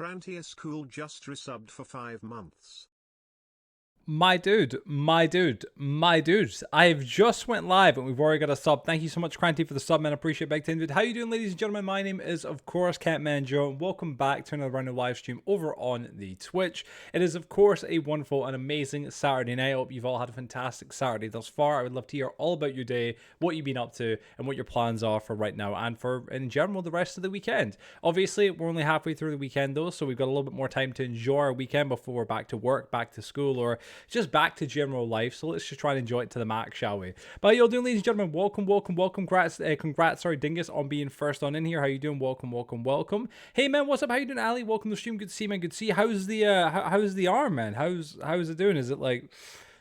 Cranty is cool, just resubbed for 5 months. My dude, I've just went live and we've already got a sub. Thank you so much, Cranty, for the sub, man. I appreciate it. Big time, dude. How you doing, ladies and gentlemen? My name is, of course, Catmanjoe, and welcome back to another random live stream over on the Twitch. It is, of course, a wonderful and amazing Saturday night. I hope you've all had a fantastic Saturday thus far. I would love to hear all about your day, what you've been up to, and what your plans are for right now and for, in general, the rest of the weekend. Obviously, we're only halfway through the weekend, though, so we've got a little bit more time to enjoy our weekend before we're back to work, back to school, or just back to general life. So let's just try and enjoy it to the max, shall we? But how you all doing, ladies and gentlemen? Welcome. Congrats, sorry, Dingus, on being first on in here. How you doing? Welcome. Hey man, what's up? How you doing, Ali? Welcome to the stream. Good to see you, man. Good to see you. How's the arm, man? How's it doing? Is it like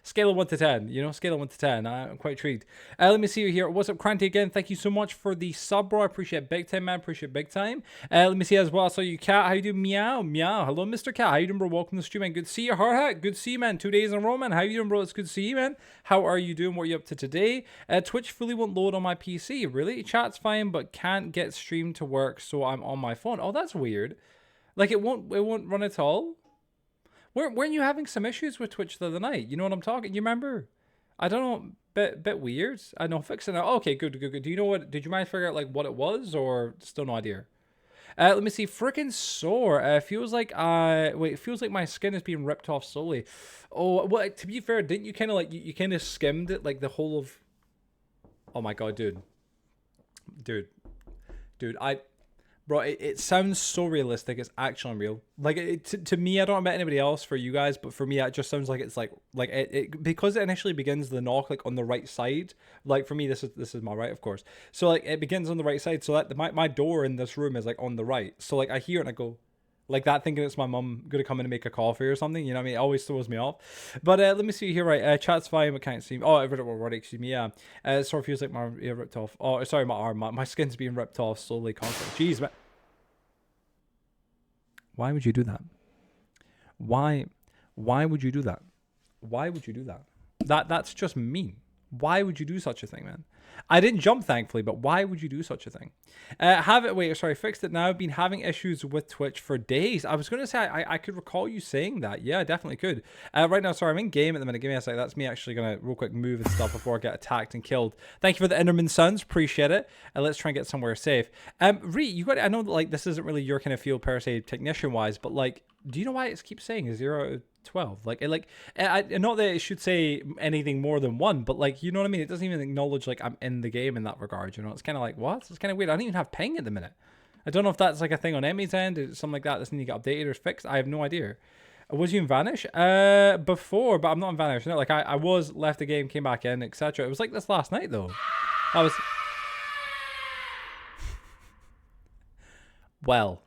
scale of 1 to 10, you know, scale of 1 to 10. I'm quite intrigued. Let me see you here. What's up, Cranty? Again, thank you so much for the sub, bro. I appreciate it big time, man. Appreciate it big time. Let me see as well. I saw you, Cat. How you doing? Meow. Hello, Mr. Cat. How you doing, bro? Welcome to the stream, man. Good to see you. Hard Hat. Good to see you, man. 2 days in a row, man. How you doing, bro? It's good to see you, man. How are you doing? What are you up to today? Twitch fully won't load on my PC. Really? Chat's fine, but can't get stream to work, so I'm on my phone. Oh, that's weird. Like it won't run at all. Weren't you having some issues with Twitch the other night? You know what I'm talking? You remember? I don't know. Bit weird. I know, fixing it. Okay, good. Do you know what? Did you mind figure out like what it was, or still no idea? Let me see. Freaking sore. Feels like feels like my skin is being ripped off slowly. Oh, well. To be fair, didn't you kind of like you kind of skimmed it like the whole of? Oh my god, dude. Bro, it sounds so realistic. It's actually unreal. Like to me, I don't know about anybody else. For you guys, but for me, it just sounds like it's like it because it initially begins the knock like on the right side. Like for me, this is my right, of course. So like it begins on the right side. So that my door in this room is like on the right. So like I hear it and I go like that, thinking it's my mum gonna come in and make a coffee or something. You know what I mean? It always throws me off. But let me see here. Right, chat's fine, but can't see. Oh, I read it already. Excuse me. Yeah. Sort of feels like my ripped off. Oh, sorry, my arm. My skin's being ripped off slowly, constantly. Jeez, man. Why would you do that? Why would you do that? Why would you do that? That's just mean. Why would you do such a thing, man? I didn't jump, thankfully, but why would you do such a thing? Fixed it now. I've been having issues with Twitch for days. I was going to say, I could recall you saying that. Yeah, I definitely could. Right now, sorry, I'm in game at the minute. Give me a sec. That's me actually going to real quick move and stuff before I get attacked and killed. Thank you for the Enderman Suns. Appreciate it. Let's try and get somewhere safe. I know that, like, this isn't really your kind of field per se, technician-wise, but, like, do you know why it keeps saying 0 out of 12? Not that it should say anything more than 1, but like, you know what I mean? It doesn't even acknowledge like I'm in the game in that regard, you know? It's kind of like, what? It's kind of weird. I don't even have ping at the minute. I don't know if that's like a thing on Emmy's end or something like that that's need to get updated or fixed. I have no idea. Was you in Vanish? Before, but I'm not in Vanish. No, like I was left the game, came back in, etc. It was like this last night though. I was well.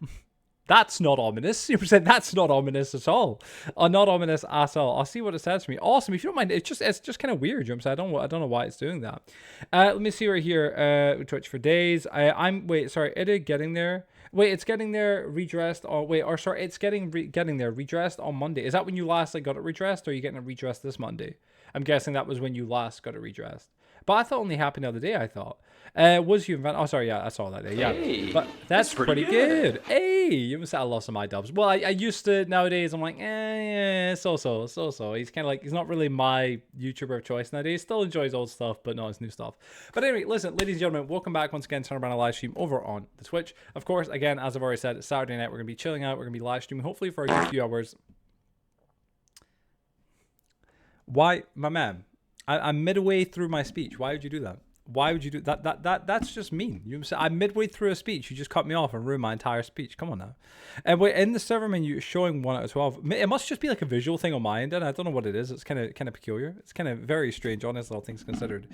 That's not ominous. You said that's not ominous at all. Not ominous at all. I'll see what it says for me. Awesome. If you don't mind, it's just kind of weird. You know what I'm saying? I don't know why it's doing that. Let me see right here. Twitch for days. It is getting there. Wait, it's getting there redressed. It's getting there redressed on Monday. Is that when you last got it redressed, or are you getting it redressed this Monday? I'm guessing that was when you last got it redressed. But I thought it only happened the other day, I thought. Was you invent? Oh, sorry, yeah, I saw that day. Yeah, hey, but that's pretty good. Hey, you must have lost some my dubs. Well, I used to. Nowadays, I'm like, so. He's kind of like, he's not really my YouTuber of choice nowadays. Still enjoys old stuff, but not his new stuff. But anyway, listen, ladies and gentlemen, welcome back once again to another live stream over on the Twitch. Of course, again, as I've already said, it's Saturday night. We're gonna be chilling out. We're gonna be live streaming, hopefully for a good few hours. Why, my man? I'm midway through my speech. Why would you do that? Why would you do that? That's just mean. I'm midway through a speech. You just cut me off and ruined my entire speech. Come on now. And wait, in the server menu, it's showing 1 out of 12. It must just be like a visual thing on my end, and I don't know what it is. It's kind of peculiar. It's kind of very strange, honestly, all things considered.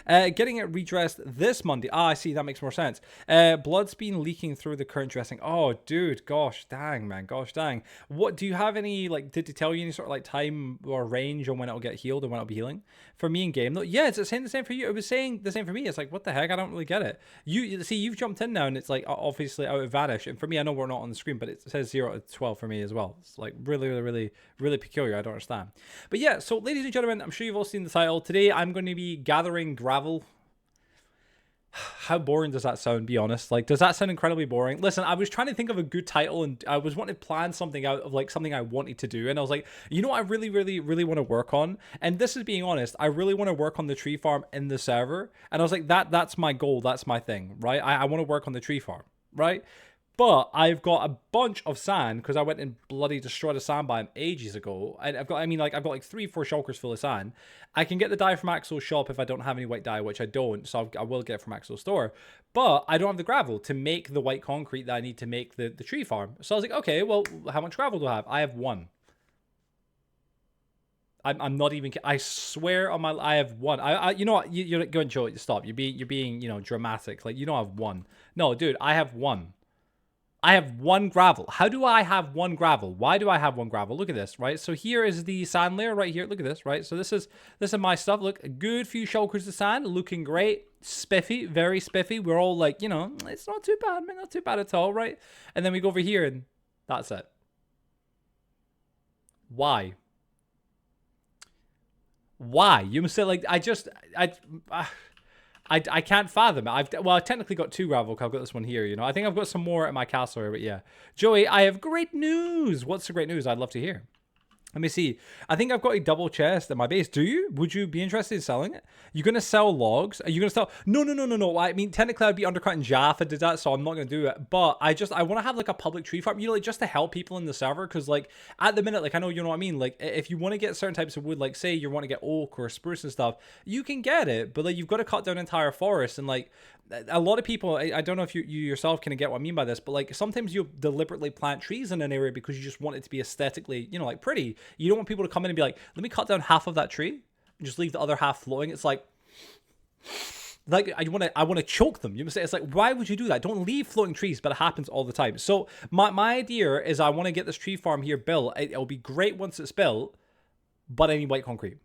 Getting it redressed this Monday. Ah, I see. That makes more sense. Blood's been leaking through the current dressing. Oh, dude. Gosh, dang, man. Gosh, dang. What do you have any like? Did it tell you any sort of like time or range on when it'll get healed and when it'll be healing? For me in game, though, yeah, it's saying the same for you. It was saying the same for me. It's like, what the heck? I don't really get it. You see, you've jumped in now, and it's like obviously out of Vanish. And for me, I know we're not on the screen, but it says 0 to 12 for me as well. It's like really peculiar. I don't understand. But yeah, so ladies and gentlemen, I'm sure you've all seen the title. Today, I'm going to be gathering gravel. How boring does that sound, be honest? Like, does that sound incredibly boring? Listen, I was trying to think of a good title, and I was wanting to plan something out of like something I wanted to do, and I was like, you know what I really, really, really want to work on? And this is being honest, I really want to work on the tree farm in the server. And I was like, that's my goal, that's my thing, right? I want to work on the tree farm, right? But I've got a bunch of sand because I went and bloody destroyed a sand biome ages ago. And I've got like 3-4 shulkers full of sand. I can get the dye from Axel's shop if I don't have any white dye, which I don't. So I will get it from Axel's store. But I don't have the gravel to make the white concrete that I need to make the tree farm. So I was like, okay, well, how much gravel do I have? I have 1. I'm not even. I swear on my. I have 1. You know what? You're going, Joe. Stop. You're being dramatic. Like, you don't have 1. No, dude. I have 1. I have 1 gravel. How do I have 1 gravel? Why do I have 1 gravel? Look at this, right? So here is the sand layer right here. Look at this, right? So this is my stuff. Look, a good few shulkers of sand, looking great. Spiffy, very spiffy. We're all like, it's not too bad, man. Not too bad at all, right? And then we go over here and that's it. Why? Why? You must say, like, I can't fathom it. I've technically got 2 gravel. I've got this one here, I think I've got some more at my castle here, but yeah. Joey, I have great news. What's the great news? I'd love to hear. Let me see. I think I've got a double chest at my base. Do you? Would you be interested in selling it? You're going to sell logs? Are you going to sell? No. I mean, technically I'd be undercutting Jaff if I did that, so I'm not going to do it. But I want to have like a public tree farm, like just to help people in the server. Because like at the minute, like I know, you know what I mean? Like if you want to get certain types of wood, like say you want to get oak or spruce and stuff, you can get it. But like you've got to cut down entire forests. And like a lot of people, I don't know if you yourself can get what I mean by this, but like sometimes you deliberately plant trees in an area because you just want it to be aesthetically, like pretty. You don't want people to come in and be like, let me cut down half of that tree and just leave the other half floating. It's like I want to choke them. You must say, it's like, why would you do that? Don't leave floating trees, but it happens all the time. So my idea is I want to get this tree farm here built. It'll be great once it's built, but I need white concrete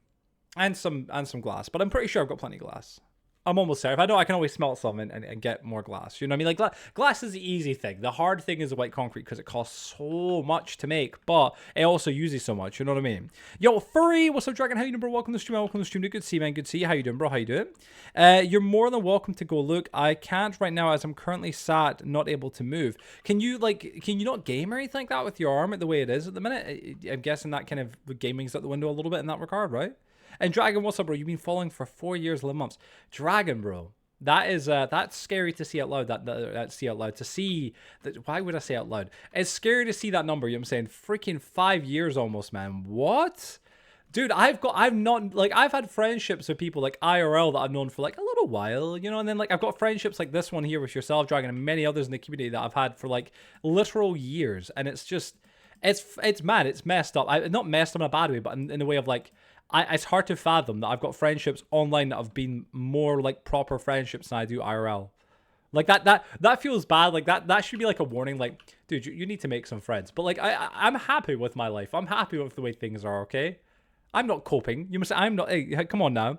and some glass. But I'm pretty sure I've got plenty of glass. I'm almost there. If I know, I can always smelt some and get more glass. You know what I mean? Like, glass is the easy thing. The hard thing is the white concrete because it costs so much to make, but it also uses so much. You know what I mean? Yo, Furry, what's up, Dragon? How you doing, bro? Welcome to the stream. Welcome to the stream. Good to see you, man. Good to see you. How you doing, bro? How you doing? You're more than welcome to go look. I can't right now as I'm currently sat, not able to move. Can you not game or anything like that with your arm at the way it is at the minute? I'm guessing that kind of gaming's out the window a little bit in that regard, right? And Dragon, what's up, bro? You've been following for 4 years, 11 months. Dragon, bro. That is that's scary to see out loud. To see that. Why would I say out loud? It's scary to see that number. You know what I'm saying? Freaking 5 years almost, man. What? Dude, I've had friendships with people like IRL that I've known for like a little while, and then like I've got friendships like this one here with yourself, Dragon, and many others in the community that I've had for like literal years. And it's just, it's mad. It's messed up. Not messed up in a bad way, but in the way of like, it's hard to fathom that I've got friendships online that have been more like proper friendships than I do IRL. Like that feels bad. Like that should be like a warning. Like, dude, you need to make some friends. But like I'm happy with my life. I'm happy with the way things are. Okay, I'm not coping. You must say I'm not. Hey, come on now,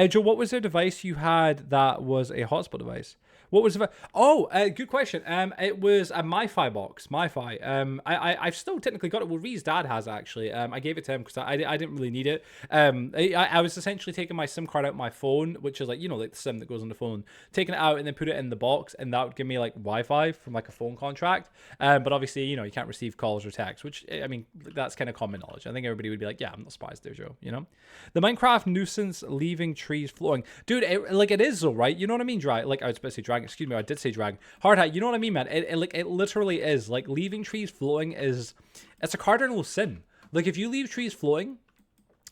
Joe. What was the device you had that was a hotspot device? What was the? Oh, good question. It was a MiFi box. MiFi. I've still technically got it. Well, Ree's dad has actually. I gave it to him because I didn't really need it. I was essentially taking my SIM card out my phone, which is like like the SIM that goes on the phone, taking it out and then put it in the box, and that would give me like Wi-Fi from like a phone contract. But obviously, you can't receive calls or texts, which I mean that's kind of common knowledge. I think everybody would be like, yeah, I'm not surprised there, Joe. The Minecraft nuisance leaving trees floating, dude. It is though, right? You know what I mean? Like I was supposed to say Dragon. Excuse me, I did say Dragon. Hard hat, you know what I mean, man? It literally is. Like, leaving trees floating it's a cardinal sin. Like, if you leave trees floating,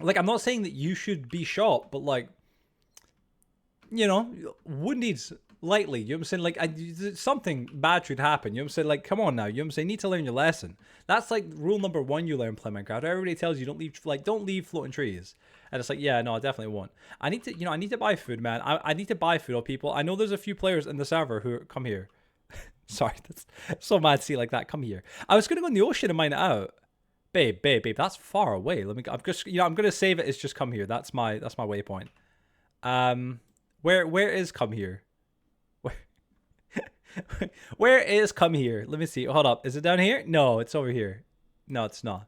like, I'm not saying that you should be shot, but, like, wounded lightly, you know what I'm saying? Like, something bad should happen, you know what I'm saying? Like, come on now, you know what I'm saying? You need to learn your lesson. That's, like, rule number 1 you learn playing Minecraft. Everybody tells you don't leave floating trees. And it's like, yeah, no, I definitely won't. I need to buy food, man. I need to buy food of people. I know there's a few players in the server who come here. Sorry, that's so mad to see like that. Come here. I was gonna go in the ocean and mine it out. Babe, that's far away. I'm gonna save it as just come here. That's my waypoint. Where is come here? Where is come here? Let me see. Hold up. Is it down here? No, it's over here. No, it's not.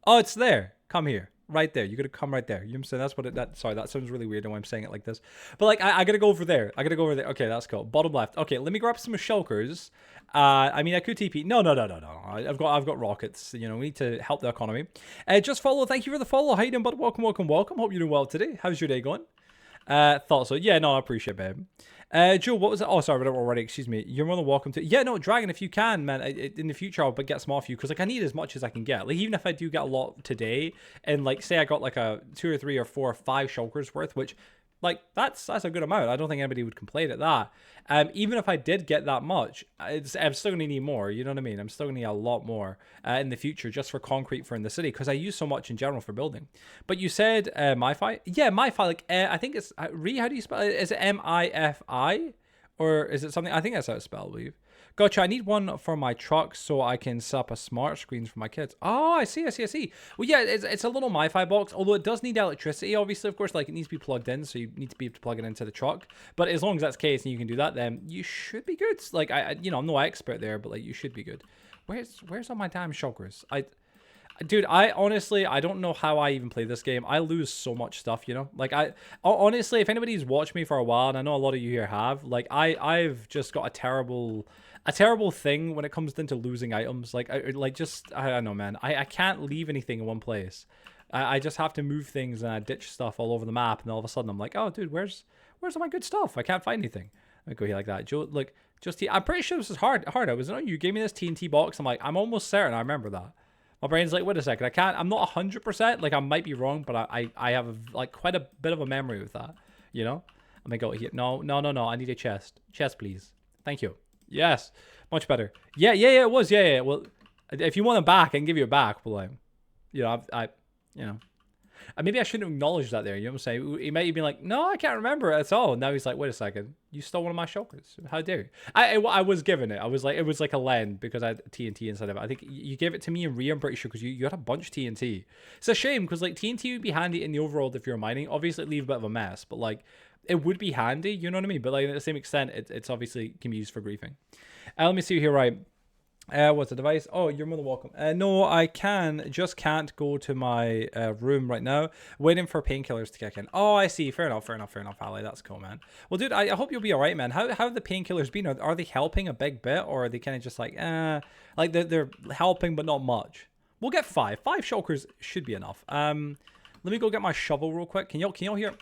Oh, it's there. Come here. right there. You gotta come right there. You know what I'm saying? That's what sorry, that sounds really weird when I'm saying it like this. But like, I gotta go over there. I gotta go over there. Okay, that's cool. Bottom left. Okay, let me grab some shulkers. I mean, I could TP. No. I've got rockets. You know, we need to help the economy. Just follow. Thank you for the follow. How you doing, bud? Welcome. Hope you're doing well today. How's your day going? Thought so. Yeah, no, I appreciate it, babe. Joe, what was it? Oh, sorry, I read it already. Excuse me. You're more than welcome to. Yeah, no, Dragon, if you can, man. In the future, I'll get some off you because like I need as much as I can get. Like even if I do get a lot today, and like say I got like a 2 or 3 or 4 or 5 shulkers worth, which like that's a good amount. I don't think anybody would complain at that. Even if I did get that much, I'm still gonna need more. You know what I mean? I'm still gonna need a lot more in the future just for concrete for in the city because I use so much in general for building. But you said MiFi, yeah, MiFi. Like I think it's how do you spell it? Is it MIFI or is it something? I think that's how it's spelled. I believe. Gotcha. I need one for my truck so I can set up a smart screen for my kids. Oh, I see. Well, yeah, it's a little MiFi box, although it does need electricity, obviously, of course. Like, it needs to be plugged in, so you need to be able to plug it into the truck. But as long as that's the case and you can do that, then you should be good. Like, you know, I'm no expert there, but, like, you should be good. Where's all my damn shulkers? Dude, I honestly, I don't know how I even play this game. I lose so much stuff, you know? Like, honestly, if anybody's watched me for a while, and I know a lot of you here have, like, I've just got a terrible thing when it comes into losing items. Like, I don't know, man. I can't leave anything in one place. I just have to move things and I ditch stuff all over the map, and all of a sudden I'm like, oh, dude, where's all my good stuff? I can't find anything. Let me go here like that. Joe, look, I'm pretty sure this is hard. It was you gave me this TNT box. I'm like, I'm almost certain I remember that. My brain's like, wait a second, I'm not 100%, like I might be wrong, but I have like quite a bit of a memory with that, you know? Let me go here. No, I need a chest. Chest, please. Thank you. Yes, much better. Yeah, it was. Yeah. Well, if you want it back, I can give you it back, but like, you know, you know. Maybe I shouldn't acknowledge that there, you know what I'm saying? He might have been like, no, I can't remember it at all. Now he's like, wait a second, you stole one of my shulkers. How dare you? I was given it. I was like, it was like a lend because I had TNT inside of it. I think you gave it to me and Rhea, I'm pretty sure, because you had a bunch of TNT. It's a shame because like TNT would be handy in the overworld if you're mining. Obviously, it'd leave a bit of a mess, but like, it would be handy, you know what I mean? But like, at the same extent, it's obviously can be used for griefing. Let me see here, right? What's the device? Oh, you're more than welcome. No, I just can't go to my room right now. Waiting for painkillers to kick in. Oh, I see. Fair enough, Ali. That's cool, man. Well, dude, I hope you'll be all right, man. How have the painkillers been? Are they helping a big bit, or are they kind of just like, they're helping but not much? We'll get 5. 5 shulkers should be enough. Let me go get my shovel real quick. Can y'all hear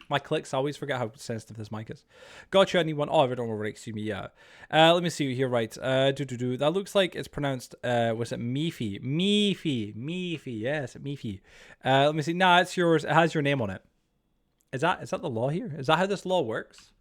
my clicks? I always forget how sensitive this mic is. Gotcha, anyone? Oh, I don't know, excuse me, yeah. Let me see here, right. That looks like it's pronounced, was it Meefy? Meefy, yes, Meefy. Let me see. Nah, it's yours. It has your name on it. Is that the law here? Is that how this law works?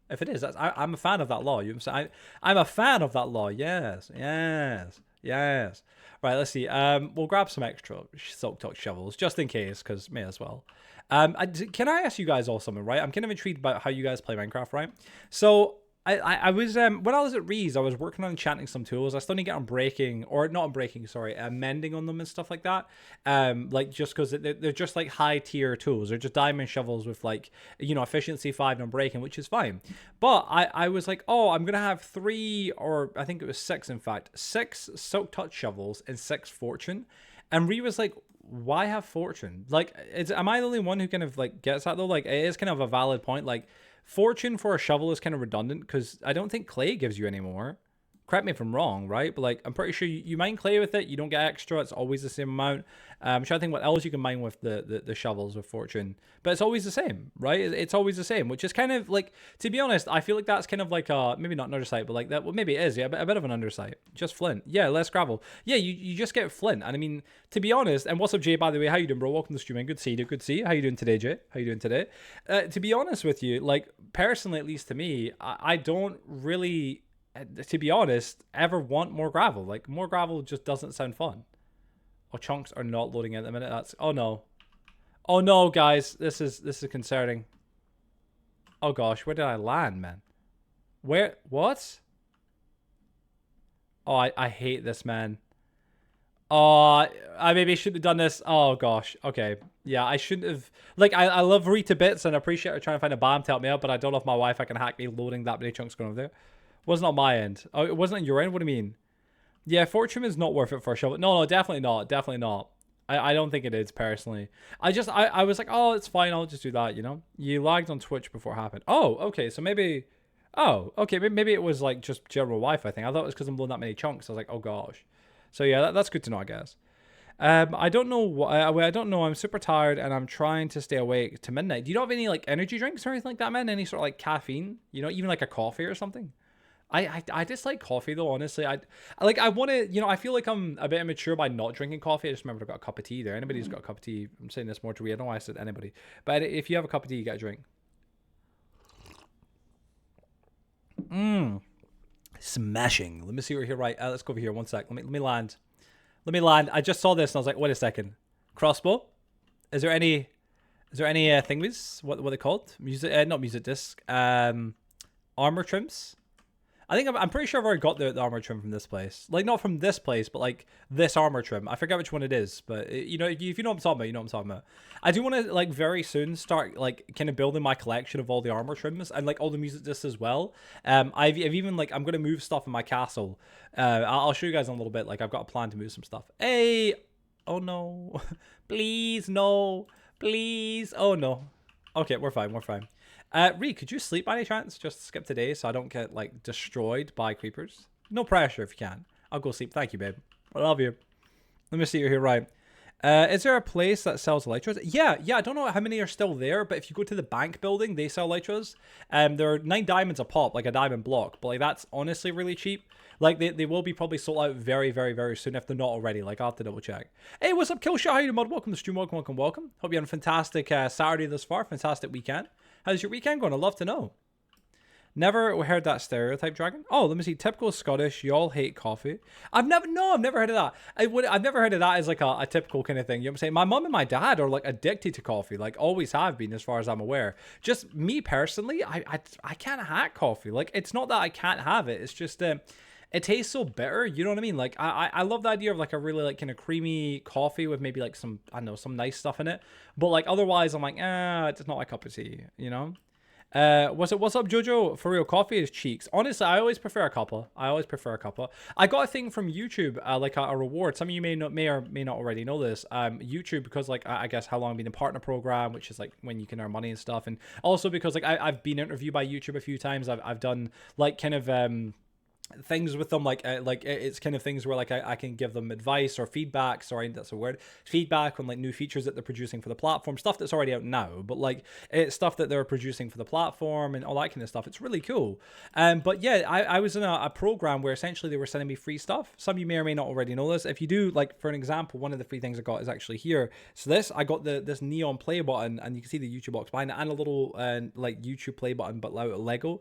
If it is, I'm a fan of that law. You know what I'm saying? I'm a fan of that law. Yes. Right, let's see. We'll grab some extra silk touch shovels just in case, because may as well. Can I ask you guys all something, right? I'm kind of intrigued about how you guys play Minecraft, right? So I was when I was at Rees, I was working on enchanting some tools. I still need to get on breaking, or not on breaking, sorry, mending on them and stuff like that. Like just because they're just like high tier tools. They're just diamond shovels with like, you know, efficiency 5 and breaking, which is fine. But I was like, oh, I'm gonna have 3, or I think it was 6, in fact, 6 silk touch shovels and 6 fortune. And Ree was like, why have fortune? Like, am I the only one who kind of like gets that though? Like, it is kind of a valid point. Like, fortune for a shovel is kind of redundant because I don't think clay gives you any more. Correct me if I'm wrong, right? But like, I'm pretty sure you mine clay with it. You don't get extra. It's always the same amount. I'm trying to think what else you can mine with the shovels with fortune. But it's always the same, right? It's always the same, which is kind of like, to be honest, I feel like that's kind of like maybe not an oversight, but like that. Well, maybe it is, yeah, a bit of an undersight. Just flint. Yeah, less gravel. Yeah, you just get flint. And I mean, to be honest, and what's up, Jay, by the way? How you doing, bro? Welcome to streaming. Good to see you. Good to see you. How you doing today, Jay? How you doing today? To be honest with you, like, personally, at least to me, I don't really, to be honest, ever want more gravel. Like, more gravel just doesn't sound fun. Oh, chunks are not loading at the minute. That's, oh no, guys, this is concerning. Oh gosh, where did I land, man? What? Oh, I hate this, man. Oh, I maybe shouldn't have done this. Oh gosh, okay. Yeah, I shouldn't have. Like, I love Rita bits and I appreciate her trying to find a bomb to help me out, but I don't know if my Wi-Fi can hack me loading that many chunks going over there. Wasn't on my end. Oh, it wasn't on your end? What do you mean? Yeah, fortune is not worth it for a shovel. No, definitely not. Definitely not. I don't think it is personally. I was like, oh, it's fine. I'll just do that. You know, you lagged on Twitch before it happened. Oh, okay. So maybe. Oh, okay. Maybe it was like just general Wi-Fi thing. I thought it was because I'm blowing that many chunks. I was like, oh gosh. So yeah, that's good to know, I guess. I don't know what. I don't know. I'm super tired and I'm trying to stay awake to midnight. Do you not have any like energy drinks or anything like that, man? Any sort of like caffeine? You know, even like a coffee or something? I dislike coffee though, honestly. I want to, you know, I feel like I'm a bit immature by not drinking coffee. I just remembered I got a cup of tea there. Anybody who's got a cup of tea, I'm saying this more to read. I don't know why I said anybody. But if you have a cup of tea, you get a drink. Smashing. Let me see what we're here. Right. Let's go over here. One sec. Let me land. Let me land. I just saw this and I was like, wait a second. Crossbow? Is there any thingies? What are they called? Music not music disc. Armor trims? I think I'm pretty sure I've already got the armor trim from this place. Like, not from this place, but like this armor trim. I forget which one it is, but you know, if you know what I'm talking about, you know what I'm talking about. I do want to like very soon start like kind of building my collection of all the armor trims and like all the music discs as well. I've even like I'm gonna move stuff in my castle. I'll show you guys in a little bit. Like I've got a plan to move some stuff. Hey, oh no, please no, please, oh no. Okay, we're fine. We're fine. Ree, could you sleep by any chance? Just skip today so I don't get, like, destroyed by creepers. No pressure if you can. I'll go sleep. Thank you, babe. I love you. Let me see you here. Right. Is there a place that sells elytras? Yeah. I don't know how many are still there, but if you go to the bank building, they sell elytras. They're 9 diamonds a pop, like a diamond block. But, like, that's honestly really cheap. Like, they will be probably sold out very, very, very soon if they're not already. Like, I'll have to double check. Hey, what's up, Killshot? How you doing, mod? Welcome to the stream. Welcome. Hope you had a fantastic Saturday thus far. Fantastic weekend. How's your weekend going? I'd love to know. Never heard that stereotype, Dragon. Oh, let me see. Typical Scottish. You all hate coffee. I've never heard of that. I've never heard of that as like a typical kind of thing. You know what I'm saying? My mom and my dad are like addicted to coffee. Like always have been, as far as I'm aware. Just me personally, I can't hack coffee. Like it's not that I can't have it. It's just it tastes so bitter. You know what I mean? Like I love the idea of like a really like kind of creamy coffee with maybe like some, I don't know, some nice stuff in it. But like otherwise I'm like, it's not my cup of tea, you know? What's up, Jojo? For real, coffee is cheeks. Honestly, I always prefer a cuppa. I got a thing from YouTube, like a reward. Some of you may or may not already know this. YouTube, because like I guess how long I've been in partner program, which is like when you can earn money and stuff, and also because like I've been interviewed by YouTube a few times. I've done like kind of things with them, like it's kind of things where like I can give them advice or feedback, sorry, that's a word, feedback on like new features that they're producing for the platform, stuff that's already out now, but like it's stuff that they're producing for the platform and all that kind of stuff. It's really cool. But yeah, I was in a program where essentially they were sending me free stuff. Some of you may or may not already know this. If you do, like for an example, one of the free things I got is actually here. So I got this neon play button, and you can see the YouTube box behind it, and a little like YouTube play button but out of Lego,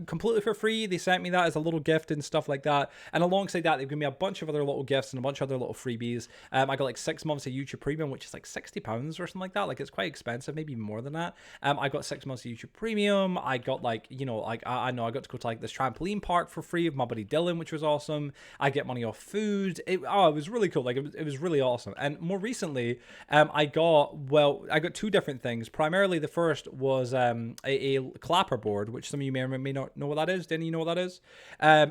completely for free. They sent me that as a little gift and stuff like that, and alongside that they've given me a bunch of other little gifts and a bunch of other little freebies. I got like 6 months of YouTube Premium, which is like £60 or something like that. Like it's quite expensive, maybe more than that. I got 6 months of YouTube Premium. I got like, you know, like I know I got to go to like this trampoline park for free with my buddy Dylan, which was awesome. I get money off food. It was really cool. Like it was really awesome. And more recently, I got 2 different things. Primarily the first was a clapper board, which some of you may or may not know what that is. Didn't you know what that is?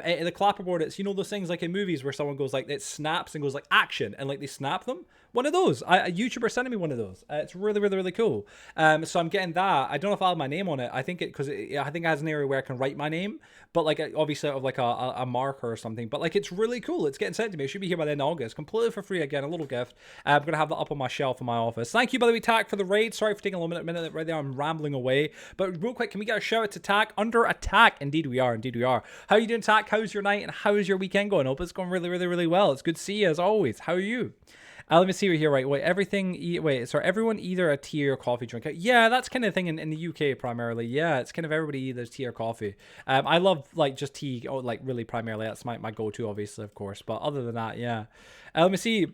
The clapperboard, it's, you know, those things like in movies where someone goes like, it snaps and goes like action, and like they snap them. One of those. A YouTuber sending me one of those. It's really, really, really cool. So I'm getting that. I don't know if I'll have my name on it. I think I think it has an area where I can write my name, but like obviously of like a marker or something. But like it's really cool. It's getting sent to me. It should be here by the end of August, completely for free. Again, a little gift. I'm gonna have that up on my shelf in my office. Thank you, by the way, Tack, for the raid. Sorry for taking a little minute right there. I'm rambling away. But real quick, can we get a shout out to Tack? Under attack. Indeed we are. Indeed we are. How are you doing, Tack? How's your night and how's your weekend going? Hope it's going really, really, really well. It's good to see you as always. How are you? Let me see right here. Right, wait. Everyone either a tea or coffee drinker. Yeah, that's kind of thing in the UK primarily. Yeah, it's kind of everybody either tea or coffee. I love like just tea. Oh, like really primarily. That's my go-to, obviously, of course. But other than that, yeah. Let me see.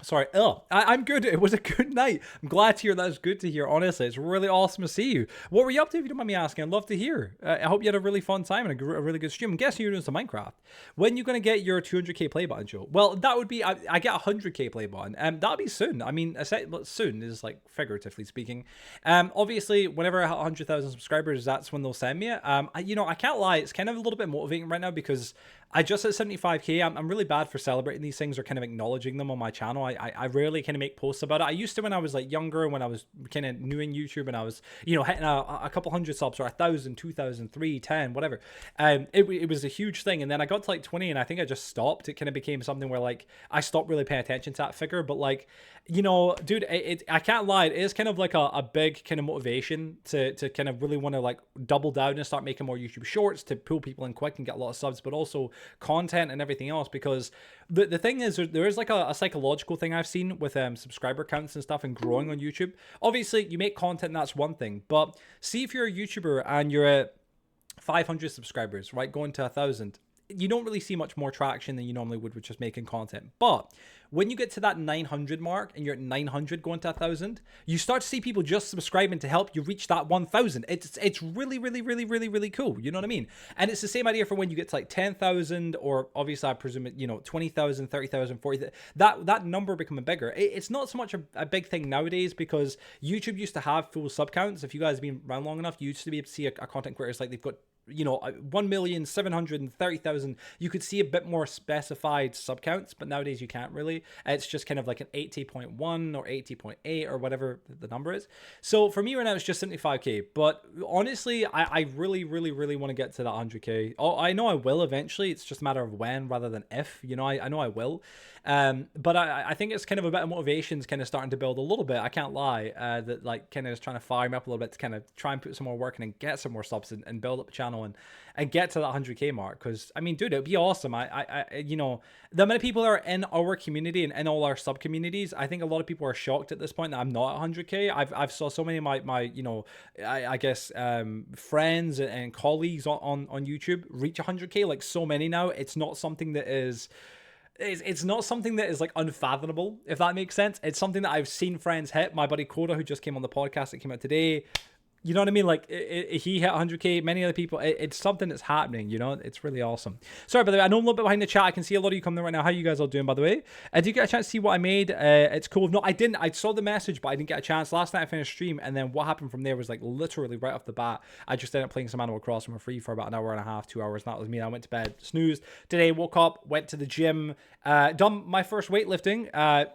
Sorry. I'm good. It was a good night. I'm glad to hear that. It's good to hear. Honestly, it's really awesome to see you. What were you up to, if you don't mind me asking? I'd love to hear. I hope you had a really fun time and a really good stream. I'm guessing you're doing some Minecraft. When are you going to get your 200k play button, Joe? Well, that would be, I get a 100k play button. That'll be soon. I mean, soon is like figuratively speaking. Obviously, whenever I have 100,000 subscribers, that's when they'll send me it. You know, I can't lie. It's kind of a little bit motivating right now because I just hit 75k. I'm really bad for celebrating these things or kind of acknowledging them on my channel. I rarely kind of make posts about it. I used to when I was like younger, when I was kind of new in YouTube and I was, you know, hitting a couple hundred subs or 1,000, 2,000, 3, 10, whatever. It was a huge thing. And then I got to like 20 and I think I just stopped. It kind of became something where like I stopped really paying attention to that figure. But like, you know, dude, I can't lie. It is kind of like a big kind of motivation to kind of really want to like double down and start making more YouTube shorts to pull people in quick and get a lot of subs, but also content and everything else. Because the thing is, there is like a psychological thing I've seen with subscriber counts and stuff and growing on YouTube. Obviously, you make content, that's one thing. But see if you're a YouTuber and you're at 500 subscribers, right, going to 1,000. You don't really see much more traction than you normally would with just making content. But when you get to that 900 mark and you're at 900 going to 1,000, you start to see people just subscribing to help you reach that 1,000. It's really, really, really, really, really cool. You know what I mean? And it's the same idea for when you get to like 10,000 or obviously I presume it, you know, 20,000, 30,000, 40,000. That number becoming bigger. It's not so much a big thing nowadays because YouTube used to have full sub counts. If you guys have been around long enough, you used to be able to see a content creator like they've got, you know, 1,730,000. You could see a bit more specified sub counts, but nowadays you can't really. It's just kind of like an 80.1 or 80.8 or whatever the number is. So for me right now, it's just 75k. But honestly, I really, really, really want to get to that 100k. Oh, I know I will eventually. It's just a matter of when rather than if. You know, I know I will. But I think it's kind of a bit of motivation's kind of starting to build a little bit. I can't lie. That like kind of is trying to fire me up a little bit to kind of try and put some more work in and get some more subs and build up the channel and get to that 100k mark. Because I mean, dude, it'd be awesome. I you know, the amount of people that are in our community and in all our sub communities, I think a lot of people are shocked at this point that I'm not at 100k. I've saw so many of my you know, I guess friends and colleagues on YouTube reach 100k, like so many now. It's not something that is. It's not something that is like unfathomable, if that makes sense. It's something that I've seen friends hit. My buddy Coda, who just came on the podcast that came out today, you know what I mean? Like he hit 100k. Many other people. It's something that's happening. You know, it's really awesome. Sorry, by the way, I know I'm a little bit behind the chat. I can see a lot of you coming there right now. How you guys all doing, by the way? Did you get a chance to see what I made? It's cool. No, I didn't. I saw the message, but I didn't get a chance. Last night I finished stream, and then what happened from there was like literally right off the bat, I just ended up playing some Animal Crossing for free for about an hour and a half, 2 hours. And that was me. I went to bed, snoozed. Today, woke up, went to the gym, done my first weightlifting.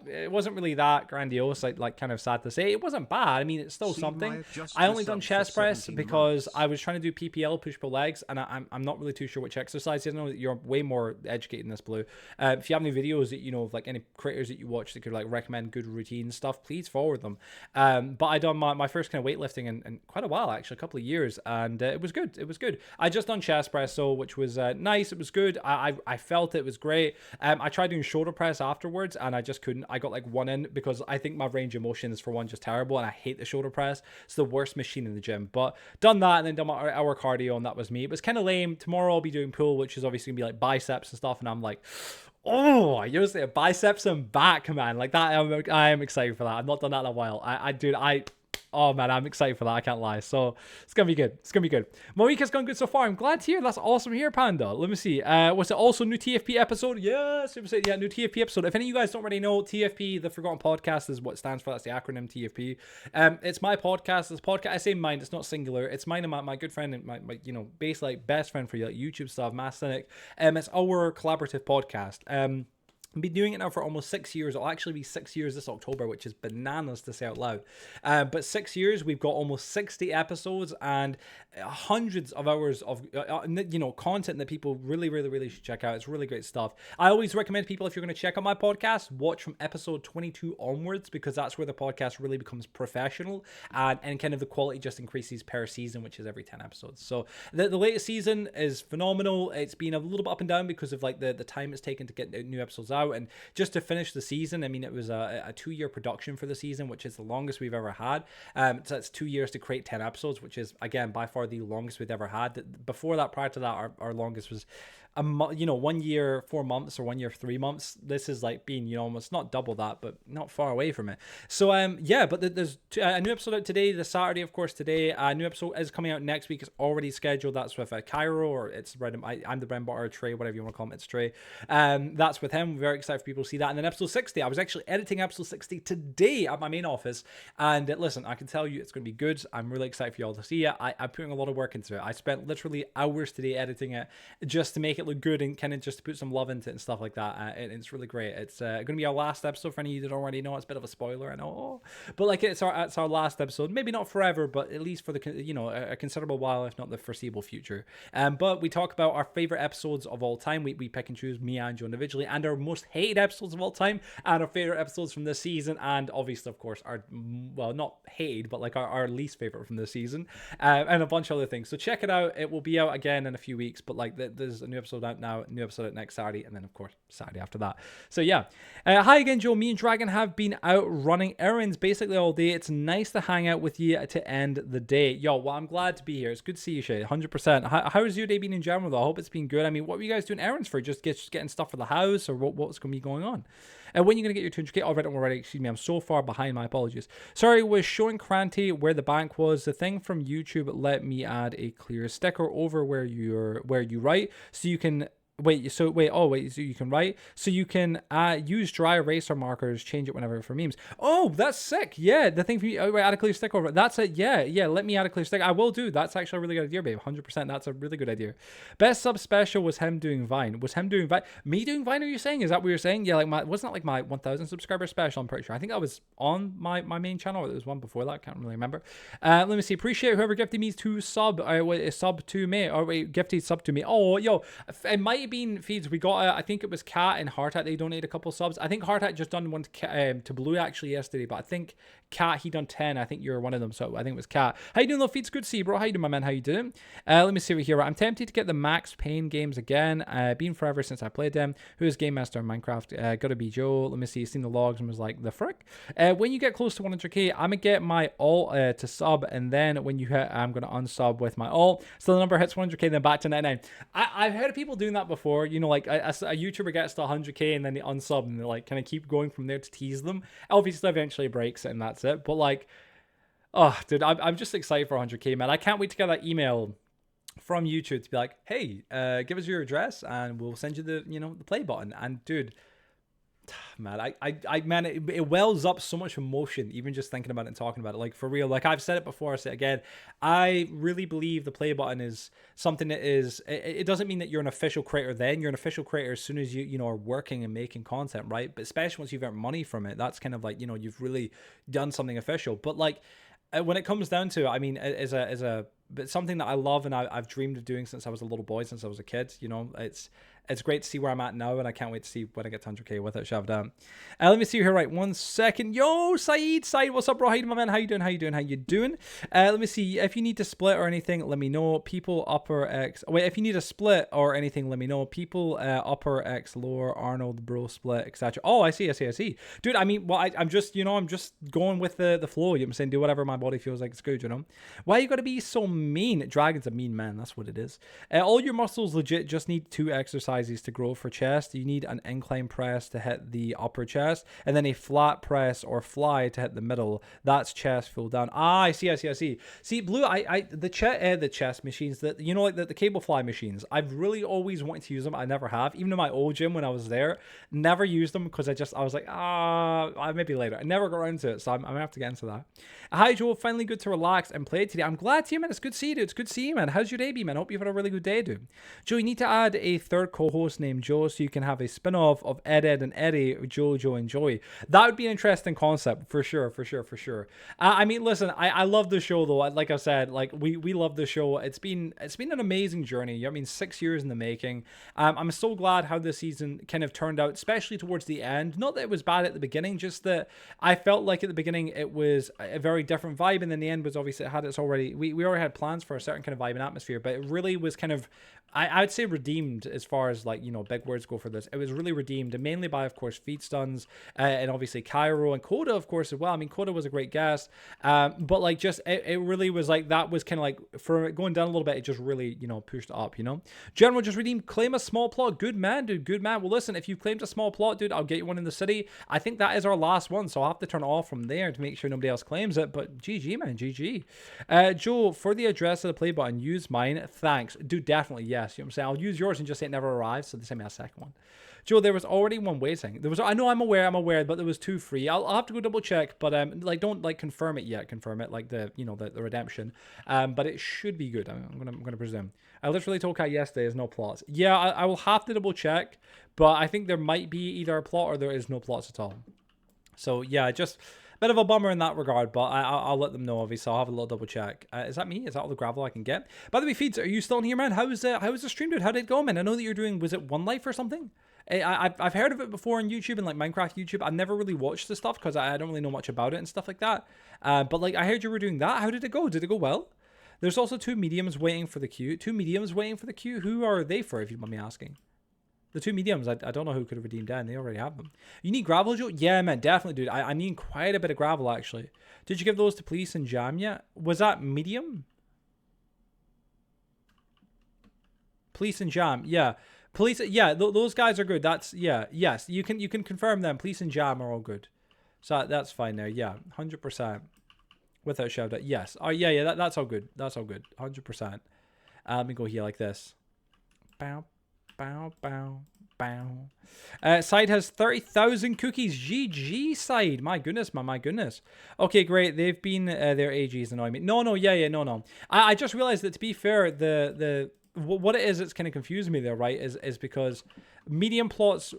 It wasn't really that grandiose. Like kind of sad to say. It wasn't bad. I mean, it's still something. I only done chest press because I was trying to do PPL, push-pull legs, and I'm not really too sure which exercise. I know that you're way more educated in this, Blue. If you have any videos that you know of, like any creators that you watch that could like recommend good routine stuff, please forward them. But I done my first kind of weightlifting in quite a while, actually, a couple of years, and it was good. It was good. I just done chest press, so which was nice. It was good. I felt it was great. I tried doing shoulder press afterwards, and I just couldn't. I got like one in because I think my range of motion is for one just terrible, and I hate the shoulder press. It's the worst machine in the gym. But done that and then done my hour cardio, and that was me. It was kind of lame. Tomorrow I'll be doing pull, which is obviously gonna be like biceps and stuff, and I'm like, oh, I used to biceps and back, man, like that. I am excited for that. I've not done that in a while. Oh man, I'm excited for that. I can't lie. So it's gonna be good. It's gonna be good. My week has gone good so far. I'm glad to hear. That's awesome here, Panda. Let me see. Was it also new TFP episode? Yes, yeah, new TFP episode. If any of you guys don't already know, TFP, the Forgotten Podcast, is what it stands for. That's the acronym TFP. It's my podcast. This podcast, I say mine. It's not singular. It's mine and my good friend and my you know, basically like best friend for you, like YouTube stuff, Mass Cynic. It's our collaborative podcast. I've been doing it now for almost 6 years. It'll actually be 6 years this October, which is bananas to say out loud. But 6 years, we've got almost 60 episodes and hundreds of hours of you know, content that people really, really, really should check out. It's really great stuff. I always recommend people, if you're going to check out my podcast, watch from episode 22 onwards, because that's where the podcast really becomes professional and kind of the quality just increases per season, which is every 10 episodes. So the latest season is phenomenal. It's been a little bit up and down because of like the time it's taken to get new episodes out. And just to finish the season, I mean, it was a 2-year production for the season, which is the longest we've ever had. So it's 2 years to create 10 episodes, which is, again, by far the longest we've ever had. Before that, prior to that, our longest was 1 year 4 months or 1 year 3 months. This is like being, you know, almost not double that, but not far away from it. So yeah, but there's a new episode out today, the Saturday, of course. Today a new episode is coming out next week. It's already scheduled. That's with Cairo, or it's I'm the bread and butter, Trey, whatever you want to call him. It's Trey. That's with him. We're very excited for people to see that. And then episode 60, I was actually editing episode 60 today at my main office, and listen, I can tell you it's going to be good. I'm really excited for y'all to see it. I'm putting a lot of work into it. I spent literally hours today editing it just to make it it look good and kind of just put some love into it and stuff like that. And it's really great. It's going to be our last episode for any of you that already know. It's a bit of a spoiler, I know, but like it's our last episode. Maybe not forever, but at least for the a considerable while, if not the foreseeable future. But we talk about our favorite episodes of all time. We pick and choose, me and Joe individually, and our most hated episodes of all time, and our favorite episodes from this season, and obviously, of course, our, well, not hated, but like our least favorite from this season, and a bunch of other things. So check it out. It will be out again in a few weeks, but like there's a new episode out now, new episode out next Saturday, and then of course Saturday after that. So yeah, hi again, Joe. Me and Dragon have been out running errands basically all day. It's nice to hang out with you to end the day. Yo, well, I'm glad to be here. It's good to see you, Shay. 100%. How's your day been in general though? I hope it's been good. I mean, what were you guys doing errands for? Just getting stuff for the house, or what's going to be going on? And when are you going to get your 200k? Already, excuse me. I'm so far behind. My apologies. Sorry, was showing Cranty where the bank was. The thing from YouTube let me add a clear sticker over where you write, so you can so you can write, so you can use dry eraser markers, change it whenever for memes. Oh, that's sick. Yeah, the thing for you, add a clear stick over it. That's it. Yeah, let me add a clear stick. I will do. That's actually a really good idea, babe. 100%. That's a really good idea. Best sub special was him doing Vine. Me doing Vine, are you saying? Is that what you're saying? Yeah, like wasn't it like my 1,000 subscriber special? I'm pretty sure. I think that was on my main channel, or there was one before that. I can't really remember. Let me see. Appreciate whoever gifted me to sub to me, or gifted sub to me. Oh, yo, it might have been feeds. We got I think it was Cat and Heartat. They donated a couple subs. I think Heartat just done one to Blue actually yesterday, but I think Cat, he done 10. I think you're one of them, so I think it was Cat. How you doing, little feeds? Good to see you, bro. How you doing, my man? How you doing? Let me see over here. I'm tempted to get the Max Payne games again. Been forever since I played them. Who is Game Master in Minecraft? Gotta be Joe. Let me see. Seen the logs and was like, the frick? When you get close to 100k, I'm gonna get my alt to sub, and then when you hit, I'm gonna unsub with my alt. So the number hits 100k, then back to 99. I've heard of people doing that before. You know, like a YouTuber gets to 100k and then they unsub, and they like kind of keep going from there to tease them. Obviously, eventually breaks it, and that's it. But like, oh, dude, I'm just excited for 100k, man. I can't wait to get that email from YouTube to be like, hey, give us your address and we'll send you the the play button. And dude, man, man, it wells up so much emotion even just thinking about it and talking about it. Like, for real, like I've said it before, I say it again, I really believe the play button is something that is, it doesn't mean that you're an official creator then. You're an official creator as soon as you are working and making content, right? But especially once you've earned money from it, that's kind of like, you've really done something official. But like, when it comes down to it, I mean, but something that I love and I've dreamed of doing since I was a little boy, since I was a kid. It's great to see where I'm at now, and I can't wait to see when I get to 100k with it shoved down. Let me see here, right? 1 second. Yo, Saeed, what's up, bro? How you doing, my man? How you doing? Let me see. If you need to split or anything, let me know. People upper X. Wait, if you need a split or anything, let me know. People upper X, lower Arnold, bro, split, etc. Oh, I see. Dude, I mean, well, I'm just, I'm just going with the flow. You know what I'm saying? Do whatever my body feels like it's good, Why you gotta be so mean? Dragon's a mean man. That's what it is. All your muscles legit just need 2 exercises to grow for chest. You need an incline press to hit the upper chest, and then a flat press or fly to hit the middle. That's chest full down. I see. See, Blue, the chest machines, that like the cable fly machines, I've really always wanted to use them. I never have. Even in my old gym when I was there, never used them because I was like, maybe later. I never got around to it, so I'm gonna have to get into that. Hi, Joe. Finally good to relax and play today. I'm glad to see you, man. It's good to see you, dude. It's good to see you, man. How's your day been, man? Hope you've had a really good day, dude. Joe, you need to add a third co-host named Joe so you can have a spin-off of Ed and Eddie, Joe, and Joey. That would be an interesting concept for sure. I mean, listen, I love the show though. Like I said, like we love the show. It's been an amazing journey. I mean, 6 years in the making. I'm so glad how this season kind of turned out, especially towards the end. Not that it was bad at the beginning, just that I felt like at the beginning it was a very different vibe, and then the end was obviously we already had plans for a certain kind of vibe and atmosphere, but it really was kind of, I'd say redeemed as far as like, big words go for this. It was really redeemed, and mainly by, of course, Feedstuns and obviously Cairo and Coda, of course, as well. I mean, Coda was a great guest, but like just it really was like, that was kind of like, for going down a little bit, it just really, pushed up, General just redeemed, claim a small plot. Good man, dude. Good man. Well, listen, if you claimed a small plot, dude, I'll get you one in the city. I think that is our last one, so I'll have to turn it off from there to make sure nobody else claims it, but GG, man, GG. Joe, for the the address of the play button. Use mine. Thanks. Dude, definitely, yes. You know what I'm saying? I'll use yours and just say it never arrived, so they send me a second one. Joe, there was already one waiting. There was, I know, I'm aware, but there was 2 free. I'll have to go double check, but like, don't like confirm it yet. Confirm it, like the, you know, the redemption. But it should be good. I'm gonna presume. I literally told Kat yesterday there's no plots. Yeah, I will have to double check, but I think there might be either a plot or there is no plots at all. So yeah, just a bit of a bummer in that regard, but I'll let them know. Obviously, I'll have a little double check. Is that me? Is that all the gravel I can get? By the way, Feeds, are you still in here, man? How was the stream, dude? How did it go, man? I know that you're doing, was it One Life or something? I've heard of it before on YouTube and like Minecraft YouTube. I've never really watched the stuff because I don't really know much about it and stuff like that. But like I heard you were doing that. How did it go? Did it go well? There's also 2 mediums waiting for the queue. 2 mediums waiting for the queue. Who are they for, if you mind me asking? The 2 mediums, I don't know who could have redeemed Dan. They already have them. You need gravel, Joe? Yeah, man, definitely, dude. I need quite a bit of gravel, actually. Did you give those to Police and Jam yet? Was that medium? Police and Jam, yeah. Police, yeah, those guys are good. That's, yeah, yes. You can confirm them. Police and Jam are all good. So that's fine there, yeah. 100%. Without a shadow, yes. Oh, yeah, that's all good. That's all good. 100%. Let me go here like this. Bow. Bow, bow, bow. Side has 30,000 cookies. GG, Side. My goodness, man. My goodness. Okay, great. They've been their AGs annoying me. No. Yeah, no. I just realized that, to be fair, what it is that's kind of confused me there, right, is because medium plots.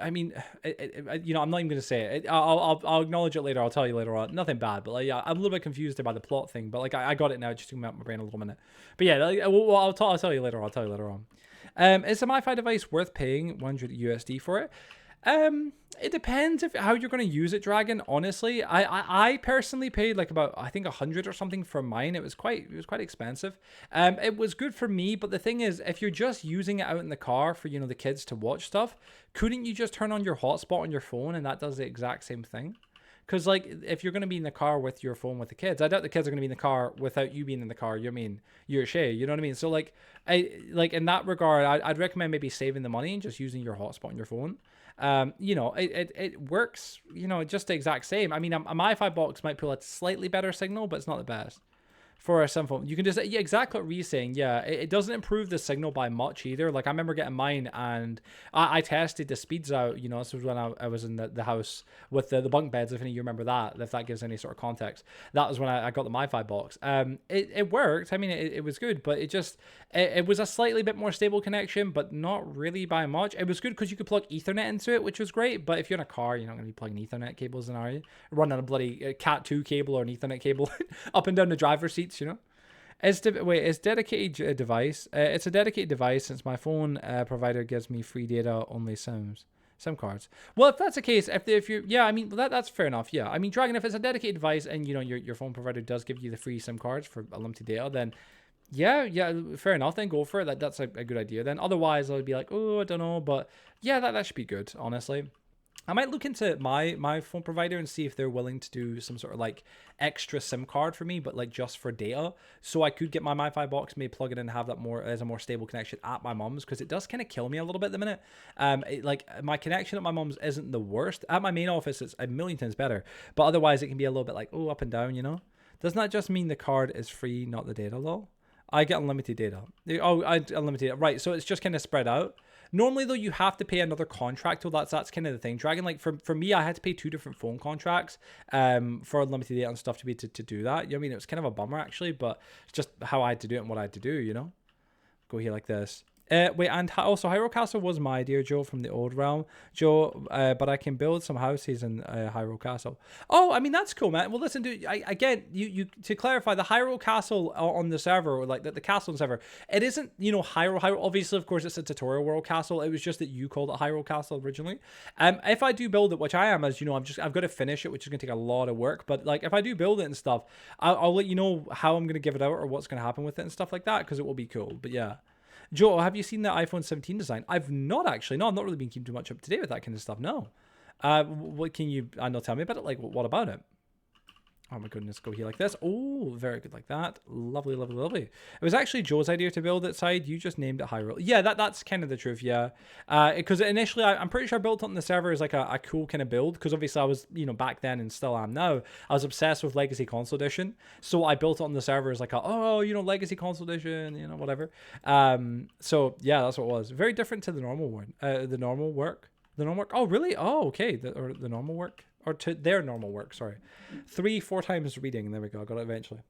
I mean, you know, I'm not even going to say it. I'll acknowledge it later. I'll tell you later on. Nothing bad, but like, yeah, I'm a little bit confused about the plot thing. But like, I got it now. Just took me out my brain a little minute. But yeah, like, I'll tell you later. I'll tell you later on. Is the MiFi device worth paying 100 USD for it? It depends how you're going to use it, Dragon. Honestly, I personally paid like about, I think 100 or something for mine. It was quite expensive. It was good for me, but the thing is, if you're just using it out in the car for, you know, the kids to watch stuff, couldn't you just turn on your hotspot on your phone and that does the exact same thing? Because, like, if you're going to be in the car with your phone with the kids, I doubt the kids are going to be in the car without you being in the car. You know what I mean? You're Shay, you know what I mean? So, like, in that regard, I'd recommend maybe saving the money and just using your hotspot on your phone. You know, it works, you know, just the exact same. I mean, a MiFi box might pull a slightly better signal, but it's not the best. For a phone, you can just, yeah, exactly what Ree's saying. Yeah, it doesn't improve the signal by much either. Like, I remember getting mine and I tested the speeds out. You know, this was when I was in the house with the bunk beds, if any of you remember that, if that gives any sort of context. That was when I got the MiFi box. It worked. I mean, it was good, but it was a slightly bit more stable connection, but not really by much. It was good because you could plug Ethernet into it, which was great. But if you're in a car, you're not going to be plugging Ethernet cables in, are you? Running a bloody Cat 2 cable or an Ethernet cable up and down the driver's seat. You know, is dedicated device. It's a dedicated device since my phone provider gives me free data only SIM cards. Well, if that's the case, if you, yeah, I mean that's fair enough. Yeah, I mean, Dragon, if it's a dedicated device and you know your phone provider does give you the free SIM cards for unlimited data, then yeah, fair enough. Then go for it. That's a good idea. Then otherwise, I'd be like, oh, I don't know, but yeah, that should be good. Honestly. I might look into my phone provider and see if they're willing to do some sort of like extra SIM card for me, but like just for data, so I could get my MiFi box, maybe plug it in and have that more as a more stable connection at my mum's, because it does kind of kill me a little bit at the minute. Like my connection at my mum's isn't the worst. At my main office, it's a million times better, but otherwise it can be a little bit like, oh, up and down, you know. Doesn't that just mean the card is free, not the data, lol? I get unlimited data. Oh, unlimited data. Right, so it's just kind of spread out. Normally, though, you have to pay another contract. Well, that's kind of the thing. Dragon, like, for me, I had to pay 2 different phone contracts for unlimited data and stuff to be to do that. You know what I mean? It was kind of a bummer, actually, but it's just how I had to do it and what I had to do, you know? Go here like this. Wait, and also Hyrule Castle was my idea, Joe, from the old realm, Joe. But I can build some houses in Hyrule Castle. Oh, I mean that's cool, man. Well, listen, dude. Again, you to clarify, the Hyrule Castle on the server, or like the castle on the server, it isn't, you know, Hyrule. Obviously, of course, it's a tutorial world castle. It was just that you called it Hyrule Castle originally. If I do build it, which I am, as you know, I've got to finish it, which is gonna take a lot of work. But like, if I do build it and stuff, I'll let you know how I'm gonna give it out or what's gonna happen with it and stuff like that, because it will be cool. But yeah. Joe, have you seen the iPhone 17 design? I've not actually. No, I've not really been keeping too much up to date with that kind of stuff. No. What can you, I know, tell me about it? Like, what about it? Oh my goodness, go here like this. Oh, very good like that. Lovely, lovely, lovely. It was actually Joe's idea to build it side. You just named it Hyrule. Yeah, that's kind of the truth, yeah. Because initially, I'm pretty sure I built it on the server as like a cool kind of build. Because obviously I was, you know, back then and still am now, I was obsessed with Legacy Console Edition. So I built it on the server as like you know, Legacy Console Edition, you know, whatever. So yeah, that's what it was. Very different to the normal one. The normal work. The normal work. Oh, really? Oh, okay. The normal work. Or to their normal work, sorry. 3-4 times reading. There we go. I got it eventually.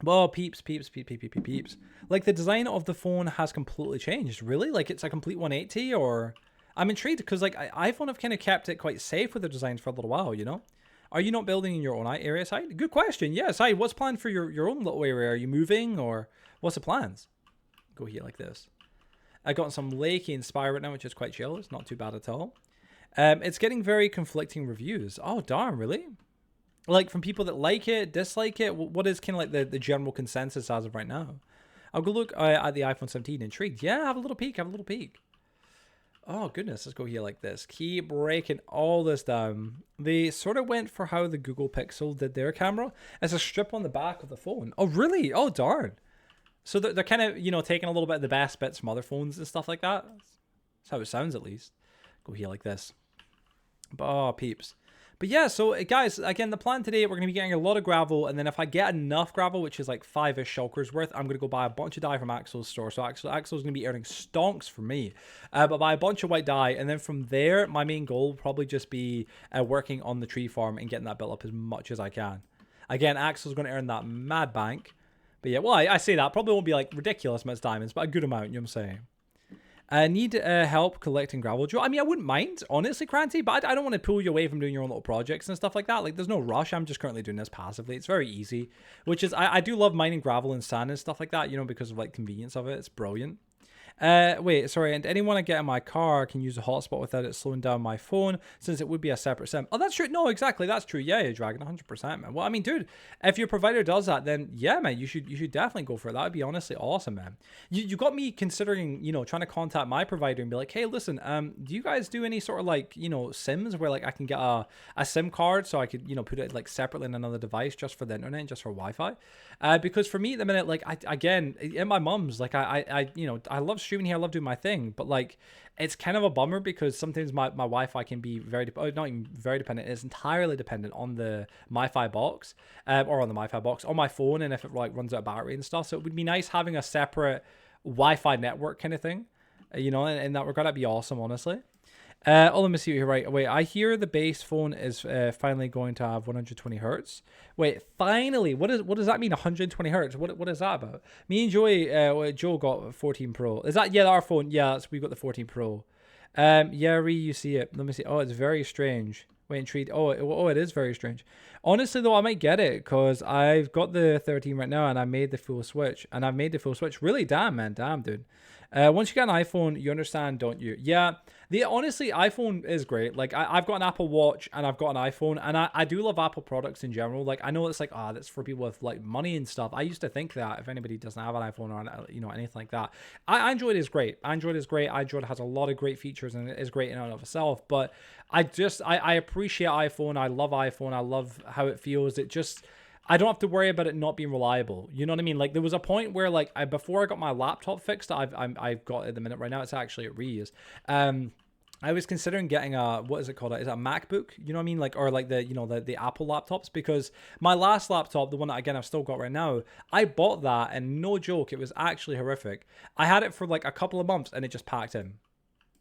Oh, peeps. Like, the design of the phone has completely changed. Really? Like, it's a complete 180? Or... I'm intrigued because, like, iPhone have kind of kept it quite safe with their designs for a little while, you know? Are you not building in your own area, Side? Good question. Yeah, Side, what's planned for your own little area? Are you moving, or what's the plans? Go here like this. I got some Lakey Inspire right now, which is quite chill. It's not too bad at all. It's getting very conflicting reviews. Oh, darn, really? Like, from people that like it, dislike it? What is kind of like the general consensus as of right now? I'll go look at the iPhone 17. Intrigued. Yeah, have a little peek. Oh, goodness. Let's go here like this. Keep breaking all this down. They sort of went for how the Google Pixel did their camera. It's a strip on the back of the phone. Oh, really? Oh, darn. So they're kind of, you know, taking a little bit of the best bits from other phones and stuff like that. That's how it sounds, at least. Go here like this. Oh, peeps. But yeah, so guys, again, the plan today, we're going to be getting a lot of gravel, and then if I get enough gravel, which is like 5-ish shulkers worth, I'm going to go buy a bunch of dye from Axel's store. So Axel's going to be earning stonks for me. But buy a bunch of white dye, and then from there, my main goal will probably just be working on the tree farm and getting that built up as much as I can. Again, Axel's going to earn that mad bank. But yeah, well, I say that. Probably won't be like ridiculous amounts of diamonds, but a good amount, you know what I'm saying? I need help collecting gravel, Joe. I mean, I wouldn't mind, honestly, Cranty, but I don't want to pull you away from doing your own little projects and stuff like that. Like, there's no rush. I'm just currently doing this passively. It's very easy, which is, I do love mining gravel and sand and stuff like that, you know, because of, like, convenience of it. It's brilliant. Wait, sorry, and anyone I get in my car can use a hotspot without it slowing down my phone, since it would be a separate SIM. Oh, that's true. No, exactly, that's true. Yeah, Dragon, 100%, man. Well, I mean, dude, if your provider does that, then yeah, man, you should definitely go for it. That would be honestly awesome, man. You got me considering, you know, trying to contact my provider and be like, hey, listen, do you guys do any sort of like, you know, SIMs where like I can get a SIM card so I could, you know, put it like separately in another device just for the internet, just for Wi-Fi? Because for me at the minute, like again, in my mum's, like I you know, I love streaming here, I love doing my thing, but like it's kind of a bummer because sometimes my Wi-Fi can be not even very dependent, it's entirely dependent on the MiFi box, or on the MiFi box on my phone, and if it like runs out of battery and stuff. So it would be nice having a separate Wi-Fi network kind of thing, you know, in that regard. That'd be awesome, honestly. Let me see. Right, wait, I hear the base phone is finally going to have 120 hertz. Wait, finally? What does that mean, 120 hertz? What is that about? Me and Joe got 14 Pro. Is that, yeah, our phone? Yeah, we got the 14 Pro. Yeah, you see it. Let me see. Oh, it's very strange. Wait, intrigued. Oh, it is very strange. Honestly, though, I might get it because I've got the 13 right now, and I made the full switch. Really, damn, man, damn, dude. Once you get an iPhone, you understand, don't you? Yeah, honestly, iPhone is great. Like, I've got an Apple Watch and I've got an iPhone, and I do love Apple products in general. Like, I know it's like, that's for people with like money and stuff. I used to think that if anybody doesn't have an iPhone or, you know, anything like that. Android is great. Android has a lot of great features and it is great in and of itself. But I appreciate iPhone. I love iPhone. I love how it feels. I don't have to worry about it not being reliable. You know what I mean? Like, there was a point where, like, before I got my laptop fixed that I've got at the minute right now, it's actually at Rees. I was considering getting what is it called? Is it a MacBook? You know what I mean? Like, or like the Apple laptops, because my last laptop, the one that again I've still got right now, I bought that and no joke, it was actually horrific. I had it for like a couple of months and it just packed in.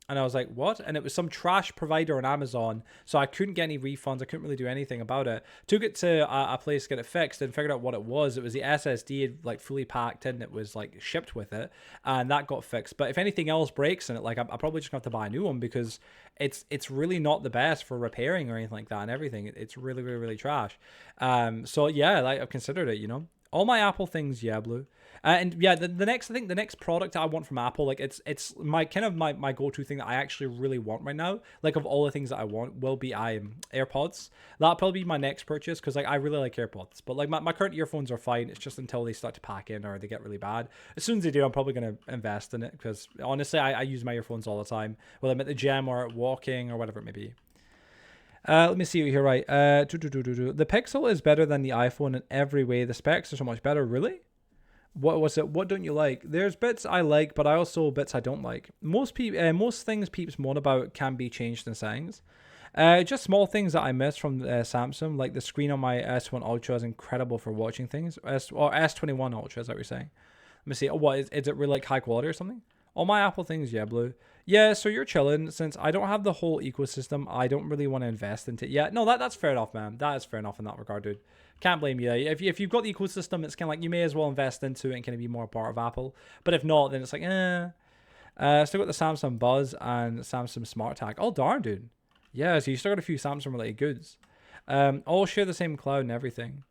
And I was like, what? And it was some trash provider on Amazon. So I couldn't get any refunds. I couldn't really do anything about it. Took it to a place to get it fixed and figured out what it was. It was the SSD had like fully packed in. It was like shipped with it. And that got fixed. But if anything else breaks in it, like I'm probably just going to have to buy a new one because it's really not the best for repairing or anything like that and everything. It's really, really, really trash. So yeah, like I've considered it, you know. All my Apple things, yeah, Blue. And yeah, the next product I want from Apple, like it's my kind of my go-to thing that I actually really want right now. Like, of all the things that I want, will be AirPods. That'll probably be my next purchase because like I really like AirPods. But like my current earphones are fine. It's just until they start to pack in or they get really bad. As soon as they do, I'm probably gonna invest in it because honestly, I use my earphones all the time, whether I'm at the gym or walking or whatever it may be. Let me see what here, right? The Pixel is better than the iPhone in every way. The specs are so much better. Really? What was it? What don't you like? There's bits I like, but I also bits I don't like. Most things peeps moan about can be changed in settings. Just small things that I miss from Samsung, like the screen on my S1 Ultra is incredible for watching things. S21 Ultra, is that what you're saying? Let me see. Oh, what is it really like high quality or something? All my Apple things, yeah, Blue. Yeah, so you're chilling. Since I don't have the whole ecosystem, I don't really want to invest into it. Yeah, no, that's fair enough, man. That is fair enough in that regard, dude. Can't blame you. If you've got the ecosystem, it's kind of like you may as well invest into it and kind of be more a part of Apple. But if not, then it's like, eh. Still got the Samsung Buzz and Samsung Smart Tag. Oh, darn, dude. Yeah, so you still got a few Samsung related goods. All share the same cloud and everything.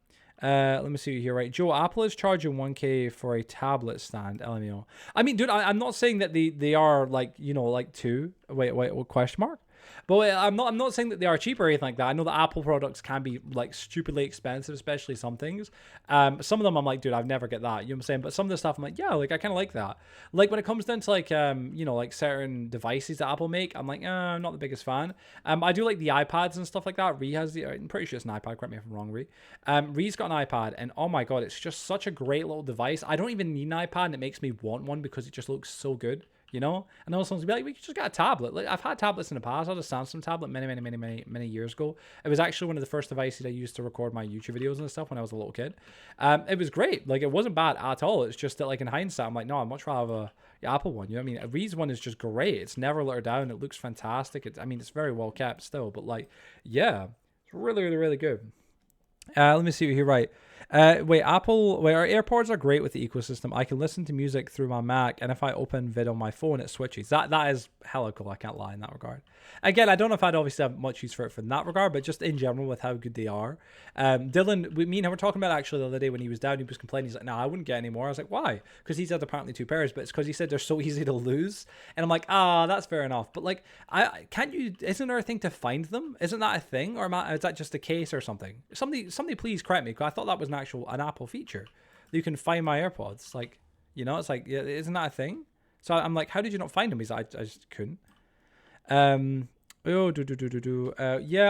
Let me see here, right? Joe, Apple is charging 1K for a tablet stand, LMAO. I mean, dude, I'm not saying that they are like, you know, like two. Wait, what question mark? But I'm not saying that they are cheap or anything like that. I know that Apple products can be like stupidly expensive, especially some things. Some of them I'm like, dude, I've never get that. You know what I'm saying? But some of the stuff I'm like, yeah, like I kind of like that. Like when it comes down to like you know, like certain devices that Apple make, I'm like, I'm not the biggest fan. I do like the iPads and stuff like that. Ree has I'm pretty sure it's an iPad. Correct me if I'm wrong, Ree. Ree's got an iPad, and oh my god, it's just such a great little device. I don't even need an iPad, and it makes me want one because it just looks so good. You know, and then someone's be like, we could just get a tablet. Like I've had tablets in the past. I had a Samsung tablet many years ago. It was actually one of the first devices I used to record my YouTube videos and stuff when I was a little kid. It was great. Like it wasn't bad at all. It's just that like in hindsight, I'm like, no, I'd much rather have a Apple one. You know what I mean? A Ree's one is just great. It's never let her down. It looks fantastic. I mean, it's very well kept still, but like, yeah, it's really good. Let me see what here. Right. Our AirPods are great with the ecosystem. I can listen to music through my Mac, and if I open vid on my phone, it switches. That is hella cool. I can't lie in that regard. Again, I don't know if I'd obviously have much use for it from that regard, but just in general with how good they are. Dylan, me and him were talking about actually the other day when he was down, he was complaining. He's like, no, I wouldn't get any more. I was like, why? Because he's had apparently 2 pairs, but it's because he said they're so easy to lose. And I'm like, that's fair enough. But like, isn't there a thing to find them? Isn't that a thing? Or is that just a case or something? Somebody please correct me, because I thought that was an Apple feature. You can find my AirPods. Like, you know, it's like, yeah, isn't that a thing? So I'm like, how did you not find them? He's like, I just couldn't. Yeah,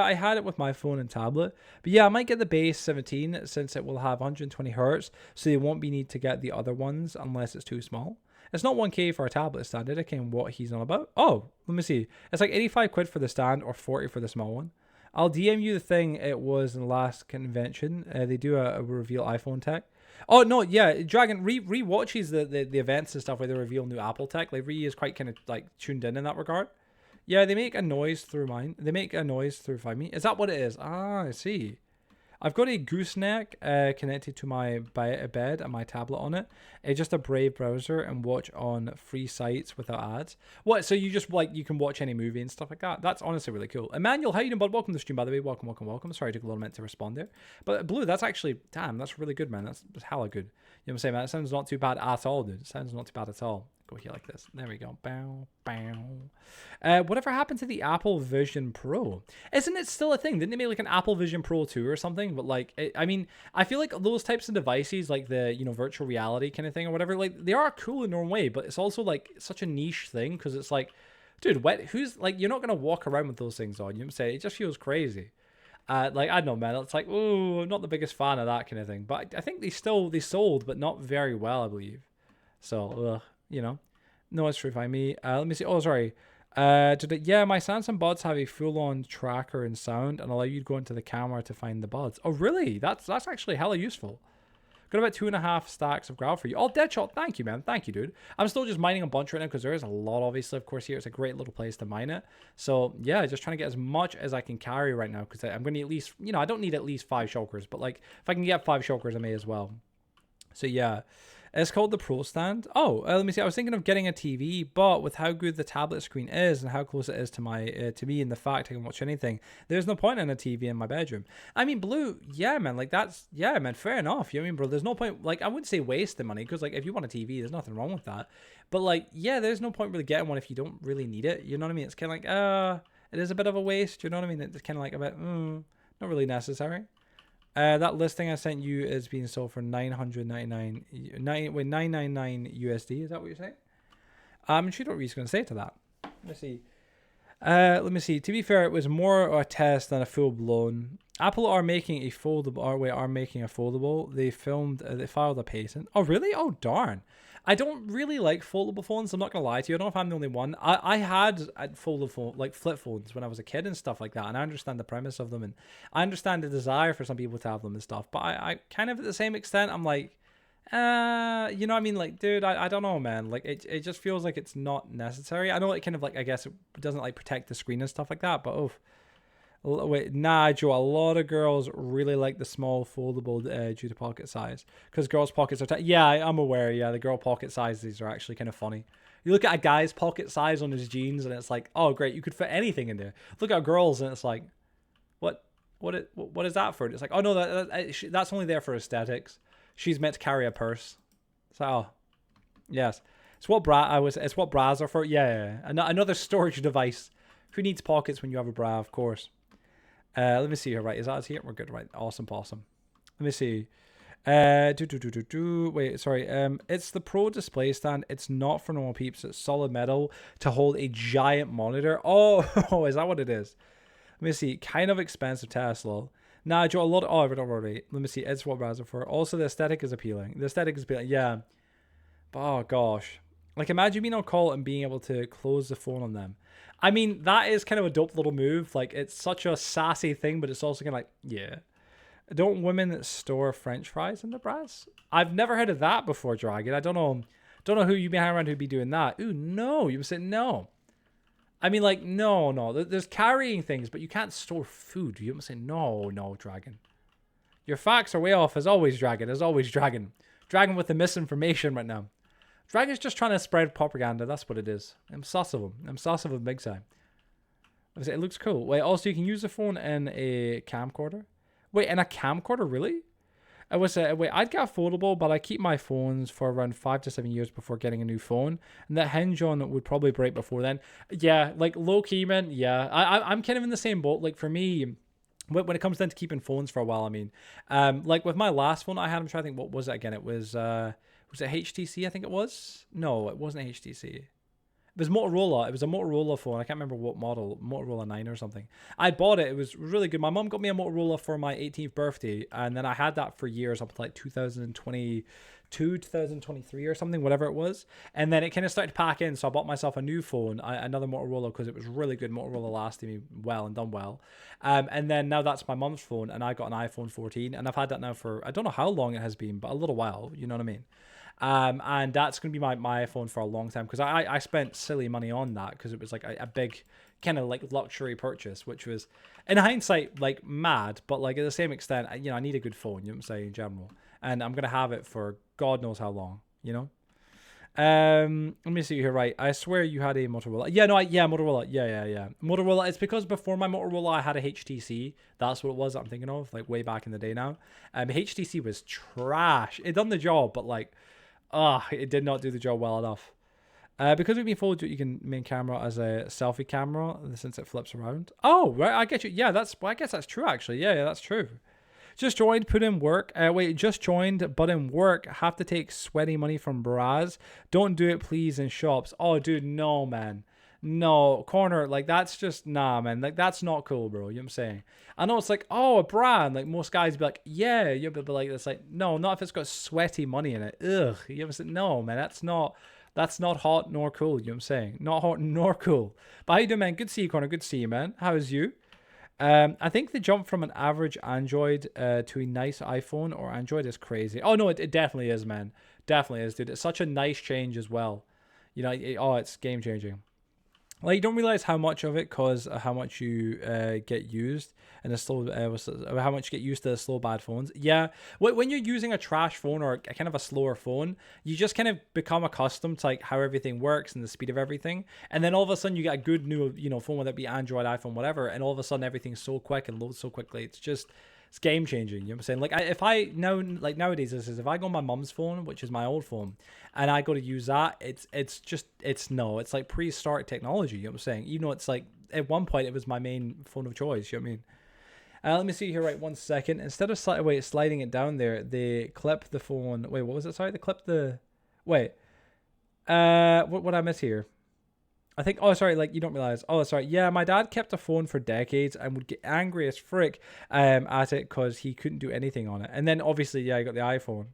I had it with my phone and tablet. But yeah, I might get the base 17 since it will have 120 hertz, so you won't be need to get the other ones unless it's too small. It's not 1K for a tablet stand. I don't what he's on about. Oh, let me see. It's like 85 quid for the stand or 40 for the small one. I'll DM you the thing it was in the last convention. They do a reveal iPhone tech. Oh, no, yeah. Dragon re-watches the events and stuff where they reveal new Apple tech. Like, Re is quite kind of, like, tuned in that regard. Yeah, they make a noise through mine. They make a noise through Find Me. Is that what it is? Ah, I see. I've got a gooseneck connected to my bed and my tablet on it. It's just a Brave browser and watch on free sites without ads. What? So you just like you can watch any movie and stuff like that. That's honestly really cool. Emmanuel, how you doing, bud? Welcome to the stream, by the way. Welcome. Sorry, it took a little minute to respond there. But Blue, that's actually that's really good, man. That's hella good. You know what I'm saying, man? It sounds not too bad at all, dude. It sounds not too bad at all. Go here like this. There we go. Bow. Whatever happened to the Apple Vision Pro? Isn't it still a thing? Didn't they make like an Apple Vision Pro 2 or something? But like, I mean, I feel like those types of devices, like the virtual reality kind of thing or whatever, like they are cool in their own way, but it's also like such a niche thing because it's like, dude, who's like, you're not gonna walk around with those things on. You know what I'm saying? It just feels crazy. Like, I don't know, man. It's like, oh, I'm not the biggest fan of that kind of thing. But I think they sold, but not very well, I believe. So, you know, no, it's true. Find me. Let me see. Oh, sorry. Yeah, my Samsung buds have a full-on tracker and sound and allow you to go into the camera to find the buds. Oh, really? That's actually hella useful. Got about 2.5 stacks of growl for you. Oh, Deadshot, thank you, man. Thank you, dude. I'm still just mining a bunch right now because there is a lot, obviously, of course, here. It's a great little place to mine it. So, yeah, just trying to get as much as I can carry right now because I'm going to at least, you know, I don't need at least 5 shulkers, but, like, if I can get 5 shulkers, I may as well. So, yeah. It's called the Pro Stand. Oh, let me see. I was thinking of getting a TV, but with how good the tablet screen is and how close it is to my to me and the fact I can watch anything, there's no point in a TV in my bedroom. I mean, Blue, yeah, man. Like yeah, man. Fair enough. You know what I mean, bro? There's no point. Like, I wouldn't say waste the money because, like, if you want a TV, there's nothing wrong with that. But like, yeah, there's no point really getting one if you don't really need it. You know what I mean? It's kind of like, it is a bit of a waste. You know what I mean? It's kind of like a bit, not really necessary. That listing I sent you is being sold for $999 USD. Is that what you're saying? I'm sure what he's going to say to that. Let's see. Let me see. To be fair, it was more a test than a full blown. Apple are making a foldable. Or wait, are making a foldable. They filmed. They filed a patent. Oh really? Oh darn. I don't really like foldable phones. I'm not gonna lie to you. I don't know if I'm the only one. I had foldable phone, like flip phones when I was a kid and stuff like that, and I understand the premise of them, and I understand the desire for some people to have them and stuff. But I kind of at the same extent, I'm like, you know what I mean? Like, dude, I don't know, man. Like, it just feels like it's not necessary. I know it kind of like, I guess it doesn't like protect the screen and stuff like that, but oh. Wait, nah, Joe. A lot of girls really like the small foldable due to pocket size because girls' pockets are tight. Yeah, I'm aware. Yeah, the girl pocket sizes are actually kind of funny. You look at a guy's pocket size on his jeans, and it's like, oh, great, you could fit anything in there. Look at girls, and it's like, what is that for? It's like, oh no, that's only there for aesthetics. She's meant to carry a purse. So, oh, yes, it's what It's what bras are for. Yeah. Another storage device. Who needs pockets when you have a bra? Of course. Let me see here. Right, is that us here? We're good. Right, awesome, possum. Let me see. Wait, sorry. It's the Pro display stand. It's not for normal peeps. It's solid metal to hold a giant monitor. Oh, is that what it is? Let me see. Kind of expensive Tesla. Nah, Joe, a lot. Oh, don't worry. Let me see. It's what brands are for. Also, the aesthetic is appealing. Yeah. Oh gosh. Like, imagine being on call and being able to close the phone on them. I mean, that is kind of a dope little move. Like, it's such a sassy thing, but it's also kind of like, yeah. Don't women store French fries in the bras? I've never heard of that before, Dragon. I don't know who you be hanging around who'd be doing that. Ooh, no. You would say no. I mean, like, no. There's carrying things, but you can't store food. You would say no, Dragon. Your facts are way off, as always, Dragon. Dragon with the misinformation right now. Dragon's just trying to spread propaganda. That's what it is. I'm sus of him. Big time. It looks cool. Wait, also you can use the phone in a camcorder. Wait, in a camcorder, really? Wait, I'd get a foldable, but I keep my phones for around 5 to 7 years before getting a new phone. And that hinge on would probably break before then. Yeah, like low key, man. Yeah, I'm kind of in the same boat. Like for me, when it comes down to keeping phones for a while, I mean, like with my last phone I had, I'm trying to think, what was it again? It was it HTC? I think it was. No, it wasn't HTC. It was Motorola. It was a Motorola phone. I can't remember what model. Motorola 9 or something. I bought it. It was really good. My mom got me a Motorola for my 18th birthday, and then I had that for years up to like 2022, 2023 or something, whatever it was. And then it kind of started to pack in, so I bought myself a new phone, another Motorola, because it was really good. Motorola lasted me well and done well. And then now that's my mom's phone, and I got an iPhone 14, and I've had that now for, I don't know how long it has been, but a little while, you know what I mean? And that's going to be my iPhone for a long time, because I spent silly money on that because it was like a big kind of like luxury purchase, which was in hindsight like mad, but like at the same extent, I need a good phone, you know what I'm saying, in general, and I'm going to have it for God knows how long, you know. Let me see here. Right, I swear you had a Motorola. Motorola. Yeah. Motorola. It's because before my Motorola, I had a HTC. That's what it was. I'm thinking of like way back in the day now. HTC was trash. It done the job, but like, it did not do the job well enough. Because we've been told you can main camera as a selfie camera since it flips around. Oh, right, I get you. Yeah, I guess that's true actually. Yeah, that's true. Just joined, put in work. Just joined, but in work, have to take sweaty money from bras. Don't do it, please, in shops. Oh, dude, no, man. No, corner, like, that's just, nah, man. Like, that's not cool, bro. You know what I'm saying? I know it's like, oh, a bra. And, like, most guys be like, yeah, but like, it's like, no, not if it's got sweaty money in it. Ugh. You know what I'm saying? No, man, that's not hot nor cool. You know what I'm saying? Not hot nor cool. But how you doing, man? Good to see you, Connor. Good to see you, man. How's you? I think the jump from an average Android to a nice iPhone or Android is crazy. Oh, no, it definitely is, man. Definitely is, dude. It's such a nice change as well. You know, it's game changing. Like, you don't realize how much of it cause how much you get used and how much you get used to the slow bad phones. Yeah, when you're using a trash phone or a kind of a slower phone, you just kind of become accustomed to like how everything works and the speed of everything. And then all of a sudden you get a good new phone, whether it be Android, iPhone, whatever, and all of a sudden everything's so quick and loads so quickly. It's game changing. You know what I'm saying? Like nowadays, if I go on my mum's phone, which is my old phone, and I go to use that, it's like prehistoric technology. You know what I'm saying? Even though it's like at one point it was my main phone of choice. You know what I mean? Let me see here. Right, 1 second. Instead of sliding it down there, they clip the phone. Wait, what was it? Sorry, they clip the. Wait. What I miss here? I think, oh, sorry, like, you don't realize. Oh, sorry. Yeah, my dad kept a phone for decades and would get angry as frick at it because he couldn't do anything on it. And then, obviously, yeah, he got the iPhone.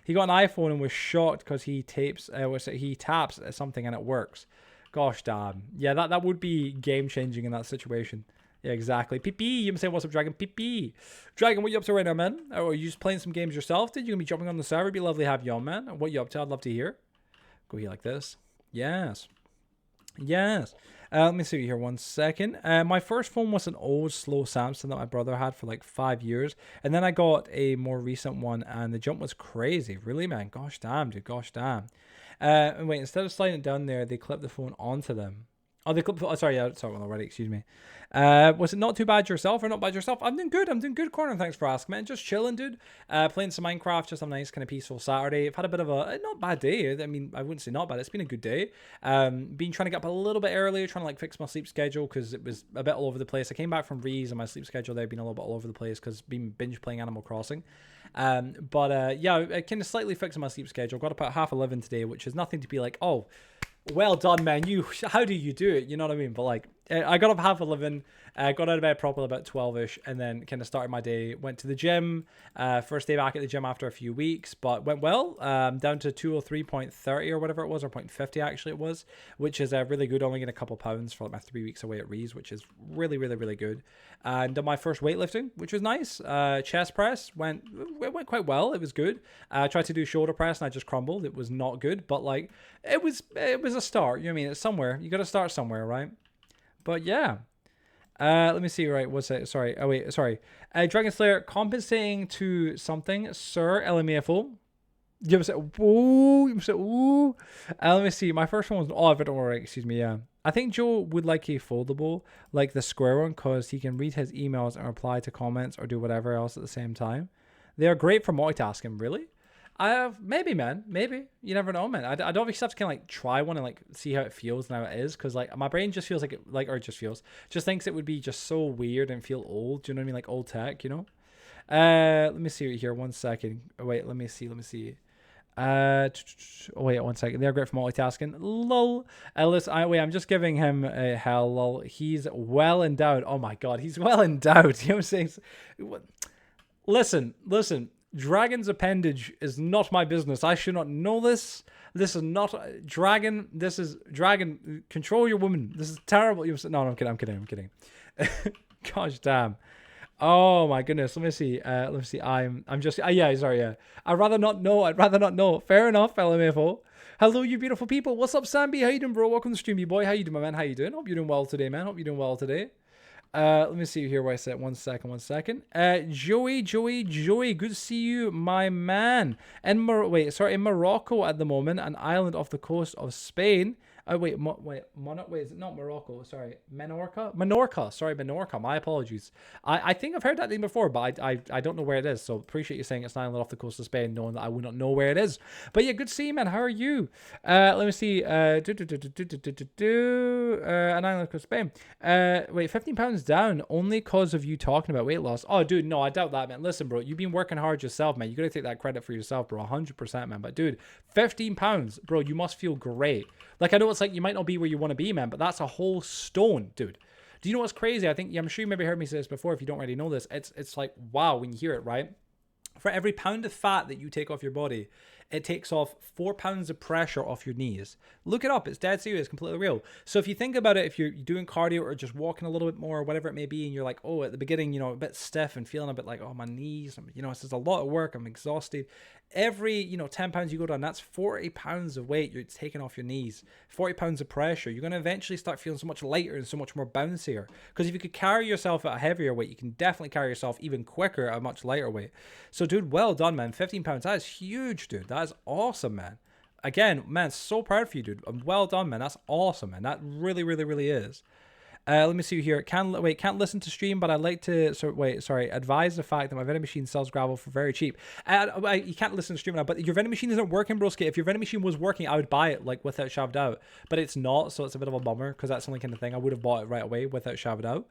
He got an iPhone and was shocked because he taps at something and it works. Gosh damn. Yeah, that would be game-changing in that situation. Yeah, exactly. PP, you saying, what's up, Dragon? PP. Dragon, what you up to right now, man? Or are you just playing some games yourself? Did you gonna be jumping on the server? It'd be lovely to have you on, man. What you up to? I'd love to hear. Go here like this. Yes. Yes. Let me see here 1 second. My first phone was an old slow Samsung that my brother had for like 5 years. And then I got a more recent one and the jump was crazy. Really, man? Gosh damn, dude. Gosh damn. And wait, instead of sliding it down there, they clipped the phone onto them. Oh, they clipped. Oh, sorry, yeah, sorry, well, already. Excuse me. Was it not too bad yourself or not bad yourself? I'm doing good. I'm doing good, Corner. Thanks for asking, man. Just chilling, dude. Playing some Minecraft. Just a nice kind of peaceful Saturday. I've had a bit of a not bad day. I mean, I wouldn't say not bad. It's been a good day. Been trying to get up a little bit earlier, trying to like fix my sleep schedule because it was a bit all over the place. I came back from Rees and my sleep schedule there been a little bit all over the place because been binge playing Animal Crossing. Yeah, I kind of slightly fixed my sleep schedule. Got up at 11:30 today, which is nothing to be like, oh, well done, man. How do you do it? You know what I mean? But like, I got up 11:30, got out of bed properly about 12ish, and then kind of started my day. Went to the gym. First day back at the gym after a few weeks, but went well. Down to 203.30 or whatever it was, or 0.50 actually it was, which is really good. Only getting a couple pounds for like my 3 weeks away at Rees, which is really, really, really good. And done my first weightlifting, which was nice. Chest press went quite well. It was good. Tried to do shoulder press and I just crumbled. It was not good, but like it was a start. You know what I mean? It's somewhere. You got to start somewhere, right? But yeah. Let me see. Right, what's it? Sorry. Oh wait, sorry. Dragon Slayer compensating to something, sir. LMAFO. You ever say woo? You ever say woo? Let me see. My first one was oh, don't worry. Excuse me. Yeah. I think Joe would like a foldable, like the square one, because he can read his emails and reply to comments or do whatever else at the same time. They are great for multitasking. Really? Maybe, man. Maybe. You never know, man. I'd obviously have to kind of like try one and like see how it feels and how it is, because like my brain just feels like it, like, or just thinks it would be just so weird and feel old. Do you know what I mean? Like old tech, you know? Let me see here. 1 second. Oh, wait, let me see. Oh wait, 1 second. They're great for multitasking. Lol. Listen, I'm just giving him a hell. Lol. He's well endowed. Oh my god, he's well endowed. You know what I'm saying? Listen. Dragon's appendage is not my business. I should not know this. This is not Dragon. This is Dragon. Control your woman. This is terrible. No, I'm kidding. Gosh damn. Oh my goodness. Let me see. I'm just. Yeah. Sorry. Yeah. I'd rather not know. Fair enough. LMFO. Hello, you beautiful people. What's up, Samby? How you doing, bro? Welcome to the stream, you boy. How you doing, my man? How you doing? Hope you're doing well today, man. Let me see here where I said 1 second. Joey, good to see you, my man. In Morocco at the moment, an island off the coast of Spain. Is it not Morocco? Sorry, Menorca. Sorry, Menorca. My apologies. I think I've heard that name before, but I don't know where it is. So appreciate you saying it's an island off the coast of Spain, knowing that I would not know where it is. But yeah, good to see you, man. How are you? Let me see. An island off the coast of Spain. Wait, £15 down only cause of you talking about weight loss. Oh, dude, no, I doubt that, man. Listen, bro, you've been working hard yourself, man. You gotta take that credit for yourself, bro. 100%, man. But dude, £15, bro, you must feel great. Like, I know it's like you might not be where you want to be, man, but that's a whole stone, dude. Do you know what's crazy? I think, yeah, I'm sure you maybe heard me say this before. If you don't already know this, it's like, wow, when you hear it, right? For every pound of fat that you take off your body, it takes off 4 pounds of pressure off your knees. Look it up. It's dead serious, completely real. So if you think about it, if you're doing cardio or just walking a little bit more or whatever it may be, and you're like, oh, at the beginning, you know, a bit stiff and feeling a bit like, oh, my knees, you know, this is a lot of work. I'm exhausted. Every, you know, 10 pounds you go down, that's 40 pounds of weight you're taking off your knees. 40 pounds of pressure. You're going to eventually start feeling so much lighter and so much more bouncier. Because if you could carry yourself at a heavier weight, you can definitely carry yourself even quicker at a much lighter weight. So, dude, well done, man. £15. That is huge, dude. That is awesome, man. Again, man, so proud for you, dude. Well done, man. That's awesome, man. That really, really, really is. Let me see here. Can't listen to stream, but I'd like to. Advise the fact that my vending machine sells gravel for very cheap. You can't listen to stream now, but your vending machine isn't working, broski. If your vending machine was working, I would buy it like without shoved out. But it's not, so it's a bit of a bummer because that's the only kind of thing I would have bought it right away without shoved out.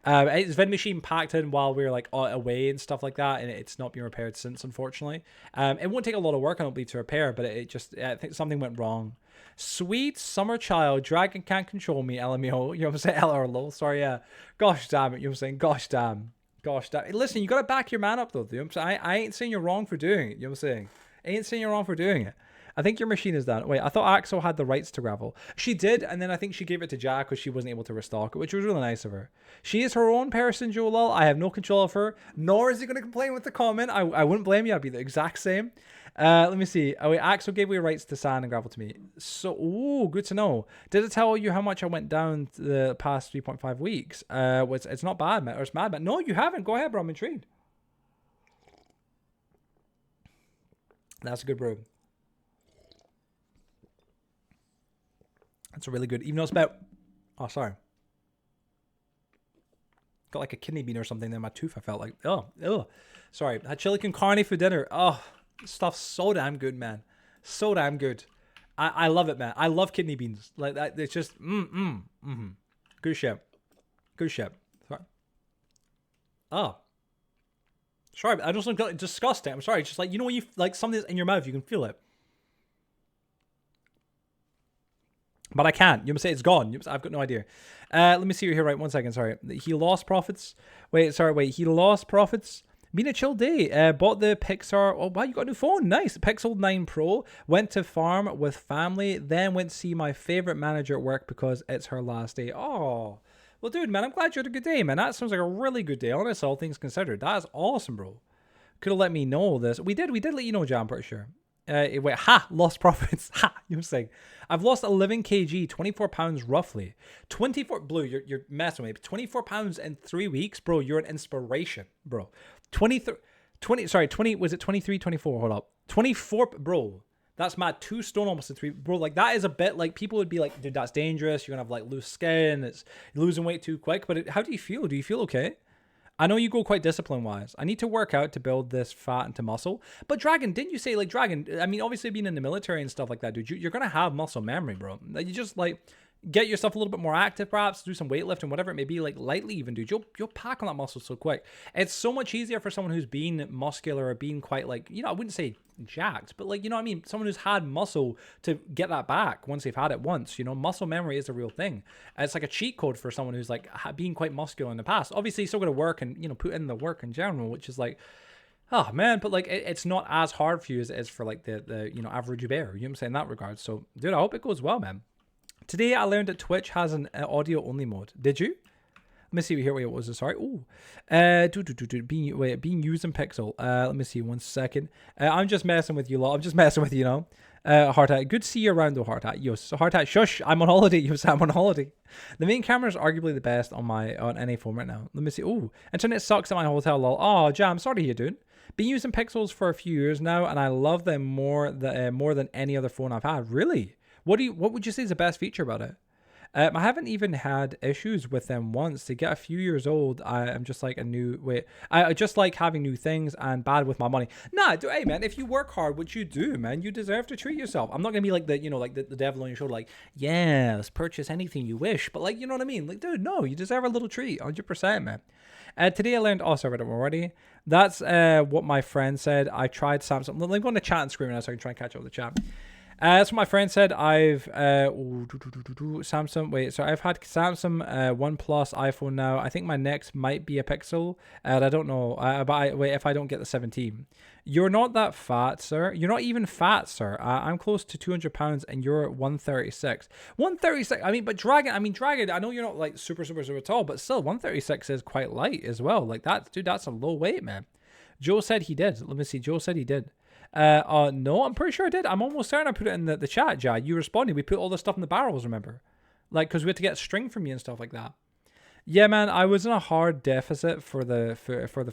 It's vending machine packed in while we were like away and stuff like that, and it's not been repaired since, unfortunately. It won't take a lot of work, I don't believe, to repair, but it just, I think something went wrong. Sweet summer child, dragon can't control me, LMAO. You know what I'm saying? LRLO, sorry, yeah. Gosh damn it, you know what I'm saying? Gosh damn. Gosh damn. Listen, you gotta back your man up though, dude. I ain't saying you're wrong for doing it, you know what I'm saying? I ain't saying you're wrong for doing it. I think your machine is done. Wait, I thought Axel had the rights to gravel. She did, and then I think she gave it to Jack because she wasn't able to restock it, which was really nice of her. She is her own person, Joel. I have no control of her, nor is he going to complain with the comment. I wouldn't blame you. I'd be the exact same. Let me see. Oh, wait, Axel gave away rights to sand and gravel to me. So, ooh, good to know. Did it tell you how much I went down the past 3.5 weeks? It's not bad, man. Or it's mad, man. No, you haven't. Go ahead, bro. I'm intrigued. That's a good brew. That's a really good, even though it's about, oh, sorry. Got like a kidney bean or something in my tooth. I felt like, oh, sorry. Had chili con carne for dinner. Oh, stuff's so damn good, man. So damn good. I love it, man. I love kidney beans. Like that. It's just, good shit. Good shit. Sorry. Oh. Sorry, I just got disgusting. I'm sorry. It's just like, you know when you, like something's in your mouth, you can feel it. But I can't. You must say it's gone. I've got no idea. Let me see you here. Right, 1 second. Sorry. He lost profits. Wait. He lost profits. Been a chill day. Bought the Pixar. Oh, wow, you got a new phone. Nice. Pixel 9 Pro. Went to farm with family. Then went to see my favorite manager at work because it's her last day. Oh. Well, dude, man, I'm glad you had a good day, man. That sounds like a really good day. Honestly, all things considered. That is awesome, bro. Could have let me know this. We did let you know, Jam, I'm pretty sure. Wait, lost profits. You know saying? I've lost 11 kg, 24 pounds roughly. 24, Blue, you're messing with me. 24 pounds in 3 weeks, bro. You're an inspiration, bro. 20, was it 23, 24? Hold up. 24, bro. That's mad. 2 stone almost in 3, bro. Like, that is a bit, like, people would be like, dude, that's dangerous. You're gonna have, like, loose skin. It's losing weight too quick. But how do you feel? Do you feel okay? I know you go quite discipline-wise. I need to work out to build this fat into muscle. But Dragon, didn't you say, like, Dragon, I mean, obviously being in the military and stuff like that, dude, you're going to have muscle memory, bro. You just, like, get yourself a little bit more active, perhaps, do some weightlifting, whatever it may be, like, lightly even, dude. You'll pack on that muscle so quick. It's so much easier for someone who's been muscular or being quite, like, you know, I wouldn't say jacked, but, like, you know what I mean? Someone who's had muscle to get that back once they've had it once, you know? Muscle memory is a real thing. It's like a cheat code for someone who's, like, being quite muscular in the past. Obviously, you're still going to work and, you know, put in the work in general, which is, like, oh, man, but, like, it's not as hard for you as it is for, like, the you know, average bear. You know what I'm saying? In that regard. So, dude, I hope it goes well, man. Today, I learned that Twitch has an audio-only mode. Did you? Let me see here. Wait, what was it? Sorry. Ooh. Being used in Pixel. Let me see. 1 second. I'm just messing with you lot. I'm just messing with you, know. Hard Hat. Good to see you around, though, Hard Hat. Yo, so Hard Hat, shush. I'm on holiday. Yo, I'm on holiday. The main camera is arguably the best on any phone right now. Let me see. Ooh. Internet sucks at my hotel, lol. Oh, Jam, sorry to hear, dude. Been using Pixels for a few years now, and I love them more than any other phone I've had. Really? What would you say is the best feature about it? I haven't even had issues with them once. To get a few years old, I'm just like I just like having new things and bad with my money. Nah, hey man, if you work hard, what you do, man, you deserve to treat yourself. I'm not gonna be like the devil on your shoulder, like, yes, purchase anything you wish. But like, you know what I mean? Like, dude, no, you deserve a little treat, 100%, man. Today I learned, sorry, I read it already. That's what my friend said. I tried Samsung. Let me go on the chat and scream now so I can try and catch up with the chat. That's what my friend said. I've Samsung. Wait, so I've had Samsung, OnePlus, iPhone now. I think my next might be a Pixel. And I don't know. Wait, if I don't get the 17, you're not that fat, sir. You're not even fat, sir. I'm close to 200 pounds, and you're 136. 136. I mean, but Dragon. I know you're not like super tall, but still, 136 is quite light as well. Like that, dude. That's a low weight, man. Joe said he did. Let me see. Joe said he did. No, I'm pretty sure I did. I'm almost certain I put it in the chat, Jai. You responded. We put all this stuff in the barrels, remember? Like, because we had to get string from you and stuff like that. Yeah, man, I was in a hard deficit for the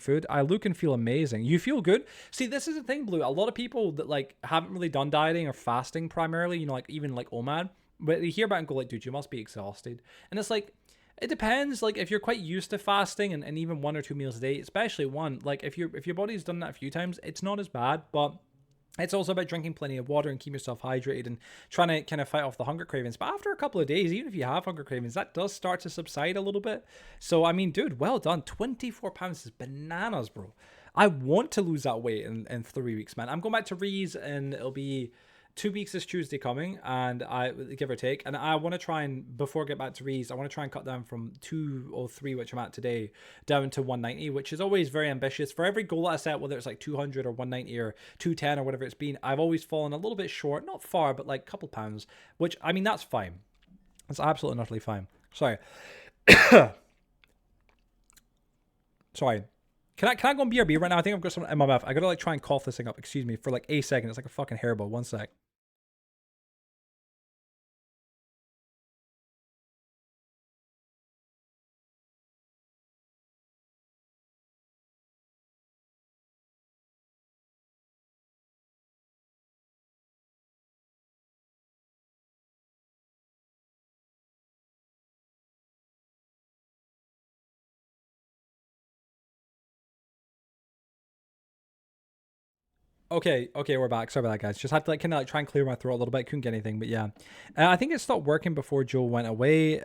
food. I look and feel amazing. You feel good? See, this is the thing, Blue. A lot of people that, like, haven't really done dieting or fasting primarily, you know, like, even, like, OMAD, but they hear about it and go, like, dude, you must be exhausted. And it's like, it depends. Like, if you're quite used to fasting and even 1 or 2 meals a day, especially one, like, if your body's done that a few times, it's not as bad, but It's also about drinking plenty of water and keep yourself hydrated and trying to kind of fight off the hunger cravings. But after a couple of days, even if you have hunger cravings, that does start to subside a little bit. So, I mean, dude, well done. 24 pounds is bananas, bro. I want to lose that weight in 3 weeks, man. I'm going back to Rees and it'll be 2 weeks this Tuesday coming, and I give or take, and I want to try and, before I get back to Rees, I want to try and cut down from 203, which I'm at today, down to 190, which is always very ambitious. For every goal that I set, whether it's like 200 or 190 or 210 or whatever it's been, I've always fallen a little bit short, not far, but like a couple pounds, which, I mean, that's fine. That's absolutely and utterly fine. Sorry. Sorry. Can I go and BRB right now? I think I've got something in my mouth. I gotta like try and cough this thing up. Excuse me for like a second. It's like a fucking hairball. 1 sec. Okay, we're back. Sorry about that, guys. Just had to like kind of like try and clear my throat a little bit. Couldn't get anything, but yeah. I think it stopped working before Joe went away.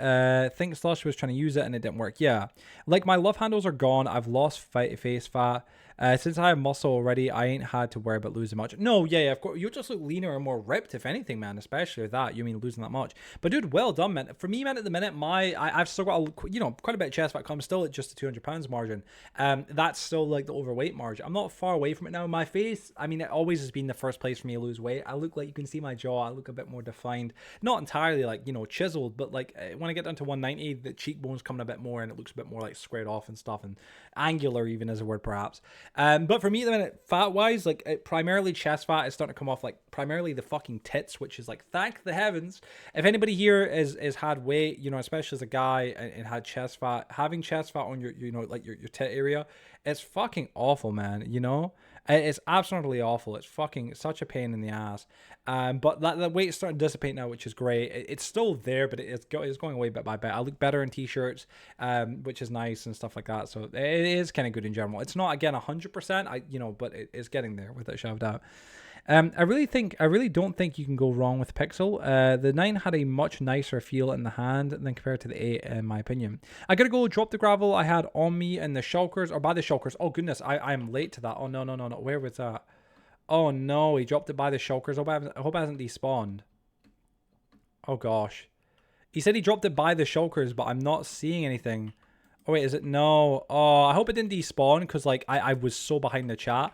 Think Slush was trying to use it and it didn't work. Yeah, like my love handles are gone. I've lost face fat. Since I have muscle already, I ain't had to worry about losing much. No, yeah, of course. You just look leaner and more ripped, if anything, man. Especially with that, you mean losing that much. But dude, well done, man. For me, man, at the minute, I've still got quite a bit of chest fat. I'm still at just the 200 pounds margin. That's still like the overweight margin. I'm not far away from it now. My face, I mean, it always has been the first place for me to lose weight. I look like, you can see my jaw. I look a bit more defined, not entirely like chiseled, but like when I get down to 190, the cheekbones coming a bit more, and it looks a bit more like squared off and stuff, and angular even is a word perhaps. But for me, at the minute, fat wise, like primarily chest fat is starting to come off, like primarily the fucking tits, which is like, thank the heavens. If anybody here is had weight, especially as a guy, and had chest fat, having chest fat on your like your tit area, it's fucking awful, man. It's absolutely awful. It's fucking such a pain in the ass. But that weight's starting to dissipate now, which is great. It's still there, but it's going away bit by bit. I look better in t-shirts, which is nice and stuff like that. So it is kind of good in general. It's not, again, 100%, but it is getting there with it shoved out. I really don't think you can go wrong with Pixel. The 9 had a much nicer feel in the hand than compared to the 8, in my opinion. I gotta go drop the gravel I had on me in the shulkers, or by the shulkers. Oh goodness, I'm late to that. Oh no. Where was that? Oh no, he dropped it by the shulkers. I hope it hasn't despawned. Oh gosh. He said he dropped it by the shulkers, but I'm not seeing anything. Oh wait, is it? No. Oh, I hope it didn't despawn, because like I was so behind the chat.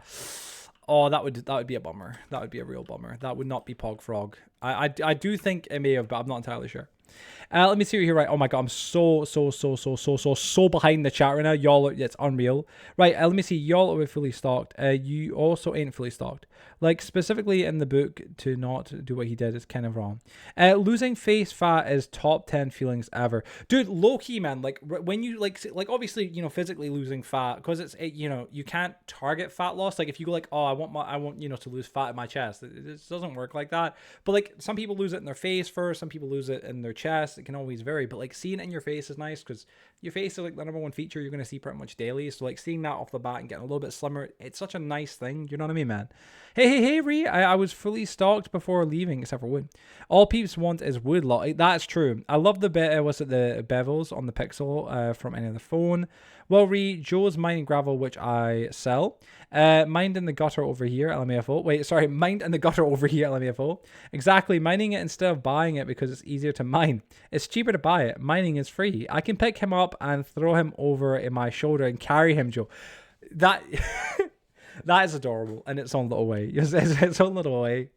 Oh, that would be a bummer. That would be a real bummer. That would not be Pog Frog. I do think it may have, but I'm not entirely sure. Let me see here. Right. Oh my god, I'm so behind the chat right now. Y'all, it's unreal. Right. Let me see. Y'all are fully stocked. You also ain't fully stocked. Like specifically in the book, to not do what he did is kind of wrong. Losing face fat is top 10 feelings ever, dude. Low key, man. Like when you like obviously physically losing fat, because it's you can't target fat loss. Like if you go like, oh, I want to lose fat in my chest. It doesn't work like that. But like some people lose it in their face first. Some people lose it in their chest. It can always vary. But like seeing it in your face is nice, because your face is like the number one feature you're going to see pretty much daily. So like seeing that off the bat and getting a little bit slimmer, it's such a nice thing. You know what I mean, man? Hey, Ree, I was fully stocked before leaving, except for wood. All peeps want is wood lot. That's true. I love the bit, was it the bevels on the Pixel from any other phone? Well, Ree, Joe's mining gravel, which I sell. Mined in the gutter over here, LMAFO. Wait, sorry, mined in the gutter over here, LMAFO. Exactly, mining it instead of buying it because it's easier to mine. It's cheaper to buy it. Mining is free. I can pick him up and throw him over in my shoulder and carry him, Joe. That... That is adorable, and its own little way. Its own little way.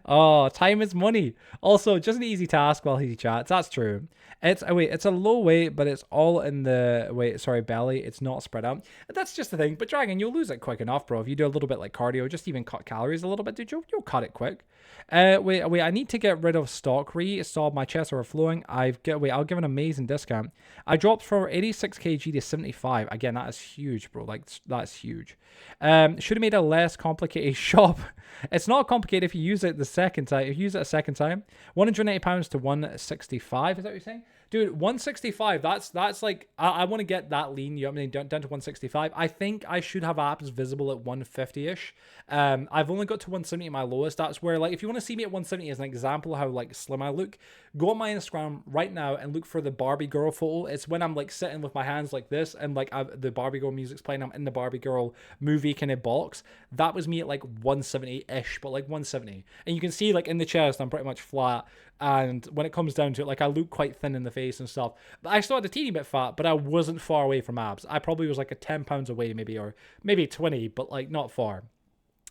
Oh, time is money. Also, just an easy task while he chats. That's true. It's a low weight, but it's all in the belly. It's not spread out. That's just the thing. But Dragon, you'll lose it quick enough, bro. If you do a little bit like cardio, just even cut calories a little bit, dude, you'll cut it quick. Wait. I need to get rid of stock. Saw my chest overflowing. I'll give an amazing discount. I dropped from 86 kg to 75. Again, that is huge, bro. Like that's huge. Should have made a less complicated shop. It's not complicated if you use it the second time. If you use it a second time, £180 to 165. Is that what you're saying? Dude, 165, that's like, I want to get that lean, you know what I mean, down to 165. I think I should have apps visible at 150-ish. I've only got to 170 at my lowest. That's where, like, if you want to see me at 170 as an example of how, like, slim I look, go on my Instagram right now and look for the Barbie girl photo. It's when I'm, like, sitting with my hands like this, and, like, the Barbie girl music's playing, I'm in the Barbie girl movie kind of box. That was me at, like, 170-ish, but, like, 170. And you can see, like, in the chest, I'm pretty much flat. And when it comes down to it, like, I look quite thin in the face and stuff. But I still had a teeny bit fat, but I wasn't far away from abs. I probably was like a 10 pounds away, maybe, or maybe 20, but like not far.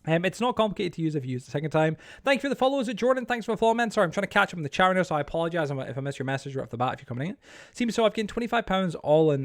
It's not complicated to use if you use the second time. Thank you for the follows at Jordan. Thanks for the follow, man. Sorry, I'm trying to catch up in the chat right now, so I apologize if I miss your message right off the bat if you're coming in. Seems so I've gained 25 pounds all in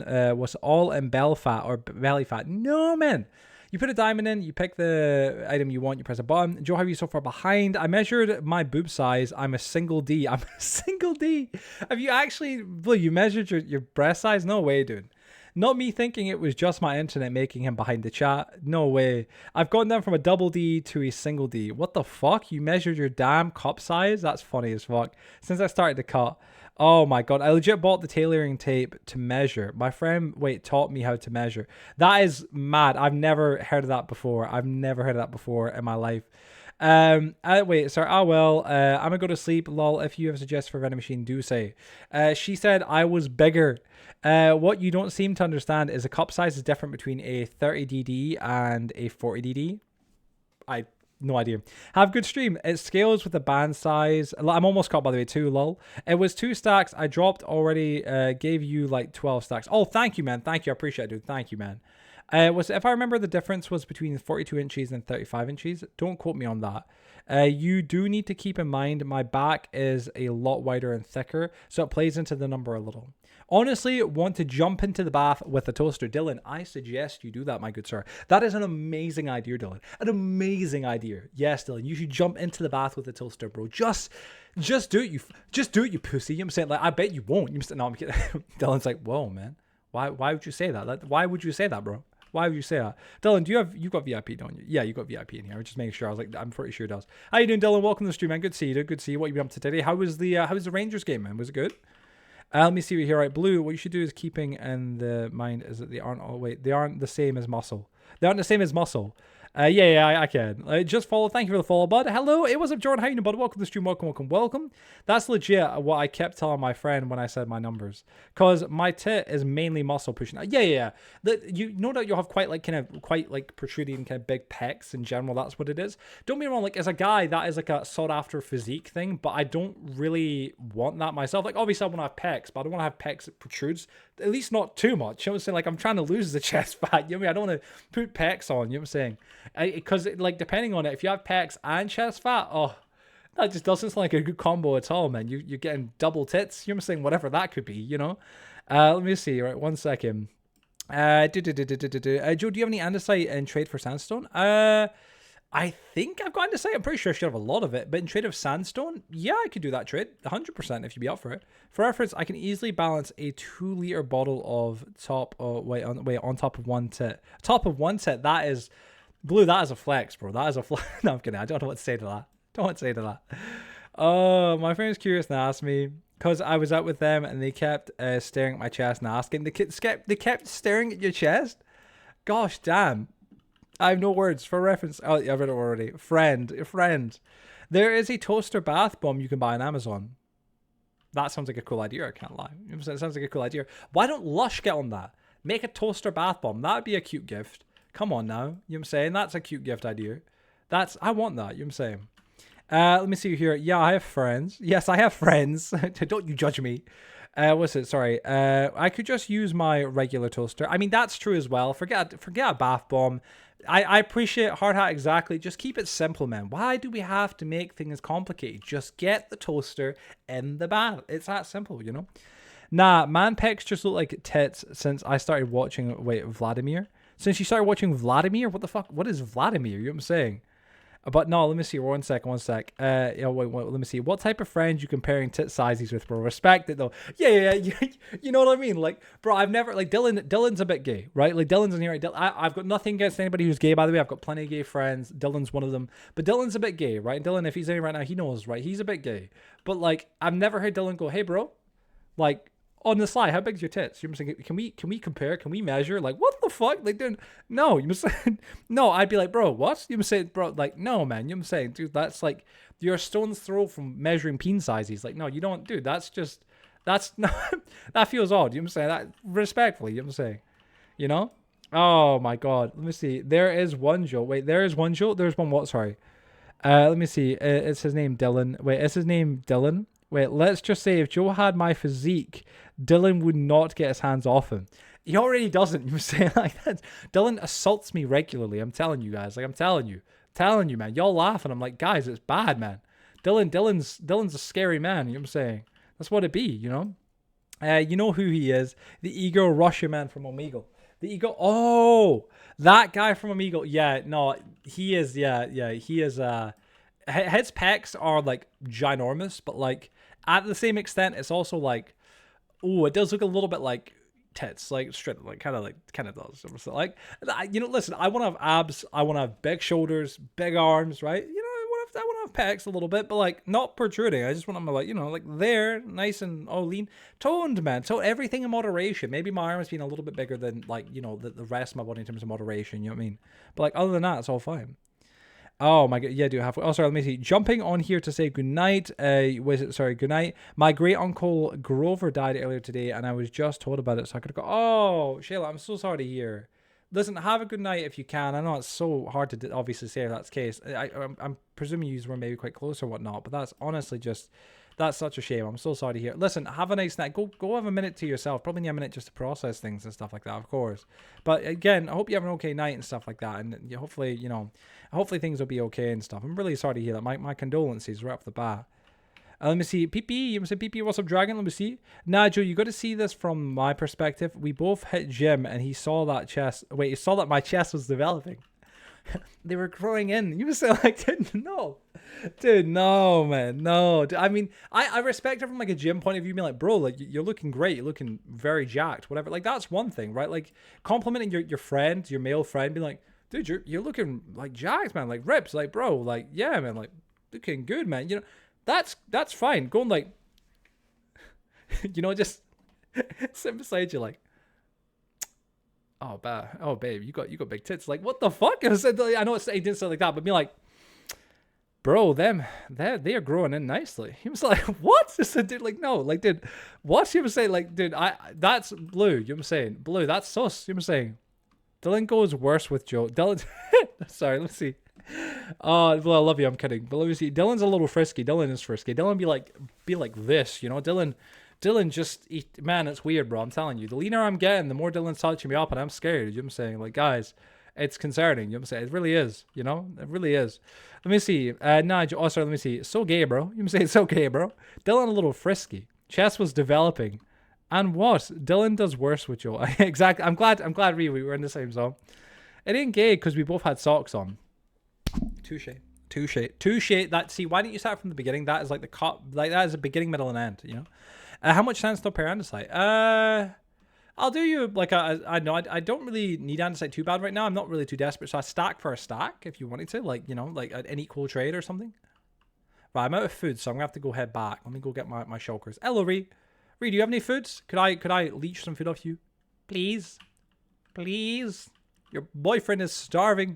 belly fat or belly fat. No, man. You put a diamond in, you pick the item you want, you press a button. Joe, how are you so far behind? I measured my boob size. I'm a single D. I'm a single D. Have you actually, you measured your breast size? No way, dude. Not me thinking it was just my internet making him behind the chat. No way. I've gone down from a double D to a single D. What the fuck? You measured your damn cup size? That's funny as fuck. Since I started to cut. Oh my god, I legit bought the tailoring tape to measure. My friend, taught me how to measure. That is mad. I've never heard of that before. I've never heard of that before in my life. I'm gonna go to sleep. Lol, if you have a suggestion for vending machine, do say. She said I was bigger. What you don't seem to understand is a cup size is different between a 30DD and a 40DD. No idea. Have good stream. It scales with the band size. I'm almost caught, by the way, too, lol. It was 2 stacks. I dropped already. Gave you like 12 stacks. Oh, thank you, man. Thank you. I appreciate it, dude. Thank you, man. If I remember, the difference was between 42 inches and 35 inches. Don't quote me on that. You do need to keep in mind my back is a lot wider and thicker, so it plays into the number a little. Honestly, want to jump into the bath with a toaster. Dylan, I suggest you do that, my good sir. That is an amazing idea, Dylan. An amazing idea. Yes, Dylan, you should jump into the bath with a toaster, bro. Just do it, you pussy. You know what I'm saying? Like, I bet you won't. No, I'm kidding. Dylan's like, whoa, man. Why would you say that? Like, why would you say that, bro? Why would you say that? Dylan, you got VIP, don't you? Yeah, you got VIP in here. I'm just making sure. I was like, I'm pretty sure it does. How you doing, Dylan? Welcome to the stream, man. Good to see you, dude. Good to see you. What you been up to today? How was the Rangers game, man? Was it good? Let me see what here. Right, Blue, what you should do is keeping in the mind is that they aren't the same as muscle. They aren't the same as muscle. I can. Just follow. Thank you for the follow, bud. Hello, it was up, Jordan. How you doing, bud? Welcome to the stream. Welcome. That's legit what I kept telling my friend when I said my numbers. Because my tit is mainly muscle pushing. Yeah. You no doubt you'll have quite protruding kind of big pecs in general. That's what it is. Don't be wrong. Like, as a guy, that is like a sought after physique thing. But I don't really want that myself. Like, obviously, I want to have pecs, but I don't want to have pecs that protrudes. At least not too much. You know what I'm saying? Like, I'm trying to lose the chest fat. You know what I mean? I don't want to put pecs on. You know what I'm saying? Because like, depending on it, if you have pecs and chest fat, that just doesn't sound like a good combo at all, man. You're getting double tits. You know what I'm saying? Whatever that could be, you know. Let me see. Right, 1 second. Joe, do you have any andesite in trade for sandstone? I think I've got andesite. I'm pretty sure I should have a lot of it, but in trade of sandstone, yeah, I could do that trade 100% if you'd be up for it. For reference, I can easily balance a 2-liter bottle of on top of one tit. Top of one tit. That is. Blue, that is a flex, bro. That is a flex. No, I'm kidding. I don't know what to say to that. Oh, my friend's curious and asked me, because I was out with them and they kept staring at my chest and asking. They kept staring at your chest? Gosh, damn. I have no words for reference. Oh, yeah, I've read it already. Friend. There is a toaster bath bomb you can buy on Amazon. That sounds like a cool idea, I can't lie. It sounds like a cool idea. Why don't Lush get on that? Make a toaster bath bomb. That would be a cute gift. Come on now. You know what I'm saying? That's a cute gift idea. I want that. You know what I'm saying? Let me see here. Yeah, I have friends. Yes, I have friends. Don't you judge me. What's it? Sorry. I could just use my regular toaster. I mean, that's true as well. Forget a bath bomb. I appreciate hard hat exactly. Just keep it simple, man. Why do we have to make things complicated? Just get the toaster in the bath. It's that simple, you know? Nah, man pecs just look like tits since I started watching, Vladimir. Since you started watching Vladimir? What the fuck? What is Vladimir? You know what I'm saying? But no, let me see. One sec. Let me see. What type of friends you comparing tit sizes with, bro? Respect it, though. Yeah. You know what I mean? Like, bro, I've never... Like, Dylan's a bit gay, right? Like, Dylan's in here. Right? I've got nothing against anybody who's gay, by the way. I've got plenty of gay friends. Dylan's one of them. But Dylan's a bit gay, right? And Dylan, if he's in here right now, he knows, right? He's a bit gay. But, like, I've never heard Dylan go, hey, bro, like... on the slide, how big's your tits? You know what I'm saying? Can we compare? Can we measure? Like, what the fuck? Like, dude, no. You know what I'm saying? No, I'd be like, bro, what? You know what I'm saying? Bro, like, no, man. You know what I'm saying? Dude, that's like, you're a stone's throw from measuring peen sizes. Like, no, you don't, dude, that's not, that feels odd. You know what I'm saying? That, respectfully, you know what I'm saying? You know? Oh my God. Let me see. There is one Joe. Wait, there is one Joe. There's one what? Sorry. Let me see. It's his name Dylan. Wait, is his name Dylan? Wait, let's just say if Joe had my physique, Dylan would not get his hands off him. He already doesn't. You were saying like that. Dylan assaults me regularly. I'm telling you guys. Like I'm telling you, man. Y'all laughing. I'm like, guys, it's bad, man. Dylan's a scary man. You know what I'm saying? That's what it be. You know. You know who he is? The ego Russian man from Omegle. The ego. Oh, that guy from Omegle. Yeah, no, he is. Yeah, he is. His pecs are like ginormous, but like at the same extent, it's also like, oh, it does look a little bit like tits, like straight, like kind of does. So like, you know, listen, I want to have abs, I want to have big shoulders, big arms, right? You know, I want to have pecs a little bit, but like not protruding. I just want them to like, you know, like there, nice and lean, toned, man. So everything in moderation. Maybe my arms being a little bit bigger than like, you know, the rest of my body in terms of moderation. You know what I mean? But like other than that, it's all fine. Oh my god, yeah, do have. Oh, sorry, let me see. Jumping on here to say goodnight. Goodnight. My great uncle Grover died earlier today, and I was just told about it, so I could go. Oh, Shayla, I'm so sorry to hear. Listen, have a good night if you can. I know it's so hard to obviously say if that's the case. I'm presuming you were maybe quite close or whatnot, but that's honestly just. That's such a shame. I'm so sorry to hear. Listen, have a nice night. Go have a minute to yourself. Probably need a minute just to process things and stuff like that, of course. But again, I hope you have an okay night and stuff like that. And hopefully, you know, hopefully things will be okay and stuff. I'm really sorry to hear that. My condolences right off the bat. Let me see. PP, you say PP, what's up, Dragon? Let me see. Nah, Joe, you got to see this from my perspective. We both hit gym and he saw that chest. Wait, he saw that my chest was developing. They were growing in. You say like, dude, no, man, no. I mean, I respect it from like a gym point of view, being like, bro, like you're looking great, you're looking very jacked, whatever. Like that's one thing, right? Like complimenting your friend, your male friend, being like, dude, you're looking like jacked, man, like rips, like bro, like yeah, man, like looking good, man. You know, that's fine. Going like, you know, just sit beside you like. Oh, babe, you got big tits. Like, what the fuck? I know it didn't say like that, but be like, bro, they are growing in nicely. He was like, what? I said, dude, like, no, like, dude, what? He was saying, like, dude, that's blue. You know what I'm saying? Blue, that's sus. You know what I'm saying? Dylan goes worse with Joe. Dylan, sorry, let's see. Oh, well, I love you. I'm kidding. But let me see. Dylan's a little frisky. Dylan is frisky. Dylan be like this, you know? Dylan just, man, it's weird, bro. I'm telling you. The leaner I'm getting, the more Dylan's touching me up, and I'm scared. You know what I'm saying? Like, guys, it's concerning. You know what I'm saying? It really is. You know? It really is. Let me see. Sorry, let me see. So gay, bro. You know what I'm saying? It's so gay, bro. Dylan a little frisky. Chess was developing. And what? Dylan does worse with Joe. Exactly. I'm glad we were in the same zone. It ain't gay because we both had socks on. Touche. See, why didn't you start from the beginning? That is like the cut. Like, that is a beginning, middle, and end, you know? How much sandstone per andesite? I'll do you like I don't really need andesite too bad right now. I'm not really too desperate, so I stack for a stack if you wanted to, like, you know, like an equal trade or something. Right, I'm out of food, so I'm gonna have to go head back. Let me go get my shulkers. Hello, Ree. Ree, do you have any foods? Could I leech some food off you, please? Please. Your boyfriend is starving.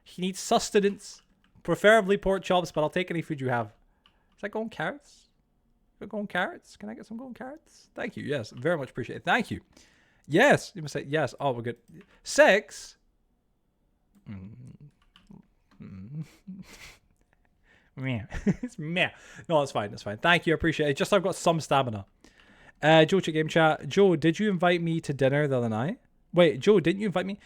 He needs sustenance, preferably pork chops, but I'll take any food you have. Is that golden carrots? Golden carrots? Can I get some golden carrots? Thank you. Yes, very much appreciated. Thank you. Yes, you must say yes. Oh, we're good. 6. Meh. It's meh. No, it's fine. It's fine. Thank you. I appreciate it. Just I've got some stamina. Joe, check game chat. Joe, did you invite me to dinner the other night? Wait, Joe, didn't you invite me?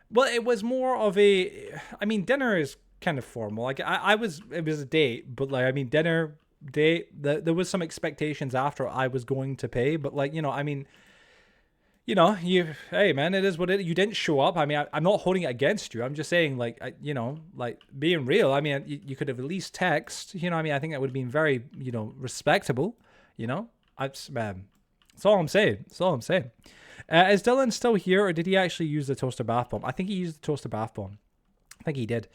Well, it was more of a. I mean, dinner is kind of formal. Like it was a date, but like I mean, dinner. There was some expectations after I was going to pay, but like, you know, I mean, you know, hey man, it is what you didn't show up. I mean, I'm not holding it against you. I'm just saying, like, you know, like being real. I mean, you could have at least text, you know, I mean, I think that would have been very, you know, respectable, you know, man, that's all I'm saying. Is Dylan still here, or did he actually use the toaster bath bomb? I think he used the toaster bath bomb. I think he did.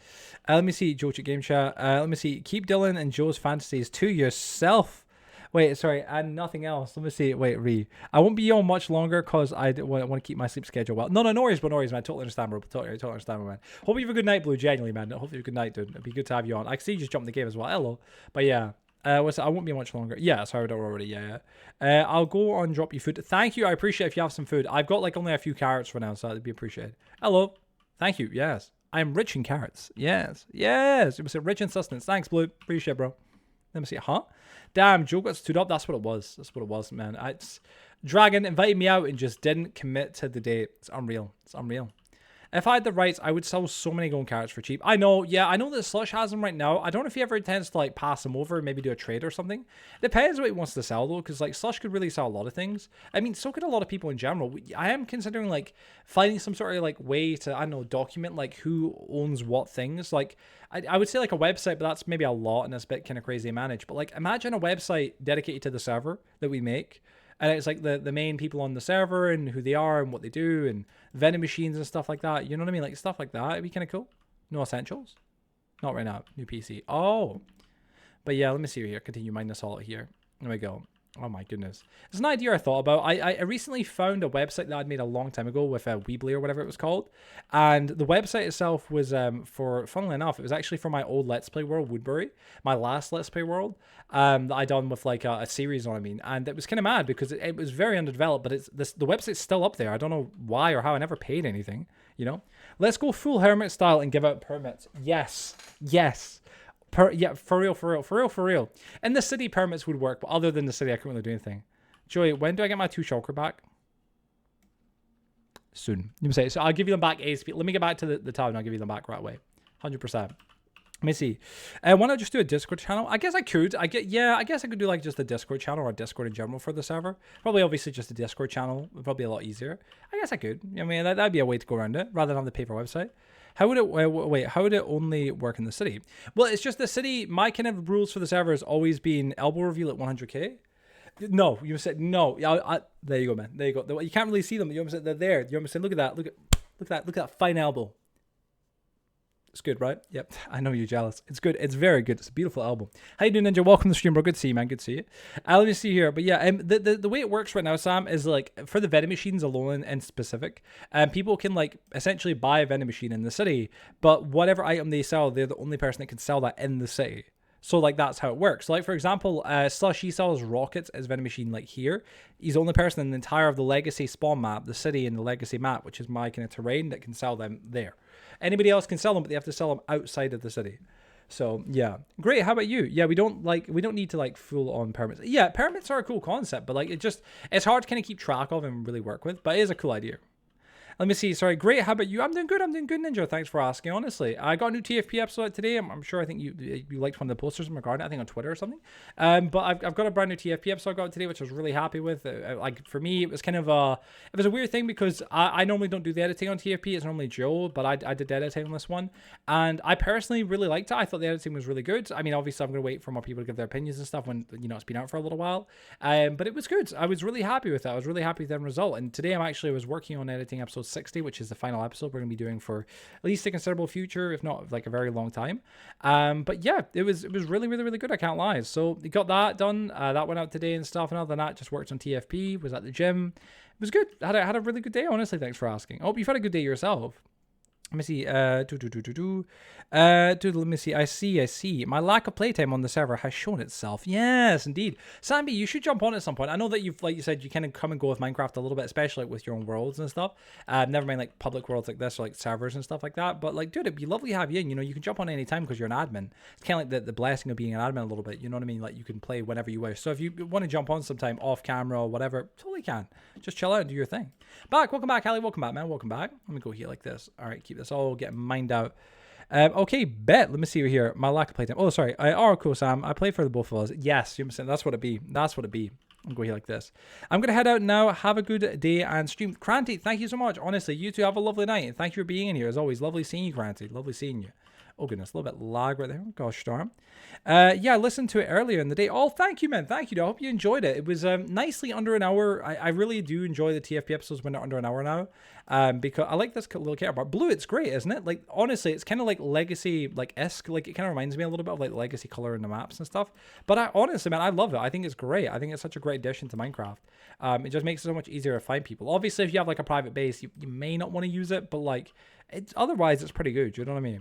Let me see, Joe Game Chat. Let me see. Keep Dylan and Joe's fantasies to yourself. Wait, sorry, and nothing else. Let me see. Wait, I won't be on much longer because I want to keep my sleep schedule well. No, no worries, man. Totally understand, bro. Totally understand, man. Hope you have a good night, Blue. Genuinely, man. Hope you have a good night, dude. It'd be good to have you on. I can see you just jumped the game as well. Hello. But yeah. I won't be much longer. Yeah, sorry, I already. Yeah. I'll go on drop you food. Thank you. I appreciate if you have some food. I've got like only a few carrots for now, so that'd be appreciated. Hello. Thank you. Yes. I'm rich in carrots. Yes. Yes. It was rich in sustenance. Thanks, Blue. Appreciate it, bro. Let me see. Huh? Damn, Joe got stood up. That's what it was. That's what it was, man. Dragon invited me out and just didn't commit to the date. It's unreal. It's unreal. If I had the rights, I would sell so many golden carrots for cheap. I know, yeah, I know that Slush has them right now. I don't know if he ever intends to like pass them over, maybe do a trade or something. Depends what he wants to sell though, because like Slush could really sell a lot of things. I mean, so could a lot of people in general. I am considering like finding some sort of like way to, I don't know, document like who owns what things. Like I would say like a website, but that's maybe a lot and it's a bit kind of crazy to manage. But like imagine a website dedicated to the server that we make. And it's like the main people on the server and who they are and what they do and vending machines and stuff like that. You know what I mean? Like stuff like that. It'd be kind of cool. No essentials? Not right now. New PC. Oh. But yeah, let me see here. Continue mining this all here. There we go. Oh my goodness. It's an idea I thought about. I recently found a website that I'd made a long time ago with Weebly or whatever it was called. And the website itself was funnily enough, it was actually for my old Let's Play world, Woodbury. My last Let's Play world that I done with like a series on, I mean. And it was kind of mad because it was very underdeveloped, but the website's still up there. I don't know why or how. I never paid anything, you know. Let's go full hermit style and give out permits. Yes. Yes. Yeah, for real. In the city, permits would work, but other than the city, I couldn't really do anything. Joey, when do I get my 2 shulker back? Soon. You say so. I'll give you them back ASP. Let me get back to the town. I'll give you them back right away. 100%. Let me see. Why not just do a Discord channel? I guess I could. I guess I could do like just a Discord channel or a Discord in general for the server. Probably, obviously, just a Discord channel would probably be a lot easier. I guess I could. I mean, that'd be a way to go around it rather than have the paper website. How would it, wait, how would it only work in the city? Well, it's just the city, my kind of rules for the server has always been elbow reveal at 100k. No, you said no. There you go, man. There you go. You can't really see them. You said they're there. You said, look at that. Look at that fine elbow. It's good, right? Yep. I know you're jealous. It's good. It's very good. It's a beautiful album. How you doing, Ninja? Welcome to the stream, bro. Good to see you, man. Good to see you. Let me see here. But yeah, the way it works right now, Sam, is like for the vending machines alone in specific, people can like essentially buy a vending machine in the city, but whatever item they sell, they're the only person that can sell that in the city. So like that's how it works. So, like for example, Slush, he sells rockets as vending machine like here. He's the only person in the entire of the legacy spawn map, the city and the legacy map, which is my kind of terrain, that can sell them there. Anybody else can sell them, but they have to sell them outside of the city. So yeah, great. How about you? Yeah, we don't need to like full on permits. Yeah, permits are a cool concept, but like it's hard to kind of keep track of and really work with. But it is a cool idea. Let me see. Sorry, great. How about you? I'm doing good, Ninja. Thanks for asking. Honestly, I got a new TFP episode today. I'm sure. I think you liked one of the posters regarding it. I think on Twitter or something. But I've got a brand new TFP episode I got today, which I was really happy with. Like for me, it was kind of a weird thing because I normally don't do the editing on TFP. It's normally Joe, but I did the editing on this one, and I personally really liked it. I thought the editing was really good. I mean, obviously, I'm gonna wait for more people to give their opinions and stuff when it's been out for a little while. But it was good. I was really happy with that. I was really happy with the end result. And today I was working on editing episode 60, which is the final episode we're going to be doing for at least a considerable future, if not like a very long time. But yeah, it was really, really, really good. I can't lie. So we got that done. That went out today and stuff. And other than that, just worked on TFP, was at the gym. It was good. I had a really good day, honestly. Thanks for asking. I hope you've had a good day yourself. Let me see. Let me see. I see. My lack of playtime on the server has shown itself. Yes, indeed. Sambi, you should jump on at some point. I know that you've, like you said, you kind of come and go with Minecraft a little bit, especially like with your own worlds and stuff. Never mind like public worlds like this or like servers and stuff like that. But like, dude, it'd be lovely to have you in. You can jump on any time because you're an admin. It's kind of like the blessing of being an admin a little bit. You know what I mean? Like you can play whenever you wish. So if you want to jump on sometime off camera or whatever, totally can. Just chill out and do your thing. Welcome back, Ali. Welcome back, man. Welcome back. Let me go here like this. All right, keep this all getting mined out. Okay, bet. Let me see here. My lack of playtime. Oh, sorry. Cool, Sam. I play for the both of us. Yes, you understand. That's what it be. I'm going here like this. I'm going to head out now. Have a good day and stream. Cranty, thank you so much. Honestly, you two have a lovely night. And thank you for being in here. As always, lovely seeing you, Cranty. Lovely seeing you. Oh goodness, a little bit lag right there. Gosh darn. Yeah, I listened to it earlier in the day. Oh, thank you, man. Thank you. I hope you enjoyed it. It was nicely under an hour. I really do enjoy the TFP episodes when they're under an hour now. Because I like this little character bar. Blue, it's great, isn't it? Like, honestly, it's kind of like Legacy, like, esque. Like, it kind of reminds me a little bit of like Legacy color in the maps and stuff. But I honestly, man, I love it. I think it's great. I think it's such a great addition to Minecraft. It just makes it so much easier to find people. Obviously, if you have like a private base, you may not want to use it, but like, otherwise it's pretty good. You know what I mean?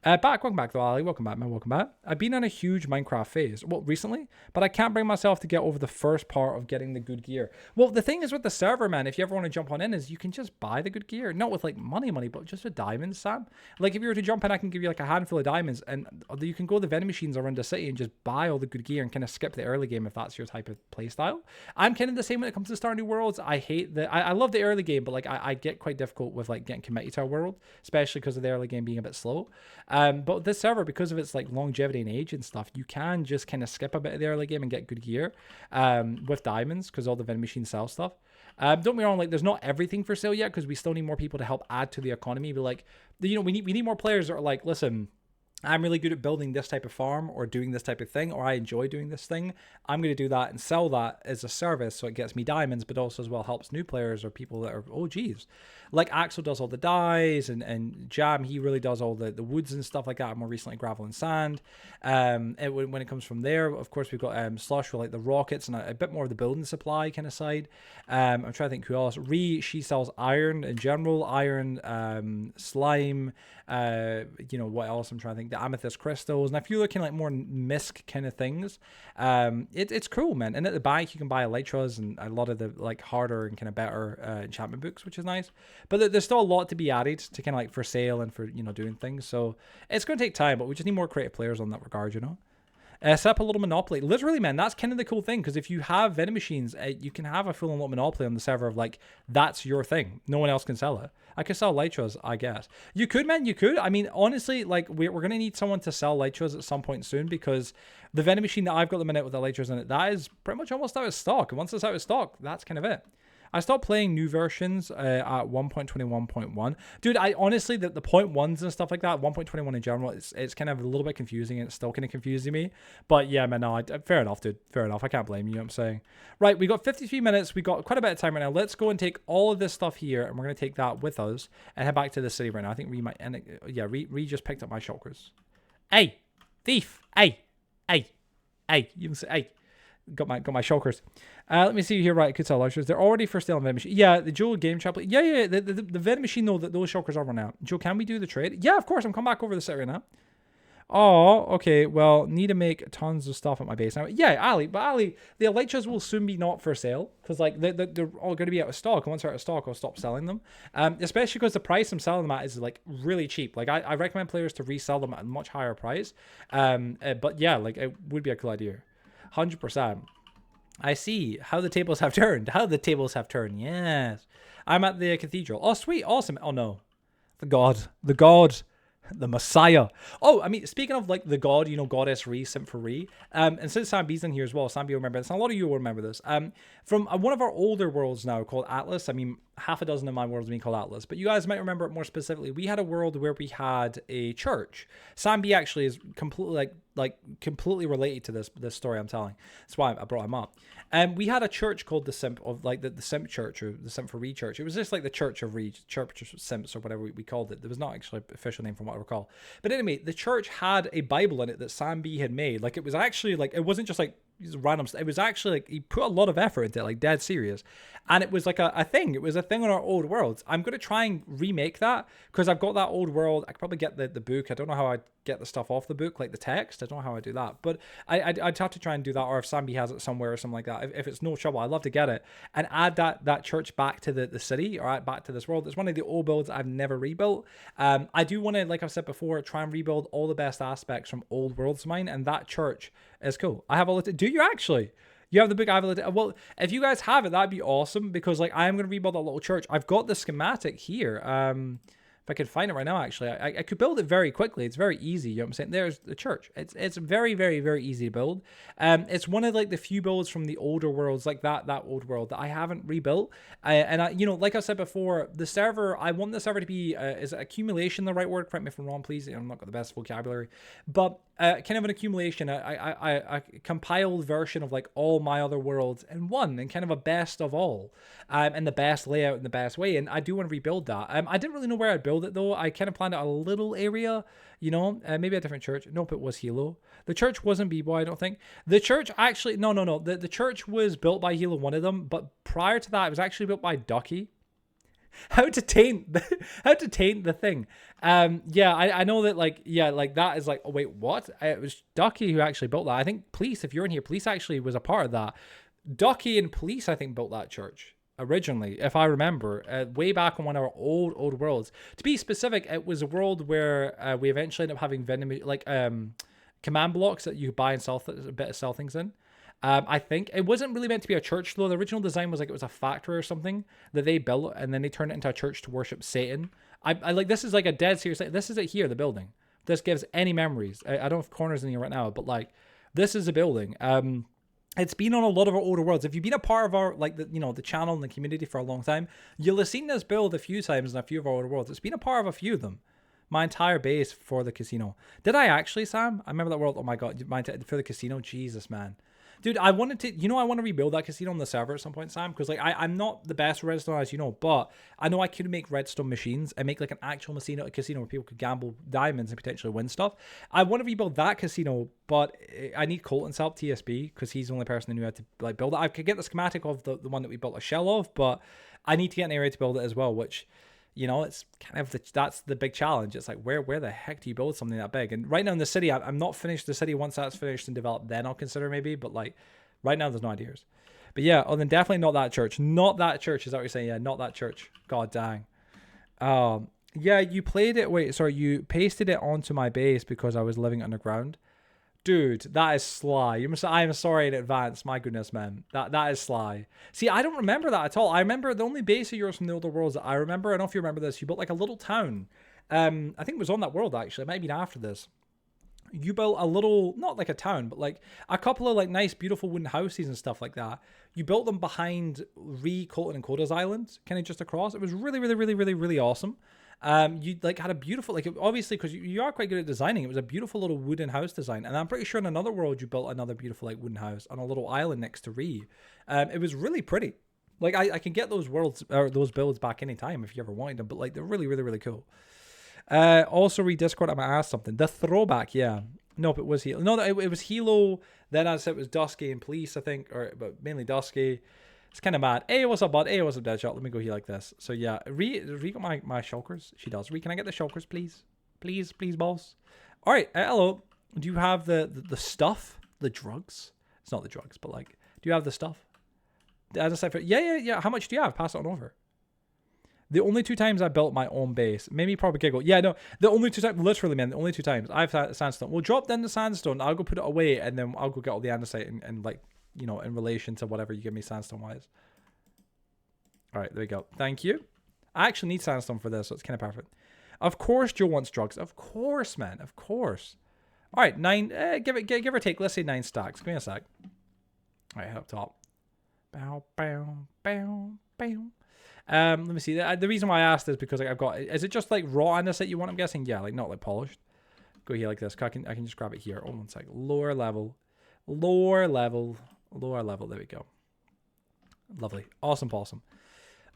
Welcome back though, Ali. Welcome back, man. Welcome back. I've been on a huge Minecraft phase, well, recently, but I can't bring myself to get over the first part of getting the good gear. Well, the thing is with the server, man, if you ever want to jump on in, is you can just buy the good gear. Not with like money, but just with diamonds, Sam. Like if you were to jump in, I can give you like a handful of diamonds, and you can go to the vending machines around the city and just buy all the good gear and kind of skip the early game if that's your type of play style. I'm kind of the same when it comes to starting new worlds. I hate I love the early game, but like I get quite difficult with like getting committed to a world, especially because of the early game being a bit slow. But this server, because of its like longevity and age and stuff, you can just kind of skip a bit of the early game and get good gear with diamonds, because all the vending machines sell stuff. Don't get me wrong, like there's not everything for sale yet, because we still need more people to help add to the economy. But like, you know, we need more players that are like, listen, I'm really good at building this type of farm or doing this type of thing, or I enjoy doing this thing. I'm going to do that and sell that as a service, so it gets me diamonds, but also as well helps new players or people that are OGs. Like Axel does all the dyes, and Jam, he really does all the woods and stuff like that. More recently, gravel and sand. When it comes from there, of course, we've got Slush with like the rockets and a bit more of the building supply kind of side. I'm trying to think who else. She sells iron in general, iron, slime. You know what else? I'm trying to think. The amethyst crystals, and a few looking like more misc kind of things. It's cool, man. And at the back, you can buy elytras and a lot of the like harder and kind of better enchantment books, which is nice. But there's still a lot to be added to kind of like for sale and for, you know, doing things. So it's going to take time, but we just need more creative players on that regard, you know. Set up a little monopoly. Literally, man, that's kind of the cool thing, because if you have vending machines, you can have a full on monopoly on the server of like, that's your thing. No one else can sell it. I could sell Lytras, I guess. You could, man, you could. I mean, honestly, like, we're going to need someone to sell Lytras at some point soon, because the vending machine that I've got at the minute with the Lytras in it, that is pretty much almost out of stock. And once it's out of stock, that's kind of it. I stopped playing new versions at 1.21.1. Dude, I honestly, the point ones and stuff like that, 1.21 in general, it's kind of a little bit confusing, and it's still kind of confusing me. But yeah, man, no, fair enough, dude. Fair enough. I can't blame you, you know what I'm saying? Right, we got 53 minutes. We got quite a bit of time right now. Let's go and take all of this stuff here, and we're going to take that with us and head back to the city right now. I think Ree might, and yeah, Ree just picked up my chakras. Hey, thief. Hey, you can say, hey. Got my shulkers. Let me see here. Right, could sell luxuries. They're already for sale on vending machine. Yeah, the Joe game shop. Yeah. The vending machine though. Those shulkers are run out. Joe, can we do the trade? Yeah, of course. I'm coming back over the set right now. Oh, okay. Well, need to make tons of stuff at my base now. Yeah, Ali. But Ali, the elytras will soon be not for sale, because like they're all going to be out of stock. And once they're out of stock, I'll stop selling them. Especially because the price I'm selling them at is like really cheap. Like I recommend players to resell them at a much higher price. But yeah, like it would be a cool idea. 100%. I see how the tables have turned. How the tables have turned. Yes. I'm at the cathedral. Oh, sweet. Awesome. Oh, no. The god. The Messiah. Oh, I mean, speaking of like the god, you know, goddess Ree, simp for Ree. And since Sam B's in here as well, Sam B will remember this. And a lot of you will remember this. From one of our older worlds now called Atlas. I mean, half a dozen of my worlds being called Atlas, but you guys might remember it more specifically. We had a world where we had a church. Sam B actually is completely completely related to this story I'm telling. That's why I brought him up. We had a church called the Simp of like the Simp Church, or the Simp for Ree Church. It was just like the Church of Ree, Church of Simps, or whatever we called it. There was not actually an official name from what I recall. But anyway, the church had a Bible in it that Sam B had made. Like it was actually like, it wasn't just like random stuff. It was actually like he put a lot of effort into it, like dead serious. And it was like a thing. It was a thing on our old worlds. I'm going to try and remake that, because I've got that old world. I could probably get the book. I don't know how I'd get the stuff off the book, like the text. I don't know how I do that, but I'd have to try and do that, or if Sambi has it somewhere or something like that. If it's no trouble, I'd love to get it and add that church back to the city, or back to this world. It's one of the old builds I've never rebuilt. I do want to, like I've said before, try and rebuild all the best aspects from old worlds of mine, and that church is cool. I have all the. Do you actually? You have the book. I have a well. If you guys have it, that'd be awesome, because like I am gonna rebuild that little church. I've got the schematic here. If I could find it right now, actually, I could build it very quickly. It's very easy. You know what I'm saying? There's the church. It's very, very, very easy to build. It's one of like the few builds from the older worlds, like that old world that I haven't rebuilt. And I, you know, like I said before, the server, I want the server to be, is accumulation the right word? Correct me if I'm wrong, please. I'm not got the best vocabulary, but kind of an accumulation, a compiled version of like all my other worlds in one, and kind of a best of all, and the best layout and the best way. And I do want to rebuild that. I didn't really know where I'd build it though. I kind of planned out a little area, you know, maybe a different church. Nope, it was Hilo. The church wasn't B-Boy, I don't think. The church actually, no. The church was built by Hilo, one of them, but prior to that, it was actually built by Ducky. How to taint the thing. Yeah, I know that, like, yeah, like that is like, oh wait, what? It was Ducky who actually built that. I think Police, if you're in here, Police actually was a part of that. Ducky and Police, I think, built that church originally, if I remember, way back on one of our old worlds. To be specific, it was a world where we eventually ended up having command blocks that you buy and sell sell things in. I think it wasn't really meant to be a church though. The original design was like it was a factory or something that they built, and then they turned it into a church to worship Satan. I like, this is like a dead serious. This is it here, the building. This gives any memories. I don't have corners in here right now, but like this is a building. It's been on a lot of our older worlds. If you've been a part of our, like, the channel and the community for a long time, you'll have seen this build a few times in a few of our older worlds. It's been a part of a few of them. My entire base for the casino. Did I actually, Sam? I remember that world. Oh my god, for the casino. Jesus, man. Dude, I wanted to, I want to rebuild that casino on the server at some point, Sam, because like I'm not the best redstone, as you know, but I know I could make redstone machines and make like an actual casino where people could gamble diamonds and potentially win stuff. I want to rebuild that casino, but I need Colton's help, TSB, because he's the only person who knew how to like build it. I could get the schematic of the one that we built a shell of, but I need to get an area to build it as well, which, it's kind of that's the big challenge. It's like, where the heck do you build something that big? And right now in the city, I'm not finished the city. Once that's finished and developed, then I'll consider maybe. But like right now, there's no ideas. But yeah, then definitely not that church. Not that church. Is that what you're saying? Yeah, not that church. God dang. Yeah, you played it. Wait, sorry, you pasted it onto my base because I was living underground. Dude, that is sly. I'm sorry in advance. My goodness, man. That is sly. See, I don't remember that at all. I remember the only base of yours from the older worlds that I remember. I don't know if you remember this. You built like a little town. I think it was on that world, actually. It might have been after this. You built a little, not like a town, but like a couple of like nice, beautiful wooden houses and stuff like that. You built them behind Colton and Coda's island, kind of just across. It was really, really, really, really, really awesome. You like had a beautiful, like, obviously because you are quite good at designing, it was a beautiful little wooden house design, and I'm pretty sure in another world you built another beautiful like wooden house on a little island next to it was really pretty. Like I can get those worlds or those builds back anytime if you ever wanted them, but like they're really, really, really cool. Also read Discord, I'm gonna ask something. The throwback, yeah. Nope, it was Hilo. No, it was Hilo. Then I said it was Dusky and Police, I think, but mainly Dusky. It's kind of mad. Hey, what's up, bud? Hey, what's up, Deadshot? Let me go here like this. So yeah, Ree got my shulkers. She does. Ree, can I get the shulkers, please? Please, boss. All right, hello. Do you have the stuff? The drugs? It's not the drugs, but like, do you have the stuff? As I said, yeah. How much do you have? Pass it on over. The only 2 times I built my own base, made me probably giggle. Yeah, no, the only 2 times, literally, man, the only 2 times I've had sandstone. We'll drop down the sandstone. I'll go put it away, and then I'll go get all the andesite and like, in relation to whatever you give me sandstone wise. All right, there we go. Thank you. I actually need sandstone for this, so it's kind of perfect. Of course, Joe wants drugs. Of course, man. Of course. All right, 9. Give or take. Let's say 9 stacks. Give me a sec. All right, head up top. Bow, bow, bow, bow. Let me see. The reason why I asked is because like I've got. Is it just like raw andesite you want? I'm guessing. Yeah, like not like polished. Go here like this. I can just grab it here. Oh, 1 sec. Lower level. There we go. Lovely. Awesome.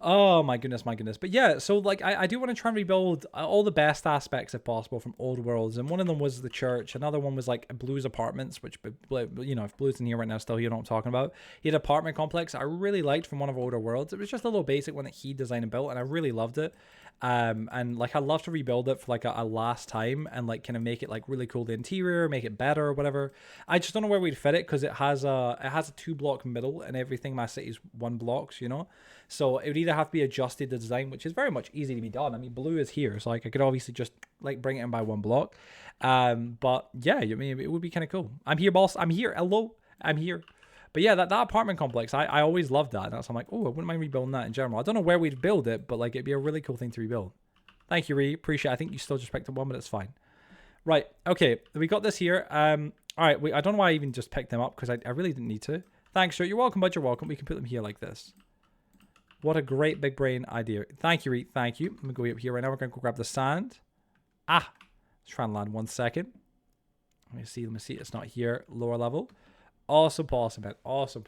Oh my goodness. But yeah, so like I do want to try and rebuild all the best aspects if possible from old worlds, and one of them was the church. Another one was like Blue's apartments, which, if Blue's in here right now still, you know what I'm talking about. He had an apartment complex I really liked from one of our older worlds. It was just a little basic one that he designed and built, and I really loved it. And like I'd love to rebuild it for like a last time and like kind of make it like really cool, the interior, make it better or whatever. I just don't know where we'd fit it because it has a 2-block middle and everything. My city's 1 blocks, so it would either have to be adjusted, the design, which is very much easy to be done. I mean, Blue is here, so like I could obviously just like bring it in by 1 block. But yeah, I mean, it would be kind of cool. I'm here, boss. I'm here. Hello, I'm here. But yeah, that apartment complex, I always loved that. And so I'm like, oh, I wouldn't mind rebuilding that in general. I don't know where we'd build it, but like it'd be a really cool thing to rebuild. Thank you, Ree. Appreciate it. I think you still just picked up one, but it's fine. Right. Okay. We got this here. All right. I don't know why I even just picked them up because I really didn't need to. Thanks, sir. You're welcome, bud. You're welcome. We can put them here like this. What a great big brain idea. Thank you, Ree. Thank you. Let me go up here right now. We're going to go grab the sand. Let's try and land 1 second. Let me see. It's not here. Lower level. Awesome, man. Awesome.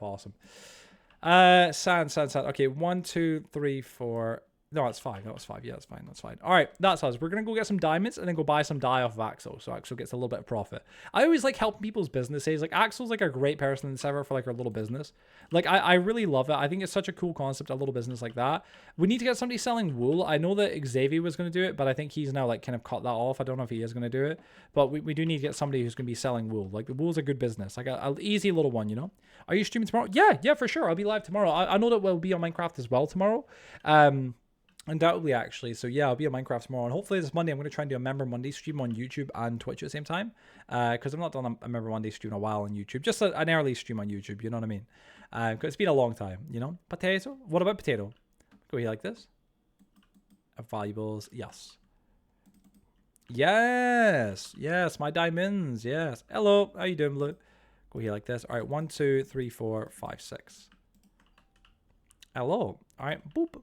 Sand. Okay, 1, 2, 3, 4. No, it's 5. No, it's 5. Yeah, that's fine. All right, that's us. We're going to go get some diamonds and then go buy some dye off of Axel. So Axel gets a little bit of profit. I always like helping people's businesses. Like, Axel's like a great person in the server for like our little business. Like, I really love it. I think it's such a cool concept, a little business like that. We need to get somebody selling wool. I know that Xavier was going to do it, but I think he's now like kind of cut that off. I don't know if he is going to do it. But we do need to get somebody who's going to be selling wool. Like, the wool's a good business. Like, an easy little one, you know? Are you streaming tomorrow? Yeah, for sure. I'll be live tomorrow. I know that we'll be on Minecraft as well tomorrow. Undoubtedly, actually. So yeah, I'll be on Minecraft tomorrow, and hopefully this Monday I'm going to try and do a Member Monday stream on YouTube and Twitch at the same time, because I've not done a Member Monday stream in a while on YouTube. Just an early stream on YouTube, you know what I mean? Because it's been a long time, you know? Potato? What about potato? Go here like this. Valuables. Yes, my diamonds. Yes. Hello, how you doing, Blue? Go here like this. All right, 1, 2, 3, 4, 5, 6. Hello. All right, boop.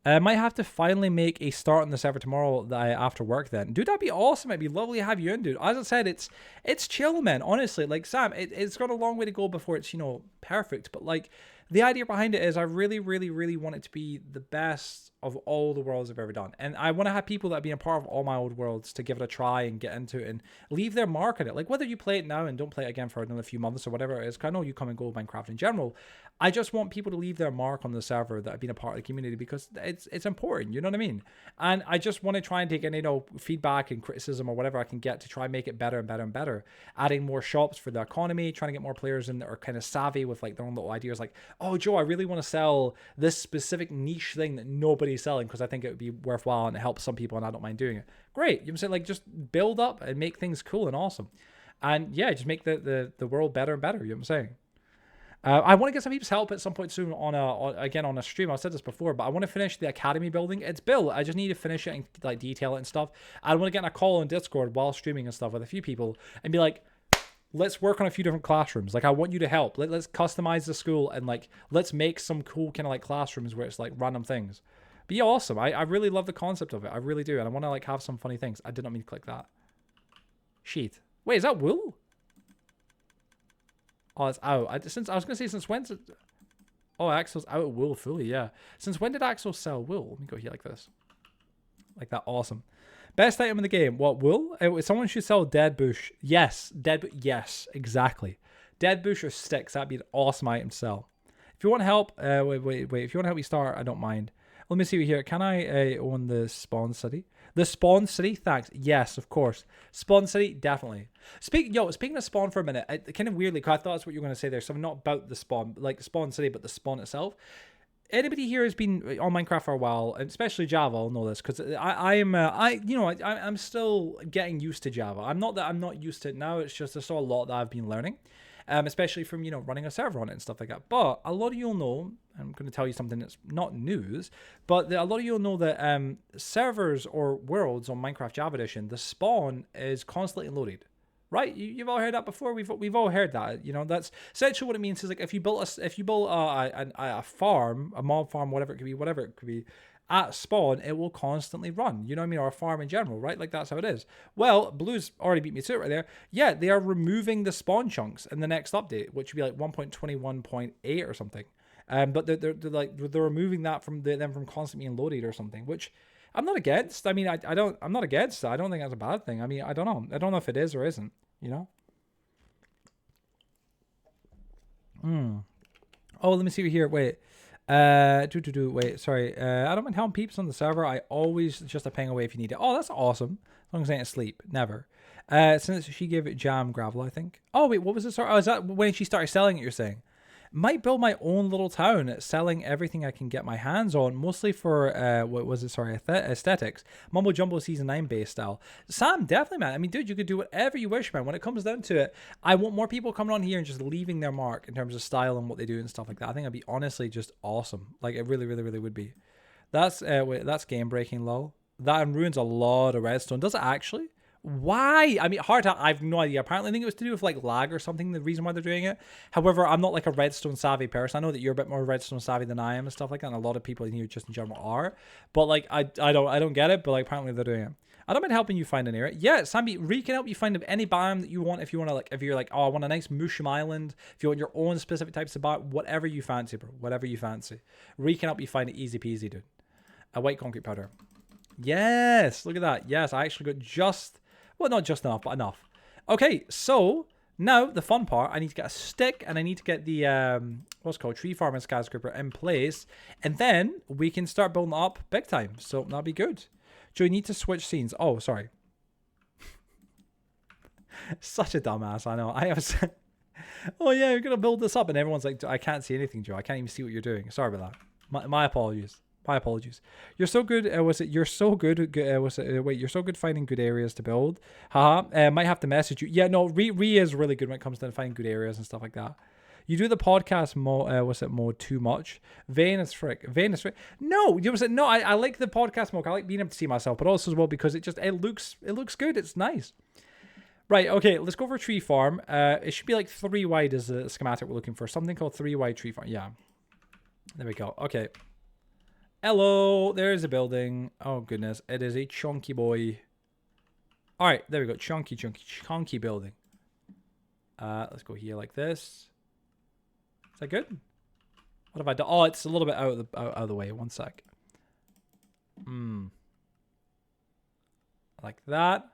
I might have to finally make a start on the server tomorrow after work then. Dude, that'd be awesome. It'd be lovely to have you in, dude. As I said, it's chill, man. Honestly, like, Sam, it's got a long way to go before it's, you know, perfect. But, like, the idea behind it is I really, really, really want it to be the best of all the worlds I've ever done. And I want to have people that have been a part of all my old worlds to give it a try and get into it and leave their mark on it. Like, whether you play it now and don't play it again for another few months or whatever it is, because I know you come and go with Minecraft in general. I just want people to leave their mark on the server that have been a part of the community because it's important, you know what I mean? And I just want to try and take any, you know, feedback and criticism or whatever I can get to try and make it better and better and better. Adding more shops for the economy, trying to get more players in that are kind of savvy with like their own little ideas like, oh, Joe, I really want to sell this specific niche thing that nobody's selling because I think it would be worthwhile and it helps some people and I don't mind doing it. Great. You know what I'm saying? Like, just build up and make things cool and awesome. And yeah, just make the world better and better. You know what I'm saying? I want to get some people's help at some point soon on a stream. I've said this before, but I want to finish the academy building. It's built. I just need to finish it and like detail it and stuff. I want to get in a call on Discord while streaming and stuff with a few people and be like, let's work on a few different classrooms. Like, I want you to help. Let's customize the school and like let's make some cool kind of like classrooms where it's like random things. But yeah, awesome. I really love the concept of it. I really do. And I want to like have some funny things. I did not mean to click that. Sheath. Wait, is that wool? Oh, it's out. I was going to say, since when's it... Oh, Axel's out of wool fully, yeah. Since when did Axel sell wool? Let me go here like this. Like that, awesome. Best item in the game. What, wool? Someone should sell dead bush. Yes, yes, exactly. Dead bush or sticks, that'd be an awesome item to sell. If you want help, wait. If you want to help me start, I don't mind. Let me see here. Can I own the spawn city? The spawn city? Thanks. Yes, of course. Spawn city? Definitely. Speaking of spawn for a minute, kind of weirdly, because I thought that's what you were going to say there, so not about the spawn, like the spawn city, but the spawn itself. Anybody here has been on Minecraft for a while, and especially Java, will know this, because I'm still getting used to Java. I'm not used to it now, it's just there's still a lot that I've been learning. Especially from, you know, running a server on it and stuff like that. But a lot of you'll know, I'm going to tell you something that's not news, but a lot of you'll know that servers or worlds on Minecraft Java Edition, the spawn is constantly loaded. Right? You've all heard that before. We've all heard that. You know, that's essentially what it means is like if you build a farm, a mob farm, whatever it could be, at spawn, it will constantly run. You know what I mean? Or a farm in general, right? Like, that's how it is. Well, Blue's already beat me to it right there. Yeah, they are removing the spawn chunks in the next update, which would be like 1.21.8 or something. But they're removing that from them from constantly being loaded or something, which I'm not against. I mean, I'm not against it. I don't think that's a bad thing. I mean, I don't know. I don't know if it is or isn't, you know? Oh, let me see here. Wait. Wait, sorry. I don't mind helping peeps on the server. I always just a ping away if you need it. Oh, that's awesome. As long as I ain't asleep. Never. Since she gave it jam gravel, I think. Oh, wait, what was it? Oh, is that when she started selling it, you're saying? Might build my own little town, selling everything I can get my hands on, mostly for, aesthetics. Mumbo Jumbo Season 9 base style. Sam, definitely, man. I mean, dude, you could do whatever you wish, man. When it comes down to it, I want more people coming on here and just leaving their mark in terms of style and what they do and stuff like that. I think it'd be honestly just awesome. Like, it really, really, really would be. Wait, that's game breaking, lol. That ruins a lot of redstone. Does it actually? Why? I mean, hard to, I have no idea. Apparently, I think it was to do with like lag or something, the reason why they're doing it. However, I'm not like a redstone savvy person. I know that you're a bit more redstone savvy than I am and stuff like that, and a lot of people in here just in general are. But like, I don't get it, but like apparently they're doing it. I don't mind helping you find an area. Yeah, Sambi, Ree can help you find any biome that you want. If you want to, like, if you're like, oh, I want a nice mushroom island. If you want your own specific types of biome, whatever you fancy, bro. Whatever you fancy. Ree can help you find it easy peasy, dude. A white concrete powder. Yes, look at that. Yes, I actually got just, well, not just enough, but enough. Okay, so now the fun part. I need to get a stick, and I need to get the what's it called, tree farm and skyscraper in place, and then we can start building up big time. So that'll be good. Do you need to switch scenes? Oh, sorry. Such a dumbass, I know. I have. Oh yeah, we're gonna build this up, and everyone's like, I can't see anything, Joe. I can't even see what you're doing. Sorry about that. My apologies. My apologies. You're so good. Was it? You're so good. Was it? Wait, you're so good finding good areas to build. Haha. Might have to message you. Yeah, no. Ree is really good when it comes to finding good areas and stuff like that. You do the podcast mode too much. Vain as frick. No, you said no. I like the podcast mode. I like being able to see myself, but also as well because it looks good. It's nice. Right. Okay. Let's go for tree farm. It should be like 3 wide is the schematic we're looking for. Something called 3 wide tree farm. Yeah. There we go. Okay. Hello. There's a building. Oh goodness. It is a chunky boy. All right. There we go. Chunky building. Let's go here like this. Is that good? What have I done? Oh, it's a little bit out of the way. One sec. Like that.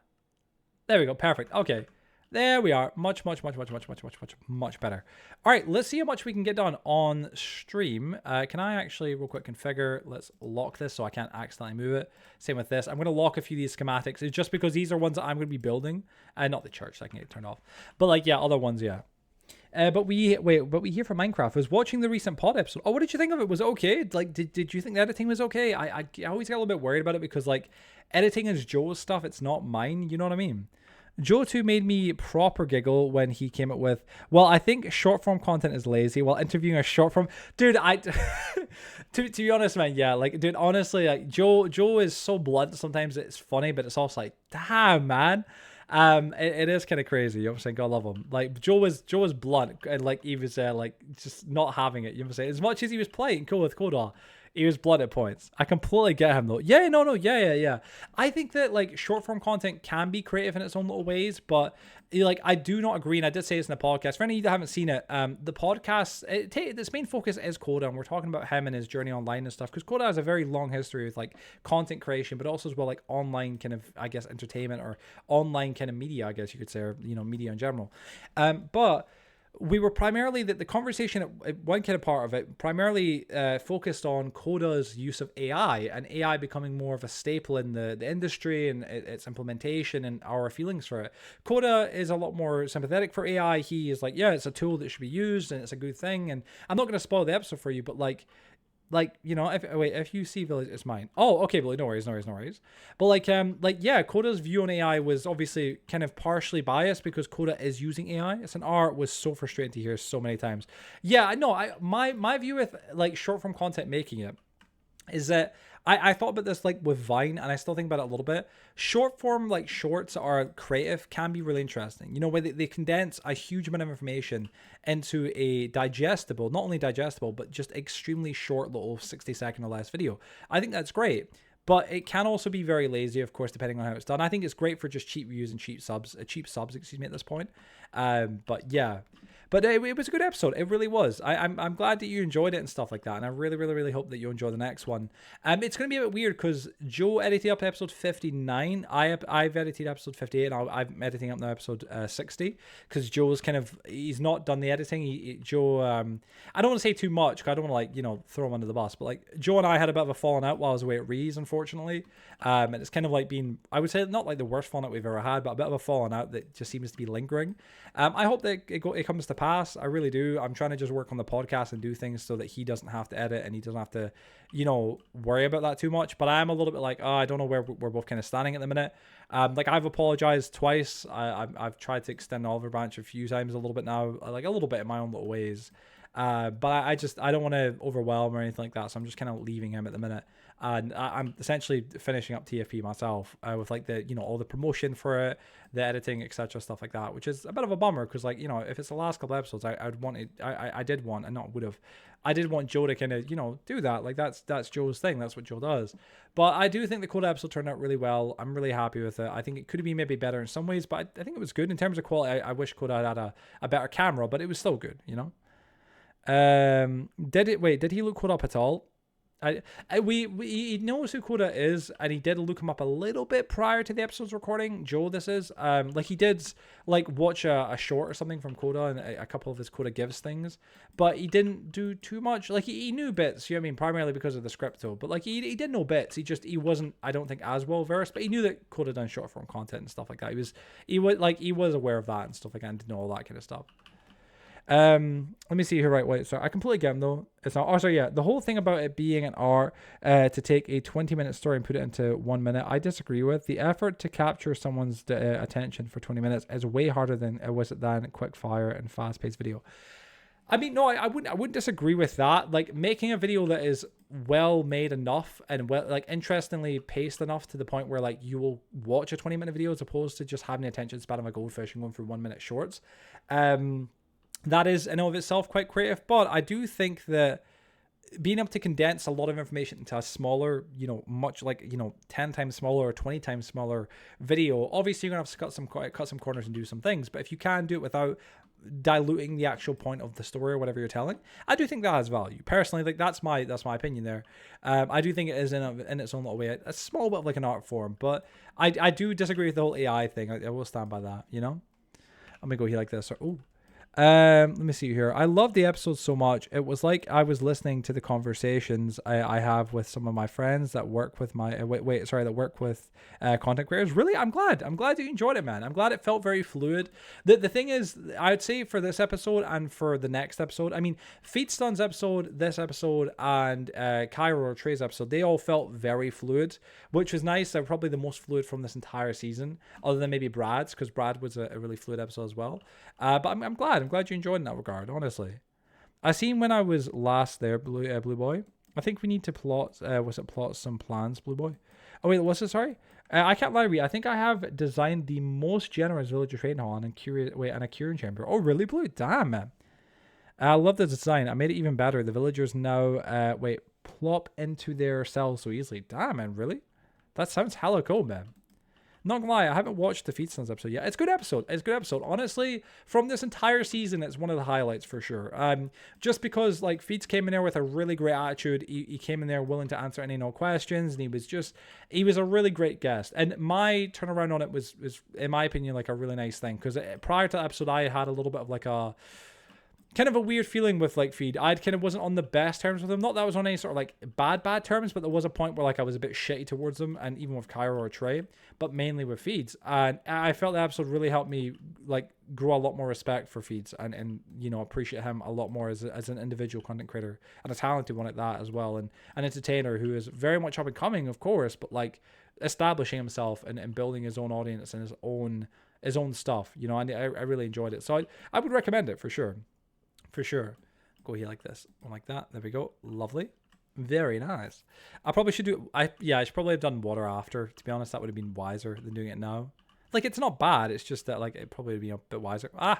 There we go. Perfect. Okay. There we are. Much better. All right. Let's see how much we can get done on stream. Can I actually real quick configure? Let's lock this so I can't accidentally move it. Same with this. I'm going to lock a few of these schematics. It's just because these are ones that I'm going to be building. Not the church. So I can get it turned off. But like, yeah, other ones, yeah. But we hear from Minecraft. I was watching the recent pod episode. Oh, what did you think of it? Was it okay? Like, did you think the editing was okay? I always get a little bit worried about it because like editing is Joe's stuff. It's not mine. You know what I mean? Joe too made me proper giggle when he came up with, well, I think short form content is lazy while interviewing a short form. Dude, to be honest, man, yeah, like, dude, honestly, like Joe is so blunt. Sometimes it's funny, but it's also like, damn, man. It is kind of crazy. You know what I'm saying? God love him. Like Joe was blunt and like he was like just not having it. You know what I'm saying? As much as he was playing cool with Koda, he was blunt at points. I completely get him though. Yeah, no, yeah. I think that like short form content can be creative in its own little ways, but like I do not agree. And I did say this in the podcast. For any of you that haven't seen it, the podcast, its main focus is Koda, and we're talking about him and his journey online and stuff. Because Koda has a very long history with like content creation, but also as well like online kind of, I guess, entertainment or online kind of media, I guess you could say, or media in general. But we were primarily the conversation at one kind of part of it primarily focused on Koda's use of AI and AI becoming more of a staple in the industry and its implementation and our feelings for it. Koda is a lot more sympathetic for AI. He is like, yeah, it's a tool that should be used and it's a good thing. And I'm not going to spoil the episode for you, but like if you see Village, it's mine. Oh, okay, Billy, no worries. But yeah, Koda's view on AI was obviously kind of partially biased because Koda is using AI. It's an art was so frustrating to hear so many times. Yeah, I know. My view with like short form content making it is that I thought about this like with Vine, and I still think about it a little bit. Short form like shorts are creative, can be really interesting. Where they condense a huge amount of information into a digestible, not only digestible, but just extremely short little 60-second or less video. I think that's great. But it can also be very lazy, of course, depending on how it's done. I think it's great for just cheap views and cheap subs, at this point. But yeah. But it was a good episode. It really was. I'm glad that you enjoyed it and stuff like that. And I really hope that you enjoy the next one. It's going to be a bit weird because Joe edited up episode 59. I've edited episode 58. And I'm editing up now episode 60 because Joe's he's not done the editing. Joe, I don't want to say too much because I don't want to throw him under the bus. But like Joe and I had a bit of a falling out while I was away at Rees, unfortunately. And it's kind of like been, I would say not like the worst falling out we've ever had, but a bit of a falling out that just seems to be lingering. I hope that it comes to pass. I really do. I'm trying to just work on the podcast and do things so that he doesn't have to edit and he doesn't have to, worry about that too much. But I am a little bit like, I don't know where we're both kind of standing at the minute. I've apologized twice. I've tried to extend the Oliver branch a few times a little bit now, like a little bit in my own little ways. But I don't want to overwhelm or anything like that, so I'm just kind of leaving him at the minute. And I'm essentially finishing up TFP myself with like the, all the promotion for it, the editing, etc., stuff like that, which is a bit of a bummer because, like, if it's the last couple episodes, I did want, and not would have, I did want Joe to kind of, do that. Like that's Joe's thing. That's what Joe does. But I do think the Coda episode turned out really well. I'm really happy with it. I think it could have been maybe better in some ways, but I think it was good in terms of quality. I wish Coda had a better camera, but it was still good. Did he look Coda up at all? He knows who Coda is, and he did look him up a little bit prior to the episode's recording. Joe, this is like he did like watch a short or something from Coda and a couple of his Coda Gives things, but he didn't do too much. Like he knew bits, primarily because of the script though. But like he did know bits. He wasn't, I don't think, as well versed, but he knew that Coda done short form content and stuff like that. He was aware of that and stuff like that, and did know all that kind of stuff. Let me see here. Right, wait. So I completely get him though. It's not. Also, yeah, the whole thing about it being an art to take a 20-minute story and put it into 1 minute, I disagree with. The effort to capture someone's attention for 20 minutes is way harder than quick fire and fast paced video. I mean, no, I wouldn't disagree with that. Like making a video that is well made enough and interestingly paced enough to the point where like you will watch a 20-minute video as opposed to just having the attention span of a goldfish and going through 1 minute shorts. That is in and of itself quite creative, but I do think that being able to condense a lot of information into a smaller, much 10 times smaller or 20 times smaller video, obviously you're going to have to cut some corners and do some things, but if you can do it without diluting the actual point of the story or whatever you're telling, I do think that has value. Personally, like that's my opinion there. I do think it is in its own little way a small bit of like an art form, but I do disagree with the whole AI thing. I will stand by that, I'm going to go here like this. Let me see here. I love the episode so much. It was like I was listening to the conversations I have with some of my friends that work with content creators. Really, I'm glad that you enjoyed it, man. I'm glad it felt very fluid. The thing is, I would say for this episode and for the next episode, I mean, Feedstun's episode, this episode, and Cairo or Trey's episode, they all felt very fluid, which was nice. They're probably the most fluid from this entire season, other than maybe Brad's, because Brad was a really fluid episode as well. But I'm glad you enjoyed in that regard, honestly. I seen when I was last there, Blue Boy. I think we need to plot some plans, Blue Boy? Oh wait, what's it? Sorry, I can't lie to you. I think I have designed the most generous villager trading hall and a curing chamber. Oh really, Blue? Damn, man. I love the design. I made it even better. The villagers now plop into their cells so easily. Damn, man, really? That sounds hella cool, man. Not gonna lie, I haven't watched the Feedstones episode yet. It's a good episode. Honestly, from this entire season, it's one of the highlights for sure. Just because like Feeds came in there with a really great attitude. He came in there willing to answer any no questions, and he was a really great guest. And my turnaround on it was in my opinion like a really nice thing, because prior to the episode, I had a little bit of like a kind of a weird feeling with like Feed. I kind of wasn't on the best terms with him. Not that I was on any sort of like bad terms, but there was a point where like I was a bit shitty towards him, and even with Cairo or Trey, but mainly with Feeds. And I felt the episode really helped me like grow a lot more respect for Feeds and appreciate him a lot more as an individual content creator, and a talented one at that as well, and an entertainer who is very much up and coming, of course, but like establishing himself and building his own audience and his own stuff, and I really enjoyed it. So I would recommend it for sure. For sure. Go here like this. One like that. There we go. Lovely. Very nice. I probably should I should probably have done water after. To be honest, that would have been wiser than doing it now. Like, it's not bad. It's just that, like, it probably would be a bit wiser. Let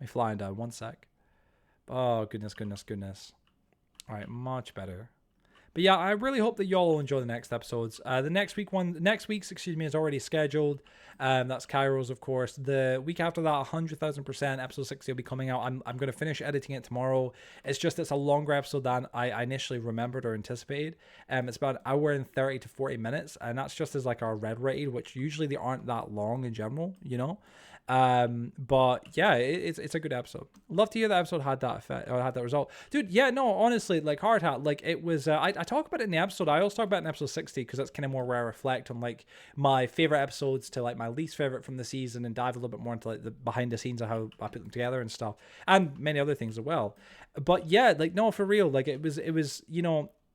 me flying down. 1 sec. Oh, goodness. All right, much better. But yeah, I really hope that y'all will enjoy the next episodes. Next week's is already scheduled. That's Kairos, of course. The week after that, 100,000%, episode 60 will be coming out. I'm going to finish editing it tomorrow. It's a longer episode than I initially remembered or anticipated. It's about an hour and 30 to 40 minutes, and that's just as like our red rated, which usually they aren't that long in general, but yeah, it's a good episode. Love to hear that episode had that effect or had that result, dude. Yeah, no, honestly, like hard hat, like it was. I talk about it in the episode. I also talk about it in episode 60 because that's kind of more where I reflect on like my favorite episodes to like my least favorite from the season, and dive a little bit more into like the behind the scenes of how I put them together and stuff, and many other things as well. But yeah, like no, for real, like it was.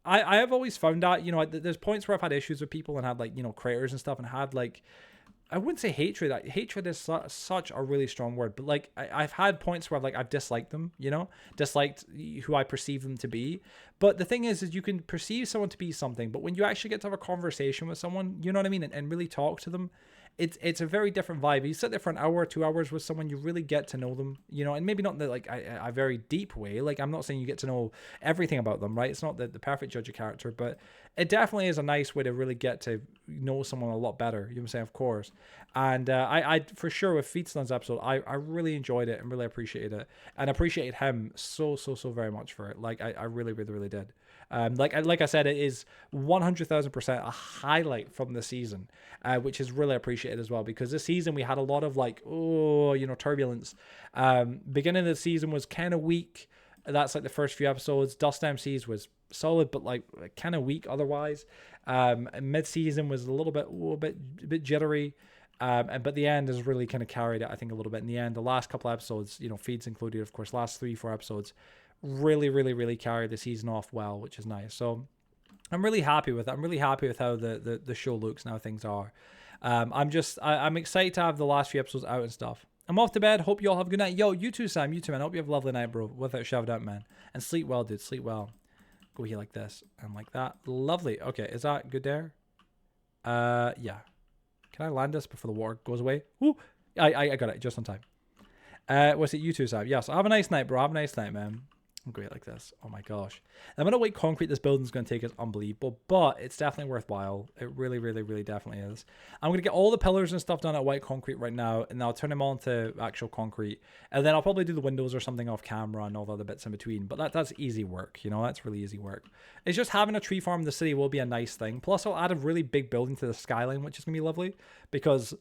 I have always found that there's points where I've had issues with people and had like creators and stuff, and had like I wouldn't say hatred. Hatred is such a really strong word, but like I've had points where like I've disliked them, you know, disliked who I perceive them to be. But the thing is you can perceive someone to be something, but when you actually get to have a conversation with someone, you know what I mean, and really talk to them, it's a very different vibe. You sit there for an hour, 2 hours with someone, you really get to know them, you know, and maybe not in the, like a very deep way. Like I'm not saying you get to know everything about them, right? It's not the perfect judge of character, but it definitely is a nice way to really get to know someone a lot better. You know what I'm saying? Of course. And I for sure with Feedstone's episode, I really enjoyed it and really appreciated it, and appreciated him so very much for it. Like I really did. Like I said, it is 100,000% a highlight from the season, which is really appreciated as well, because this season we had a lot of like, turbulence. Beginning of the season was kind of weak. That's like the first few episodes. Dust MCs was solid, but like kind of weak otherwise. Mid-season was a little bit jittery. But the end has really kind of carried it, I think, a little bit in the end. The last couple episodes, feeds included, of course, last 3-4 episodes, really carried the season off well, which is nice. So I'm really happy with it. I'm really happy with how the show looks and how things are. I'm excited to have the last few episodes out and stuff. I'm off to bed. Hope you all have a good night. Yo, you too, Sam. You too, man. Hope you have a lovely night, bro. Without a shout out, man. And sleep well, dude. Sleep well. Go here like this and like that. Lovely. Okay, is that good there? Yeah. Can I land this before the water goes away? Ooh, I got it just on time. Was it you too, Sam? Yes. Have a nice night, bro. Have a nice night, man. Great like this. Oh my gosh. The amount of weight concrete this building's going to take is unbelievable, but it's definitely worthwhile. It really definitely is. I'm going to get all the pillars and stuff done at white concrete right now, and I'll turn them all into actual concrete, and then I'll probably do the windows or something off camera and all the other bits in between, but that's easy work, that's really easy work. It's just having a tree farm in the city will be a nice thing. Plus I'll add a really big building to the skyline, which is going to be lovely, because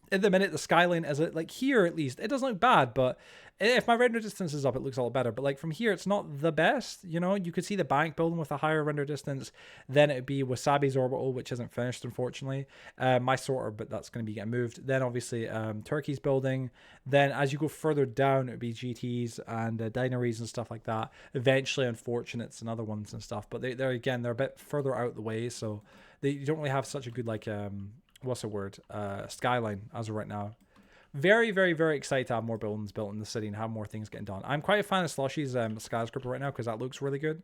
at the minute the skyline is like here, at least it doesn't look bad, but if my render distance is up, it looks a lot better. But like from here, it's not the best. You could see the bank building with a higher render distance. Then it'd be Wasabi's orbital, which isn't finished, unfortunately. My sorter, but that's going to be getting moved. Then obviously Turkey's building. Then as you go further down, it'd be GTs and Dineries and stuff like that. Eventually, Unfortunates and other ones and stuff. But they're a bit further out the way, so you don't really have such a good skyline as of right now. Very excited to have more buildings built in the city and have more things getting done. I'm quite a fan of Slushy's skyscraper right now because that looks really good.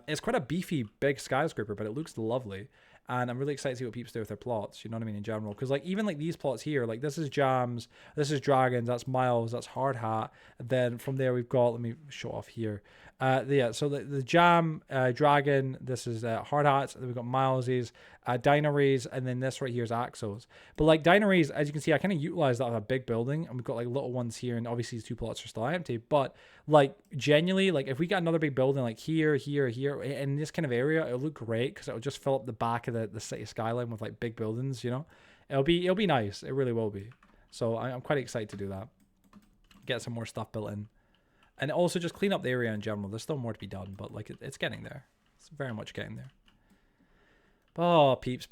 It's quite a beefy, big skyscraper, but it looks lovely. And I'm really excited to see what peeps do with their plots, you know what I mean, in general. Because like even like these plots here, like this is Jams, this is Dragons, that's Miles, that's Hard Hat. And then from there we've got, let me show off here. So the Jam, Dragon, this is Hard Hats, then we've got Miles's, Dineries, and then this right here is Axos. But like Dineries, as you can see, I kind of utilized that with a big building, and we've got like little ones here, and obviously these 2 plots are still empty. But like genuinely, like if we got another big building like here, in this kind of area, it'll look great because it'll just fill up the back of the city skyline with like big buildings. It'll be nice. It really will be. So I'm quite excited to do that. Get some more stuff built in. And also just clean up the area in general. There's still more to be done, but like it's getting there. It's very much getting there. Oh, peeps.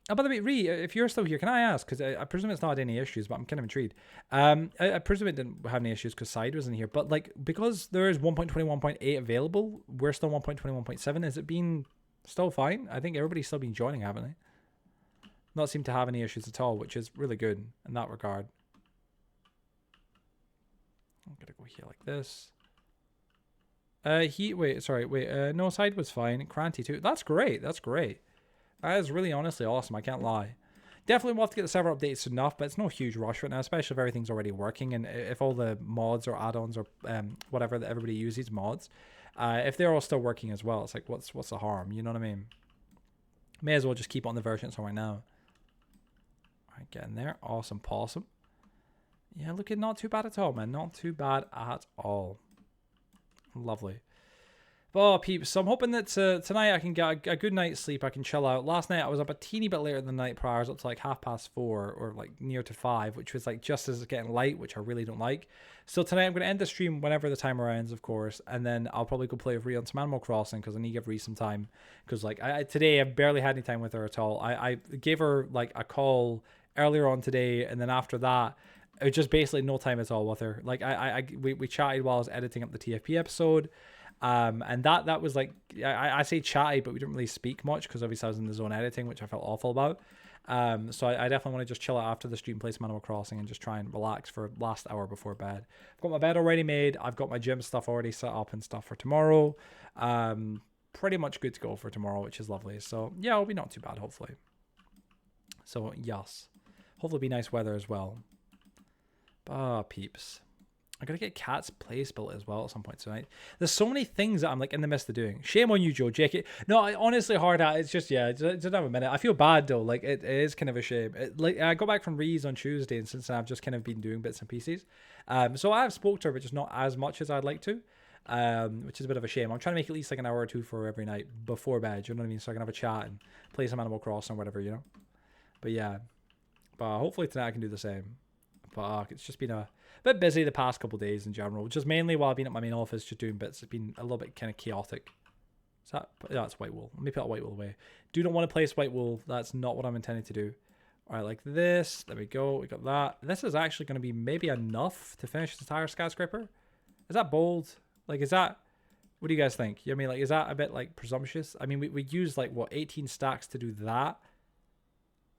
Oh, by the way, Ree, if you're still here, can I ask? Because I presume it's not had any issues, but I'm kind of intrigued. I presume it didn't have any issues because Side was in here. But like because there is 1.21.8 available, we're still 1.21.7. Is it been still fine? I think everybody's still been joining, haven't they? Not seemed to have any issues at all, which is really good in that regard. I'm gonna go here like this. No, Side was fine. Cranty too. That's great. That is really honestly awesome. I can't lie. Definitely we'll have to get the server updates enough, but it's no huge rush right now, especially if everything's already working and if all the mods or add-ons or whatever that everybody uses mods, if they're all still working as well, it's like what's the harm? You know what I mean? May as well just keep on the version it's on right now. All right, get in there. Awesome, possum. Yeah, looking not too bad at all, man. Not too bad at all. Lovely. Oh, peeps. So I'm hoping that tonight I can get a good night's sleep. I can chill out. Last night I was up a teeny bit later than the night prior. I was up to like 4:30 or like near to 5, which was like just as it's getting light, which I really don't like. So tonight I'm going to end the stream whenever the timer ends, of course. And then I'll probably go play with Rhea on some Animal Crossing because I need to give Rhea some time. Because like today I barely had any time with her at all. I gave her like a call earlier on today. And then after that, it was just basically no time at all with her. Like we chatted while I was editing up the TFP episode. And that was like, I say chatty, but we didn't really speak much because obviously I was in the zone editing, which I felt awful about. So I definitely want to just chill out after the stream, play some Animal Crossing, and just try and relax for last hour before bed. I've got my bed already made. I've got my gym stuff already set up and stuff for tomorrow. Pretty much good to go for tomorrow, which is lovely. So yeah, it'll be not too bad, hopefully. So yes, hopefully be nice weather as well. Peeps. I gotta get Cat's place built as well at some point tonight. There's so many things that I'm like in the midst of doing. Shame on you, Joe. JK. No, honestly, hard at. It's just, yeah, just have a minute. I feel bad though. Like it is kind of a shame. Like I got back from Ree's on Tuesday, and since then I've just kind of been doing bits and pieces. So I have spoke to her, but just not as much as I'd like to. Which is a bit of a shame. I'm trying to make at least like an hour or two for her every night before bed. You know what I mean? So I can have a chat and play some Animal Crossing or whatever, you know. But yeah, hopefully tonight I can do the same. But it's just been a bit busy the past couple of days in general, just mainly while I've been at my main office just doing bits. It's been a little bit kind of chaotic. Is that? Yeah, that's white wool. Let me put that white wool away. Do not want to place white wool. That's not what I'm intending to do. All right, like this. There we go. We got that. This is actually going to be maybe enough to finish the entire skyscraper. Is that bold? Like, is that... What do you guys think? You know what I mean? Like, is that a bit, like, presumptuous? I mean, we used, like, what, 18 stacks to do that?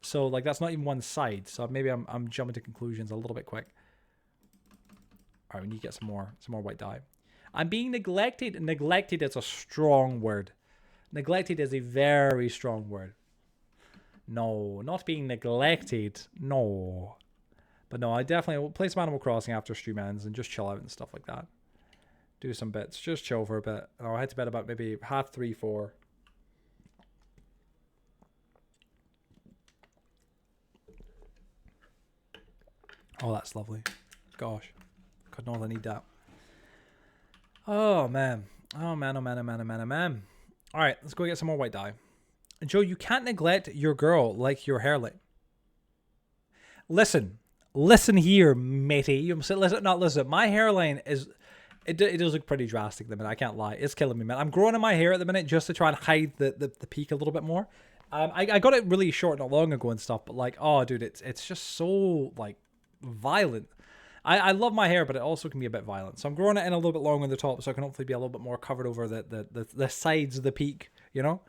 So, like, that's not even one side. So maybe I'm jumping to conclusions a little bit quick. All right, we need to get some more white dye. I'm being neglected. Neglected is a strong word. Neglected is a very strong word. No, not being neglected. No. But no, I definitely will play some Animal Crossing after stream ends and just chill out and stuff like that. Do some bits. Just chill for a bit. And I'll head to bed about maybe 3:30, 4. Oh, that's lovely. Gosh. God knows I need that. Oh, man. Oh, man, oh, man, oh, man, oh, man, oh, man. All right, let's go get some more white dye. And Joe, you can't neglect your girl like your hairline. Listen here, matey. Listen. My hairline is... It does look pretty drastic at the minute. I can't lie. It's killing me, man. I'm growing in my hair at the minute just to try and hide the peak a little bit more. I got it really short not long ago and stuff, but like, oh, dude, it's just so like violent. I love my hair, but it also can be a bit violent. So I'm growing it in a little bit long on the top, so I can hopefully be a little bit more covered over the sides of the peak, you know.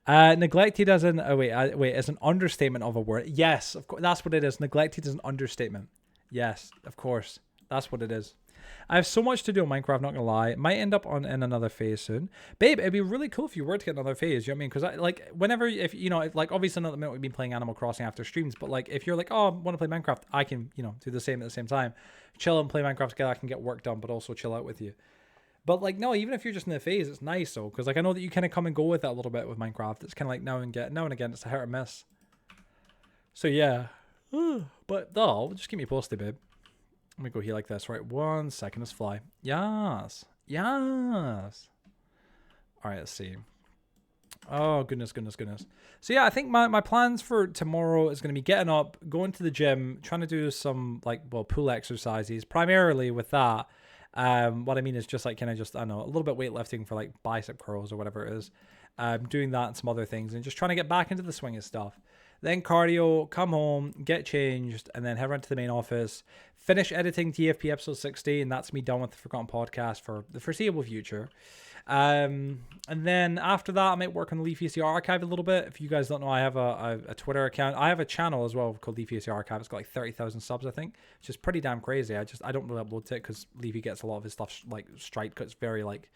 Neglected as in wait, is an understatement of a word. Yes, of course, that's what it is. Neglected is an understatement. Yes, of course, that's what it is. I have so much to do in Minecraft, not gonna lie. Might end up in another phase soon. Babe, it'd be really cool if you were to get another phase, you know what I mean? Because I like whenever, if you know, like obviously not at the minute we've been playing Animal Crossing after streams, but like if you're like, oh, I want to play Minecraft, I can, you know, do the same at the same time. Chill and play Minecraft together, I can get work done, but also chill out with you. But like no, even if you're just in the phase, it's nice though, because like I know that you kind of come and go with it a little bit with Minecraft. It's kind of like now and again, it's a hit or miss. So yeah. But no, just keep me posted, babe. Let me go here like this. Right, 1 second. Let's fly. Yes. All right, let's see. Oh, goodness. So yeah, I think my plans for tomorrow is going to be getting up, going to the gym, trying to do some like, well, pull exercises. Primarily with that. What I mean is just like kind of just, I don't know, a little bit weightlifting for like bicep curls or whatever it is. Doing that and some other things and just trying to get back into the swing of stuff. Then cardio, come home, get changed, and then head around to the main office, finish editing TFP episode 60, and that's me done with the Forgotten Podcast for the foreseeable future. And then after that, I might work on the Leaf EC Archive a little bit. If you guys don't know, I have a Twitter account. I have a channel as well called Leaf EC Archive. It's got like 30,000 subs, I think, which is pretty damn crazy. I don't really upload to it because Leafy gets a lot of his stuff like striked because it's very like,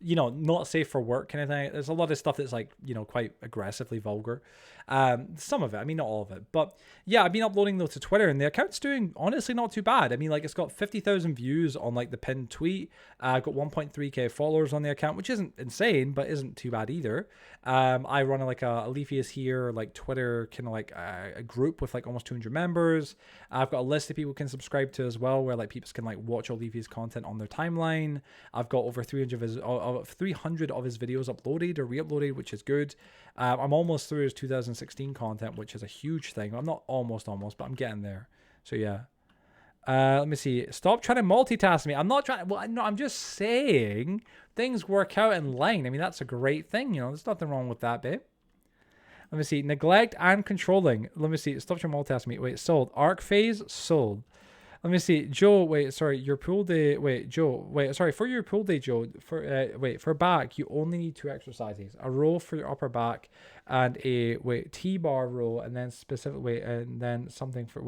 you know, not safe for work kind of thing. There's a lot of stuff that's like, you know, quite aggressively vulgar. Some of it, I mean, not all of it, but yeah, I've been uploading those to Twitter and the account's doing honestly not too bad. I mean, like it's got 50,000 views on like the pinned tweet. Got 1.3k followers on the account, which isn't insane, but isn't too bad either. I run like a Leafy is Here, like Twitter, kind of like a group with like almost 200 members. I've got a list of people can subscribe to as well, where like people can like watch all Leafy's content on their timeline. I've got over 300 of his videos uploaded or re-uploaded, which is good. I'm almost through his 2016 content, which is a huge thing. I'm not almost, but I'm getting there. So yeah. Let me see. Stop trying to multitask me. I'm not trying. Well, no, I'm just saying things work out in line. I mean, that's a great thing. You know, there's nothing wrong with that, babe. Let me see. Neglect and controlling. Let me see. Stop trying to multitask me. Wait, sold. Arc phase, sold. Let me see. Joe, wait, sorry, your pool day. Wait, Joe, wait, sorry, for your pool day, Joe, for back, you only need 2 exercises. A row for your upper back and a, T-bar row, and then and then something for,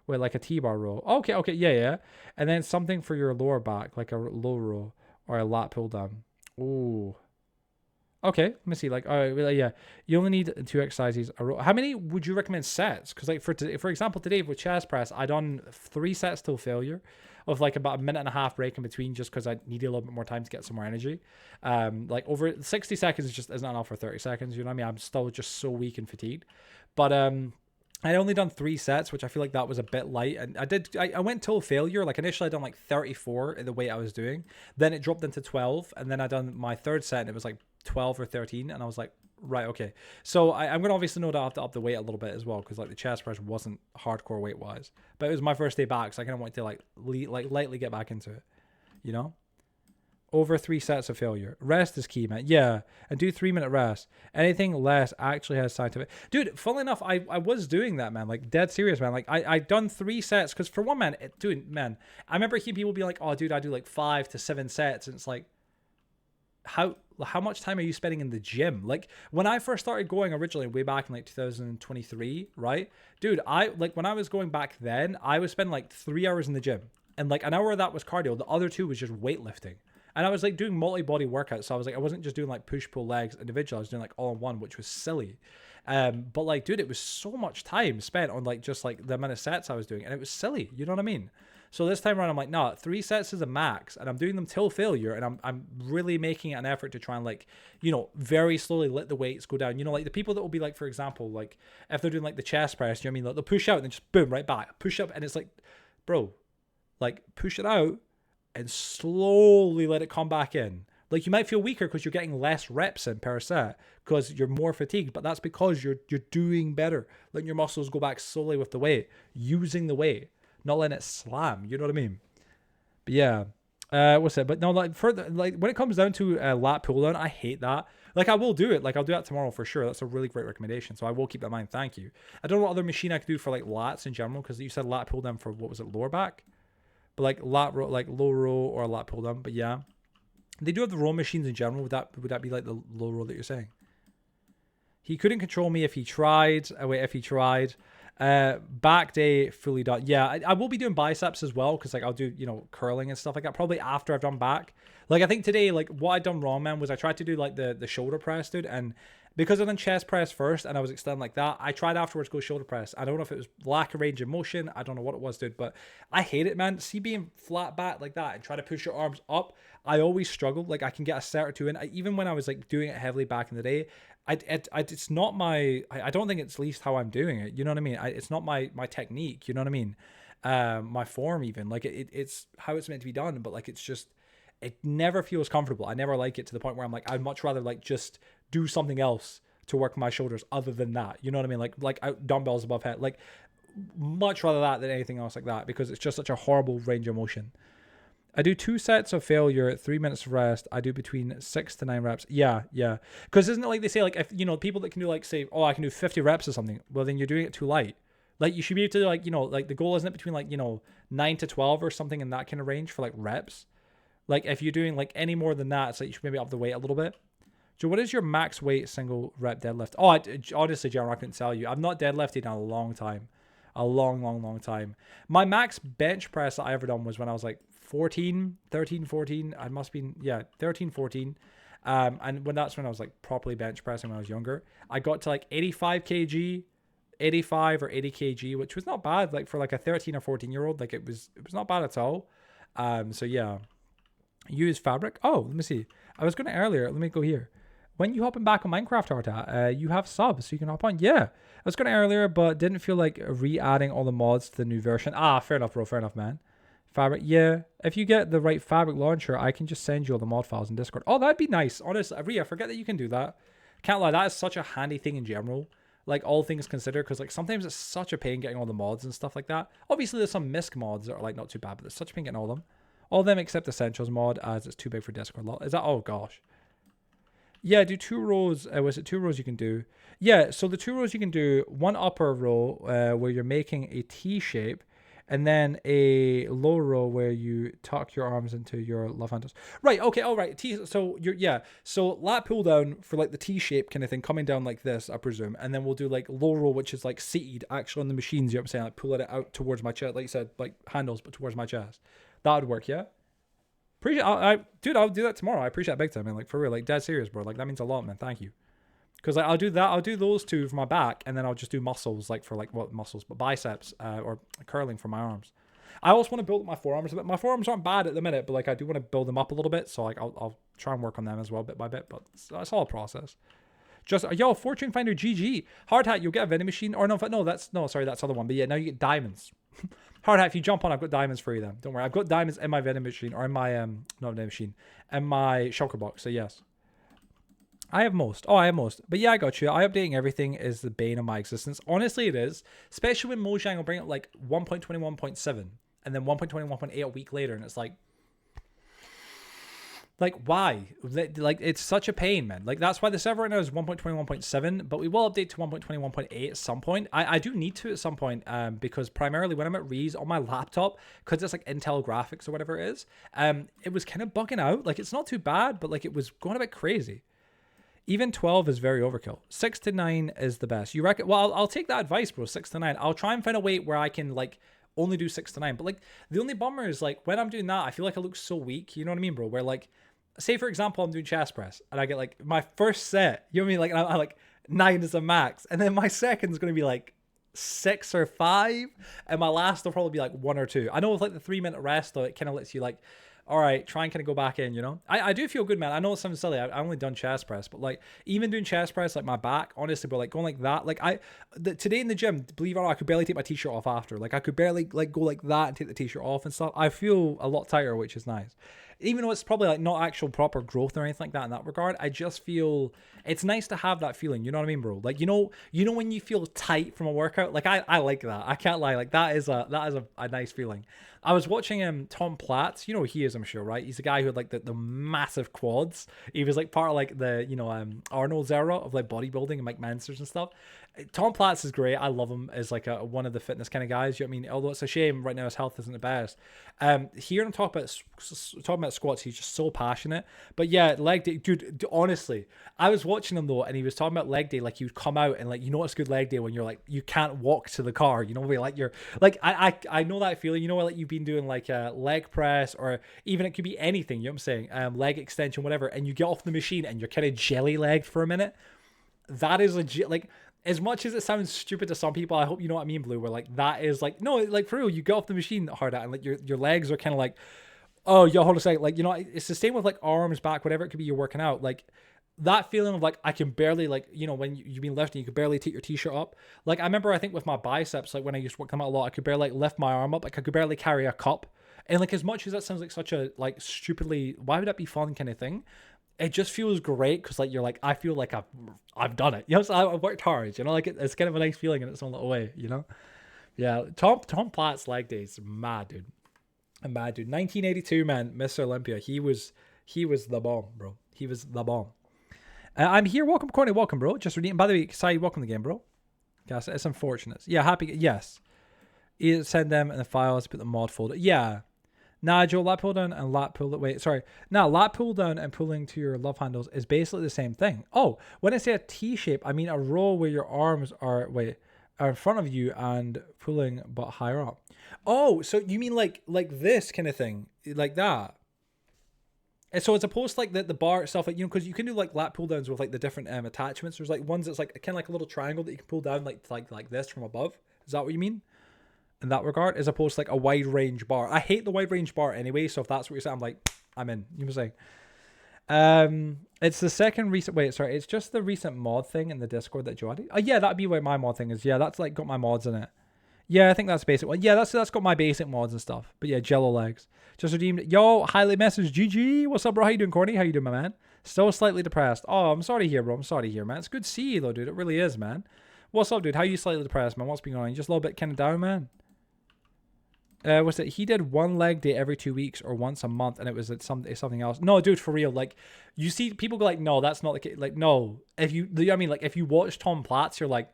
like a T-bar row. Okay, okay, yeah, yeah. And then something for your lower back, like a low row or a lat pull down. Ooh. Okay, let me see. Like, yeah, you only need 2 exercises. How many would you recommend sets? Because, like, for example, today with chest press, I done 3 sets till failure, with like about a minute and a half break in between, just because I needed a little bit more time to get some more energy. Like over 60 seconds just isn't enough for 30 seconds. You know what I mean? I'm still just so weak and fatigued. But I only done 3 sets, which I feel like that was a bit light. And I went till failure. Like initially I done like 34 in the weight I was doing. Then it dropped into 12. And then I done my 3rd set and it was like 12 or 13. And I was like, right, okay. So I'm going to obviously know that I have to up the weight a little bit as well. Because like the chest press wasn't hardcore weight wise. But it was my first day back. So I kind of wanted to like lightly get back into it. You know? Over 3 sets of failure. Rest is key, man. Yeah. And do 3-minute rest. Anything less actually has scientific. Dude, funnily enough, I was doing that, man. Like, dead serious, man. Like, I done 3 sets. Because for one, man, man, I remember hearing people be like, oh, dude, I do like 5 to 7 sets. And it's like, how much time are you spending in the gym? Like, when I first started going originally, way back in like 2023, right? Dude, when I was going back then, I was spending like 3 hours in the gym. And like an hour of that was cardio. The other 2 was just weightlifting. And I was like doing multi-body workouts. So I was like, I wasn't just doing like push-pull legs individual. I was doing like all in one, which was silly. But like, dude, it was so much time spent on like just like the amount of sets I was doing. And it was silly. You know what I mean? So this time around, I'm like, no, 3 sets is a max. And I'm doing them till failure. And I'm really making an effort to try and like, you know, very slowly let the weights go down. You know, like the people that will be like, for example, like if they're doing like the chest press, you know what I mean? Like they'll push out and then just boom, right back. Push up. And it's like, bro, like push it out and slowly let it come back in. Like you might feel weaker because you're getting less reps in per set because you're more fatigued, but that's because you're doing better. Letting your muscles go back slowly with the weight, using the weight, not letting it slam. You know what I mean? But yeah, what's it? But no, like further, like when it comes down to lat pull down, I hate that. Like I will do it. Like I'll do that tomorrow for sure. That's a really great recommendation. So I will keep that in mind. Thank you. I don't know what other machine I could do for like lats in general because you said lat pull down for what was it, lower back? But like lat row, like low row or a lat pull down. But yeah, they do have the row machines in general. Would that be like the low row that you're saying? He couldn't control me if he tried. If he tried. Back day fully done. Yeah, I will be doing biceps as well because like I'll do, you know, curling and stuff like that probably after I've done back. Like I think today, like what I done wrong, man, was I tried to do like the shoulder press, dude, and because I done chest press first and I was extending like that, I tried afterwards to go shoulder press. I don't know if it was lack of range of motion. I don't know what it was, dude, but I hate it, man. See being flat back like that and try to push your arms up. I always struggle. Like I can get a set or two in. Even when I was like doing it heavily back in the day, it's not my, I don't think it's least how I'm doing it. You know what I mean? It's not my technique. You know what I mean? My form even. Like it's how it's meant to be done, but like it's just, it never feels comfortable. I never like it to the point where I'm like, I'd much rather like just do something else to work my shoulders other than that. You know what I mean? Like dumbbells above head. Like much rather that than anything else like that because it's just such a horrible range of motion. I do 2 sets of failure, 3 minutes of rest. I do between 6 to 9 reps. Yeah. Because isn't it like they say, like, if, you know, people that can do like, say, oh, I can do 50 reps or something. Well, then you're doing it too light. Like you should be able to like, you know, like the goal isn't it between like, you know, 9 to 12 or something in that kind of range for like reps. Like if you're doing like any more than that, it's like you should maybe up the weight a little bit. So what is your max weight single rep deadlift? Oh, honestly, Jeremy, I couldn't tell you. I've not deadlifted in a long time. A long time. My max bench press that I ever done was when I was like 13, 14. I must have been, 13, 14. And that's when I was like properly bench pressing when I was younger. I got to like 85 kg, 85 or 80 kg, which was not bad. Like for like a 13 or 14 year old, like it was not bad at all. So yeah. Use fabric. Oh, let me see. I was going to earlier. Let me go here. When you hopping back on Minecraft, Arta, you have subs, so you can hop on. Yeah, I was going to earlier, but didn't feel like re-adding all the mods to the new version. Ah, fair enough, bro. Fair enough, man. Fabric, yeah. If you get the right fabric launcher, I can just send you all the mod files in Discord. Oh, that'd be nice. Honestly, Ria, forget that you can do that. Can't lie, that is such a handy thing in general. Like, all things considered, because, like, sometimes it's such a pain getting all the mods and stuff like that. Obviously, there's some misc mods that are, like, not too bad, but it's such a pain getting all of them. All of them except Essentials mod, as it's too big for Discord. Is that? Oh, gosh. Yeah, do 2 rows. Was it 2 rows you can do? Yeah, so the 2 rows you can do, one upper row where you're making a T shape, And then a low roll where you tuck your arms into your love handles. Right, okay, all right. So you're yeah. So lat pull down for like the T shape kind of thing, coming down like this, I presume. And then we'll do like low roll, which is like seated actually on the machines, you know what I'm saying? Like pulling it out towards my chest, like you said, like handles, but towards my chest. That would work, yeah? Appreciate dude, I'll do that tomorrow. I appreciate it big time, man. Like for real, like dead serious, bro. Like that means a lot, man. Thank you. Because like I'll do that, I'll do those two for my back, and then I'll just do muscles, like for like what muscles, but biceps or curling for my arms. I also want to build up my forearms a bit. My forearms aren't bad at the minute, but like I do want to build them up a little bit. So like I'll try and work on them as well, bit by bit. But it's all a process. Just yo, Fortune Finder GG. Hard hat, you'll get a vending machine. Or no, that's the other one. But yeah, now you get diamonds. Hard hat, if you jump on, I've got diamonds for you then. Don't worry, I've got diamonds in my vending machine or in my not vending machine, in my shulker box. So yes. I have most. Oh, I have most. But yeah, I got you. I updating everything is the bane of my existence. Honestly, it is. Especially when Mojang will bring up like 1.21.7 and then 1.21.8 a week later. And it's like why? Like, it's such a pain, man. Like, that's why the server right now is 1.21.7, but we will update to 1.21.8 at some point. I do need to at some point because primarily when I'm at Rees on my laptop, because it's like Intel graphics or whatever it is, it was kind of bugging out. Like, it's not too bad, but like it was going a bit crazy. Even 12 is very overkill. 6 to 9 is the best. You reckon? Well, I'll take that advice, bro. 6 to 9. I'll try and find a way where I can like only do 6 to 9. But like the only bummer is like when I'm doing that, I feel like I look so weak. You know what I mean, bro? Where like, say for example, I'm doing chest press and I get like my first set. You know what I mean? Like I like 9 is a max, and then my second is gonna be like 6 or 5, and my last will probably be like 1 or 2. I know with like the 3-minute rest though, it kind of lets you like, all right, try and kind of go back in, you know? I do feel good, man. I know it sounds silly. I only done chest press, but like even doing chest press, like my back, honestly, but like going like that, like today in the gym, believe it or not, I could barely take my t-shirt off after. Like I could barely like go like that and take the t-shirt off and stuff. I feel a lot tighter, which is nice. Even though it's probably like not actual proper growth or anything like that in that regard, I just feel it's nice to have that feeling. You know what I mean, bro? Like, you know when you feel tight from a workout? Like I like that. I can't lie. Like that is a nice feeling. I was watching Tom Platz. You know who he is, I'm sure, right? He's a guy who had like the massive quads. He was like part of like the, Arnold's era of like bodybuilding and like Mansers and stuff. Tom Platz is great. I love him as like one of the fitness kind of guys. You know what I mean? Although it's a shame right now his health isn't the best. Hearing him talking about squats, he's just so passionate. But yeah, leg day, dude, honestly, I was watching him though, and he was talking about leg day. Like he would come out and like, it's good leg day when you're like, you can't walk to the car. You know, where like you're like, I know that feeling. You know, like you've been doing like a leg press, or even it could be anything. You know what I'm saying? Leg extension, whatever. And you get off the machine and you're kind of jelly legged for a minute. That is legit. Like, as much as it sounds stupid to some people, I hope you know what I mean, Blue, where like that is like, no, like for real, you get off the machine hard at and like your legs are kind of like, oh, yo, hold on a second. Like, it's the same with like arms, back, whatever it could be you're working out. Like that feeling of like, I can barely like, when you've been lifting, you could barely take your t-shirt up. Like I remember, I think with my biceps, like when I used to work them out a lot, I could barely like lift my arm up. Like I could barely carry a cup. And like, as much as that sounds like such a like stupidly, why would that be fun kind of thing? It just feels great because like you're like, I feel like I've done it. So I've worked hard. Like it's kind of a nice feeling in its own little way. Yeah. Tom Platt's leg days, mad dude. 1982, man, Mr. Olympia. He was the bomb, bro. He was the bomb. I'm here. Welcome, Courtney. Welcome, bro. Just redeemed. By the way, Sai, welcome to the game, bro. Yes, it's unfortunate. Yeah, happy. Yes. Send them in the files. Put the mod folder. Yeah. Nah, Joe, lat pull down and lat pull. Wait, sorry. Nah, lat pull down and pulling to your love handles is basically the same thing. Oh, when I say a T shape, I mean a roll where your arms are in front of you and pulling but higher up. Oh, so you mean like this kind of thing, like that? And so as opposed to like the bar itself, like because you can do like lat pull downs with like the different attachments. There's like ones that's like kind of like a little triangle that you can pull down like this from above. Is that what you mean? In that regard, as opposed to like a wide range bar. I hate the wide range bar anyway, so if that's what you're saying, I'm like, I'm in. You know what I'm saying? It's the second recent, it's just the recent mod thing in the Discord that Joe added. Oh yeah, that'd be where my mod thing is. Yeah, that's like got my mods in it. Yeah, I think that's basic. Well, yeah, that's got my basic mods and stuff. But yeah, Jello legs. Just redeemed. Yo, highlight message, GG. What's up, bro? How you doing, Courtney? How you doing, my man? Still slightly depressed. Oh, I'm sorry to hear, bro. I'm sorry to hear, man. It's good to see you though, dude. It really is, man. What's up, dude? How you slightly depressed, man? What's been going on? You just a little bit kind of down, man? Was it he did one leg day every 2 weeks or once a month, and it was something else? No, dude, for real. Like, you see people go like, no, that's not the case. Like, no, if you watch Tom Platz, you're like,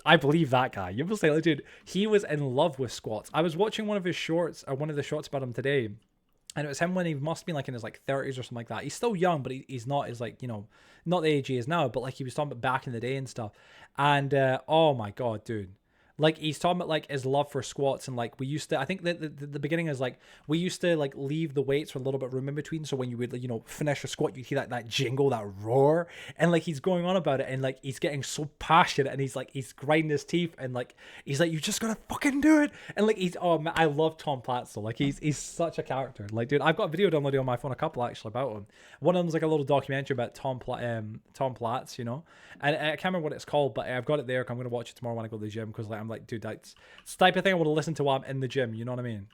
I believe that guy. You must say, like, dude, he was in love with squats. I was watching one of his shorts, or one of the shorts about him today, and it was him when he must be like in his like 30s or something like that. He's still young, but he's not as like, not the age he is now, but like he was talking about back in the day and stuff. And oh my god, dude. Like he's talking about like his love for squats, and like we used to, I think the beginning is like we used to like leave the weights with a little bit of room in between, so when you would finish a squat, you'd hear that jingle, that roar, and like he's going on about it, and like he's getting so passionate, and he's grinding his teeth, and like he's like, you just gotta fucking do it, and like oh man, I love Tom Platzel. Like he's such a character. Like dude, I've got a video downloaded on my phone, a couple actually about him. One of them's like a little documentary about Tom Platz, and I can't remember what it's called, but I've got it there. I'm gonna watch it tomorrow when I go to the gym, because like I'm like, dude, that's the type of thing I want to listen to while I'm in the gym. You know what I mean?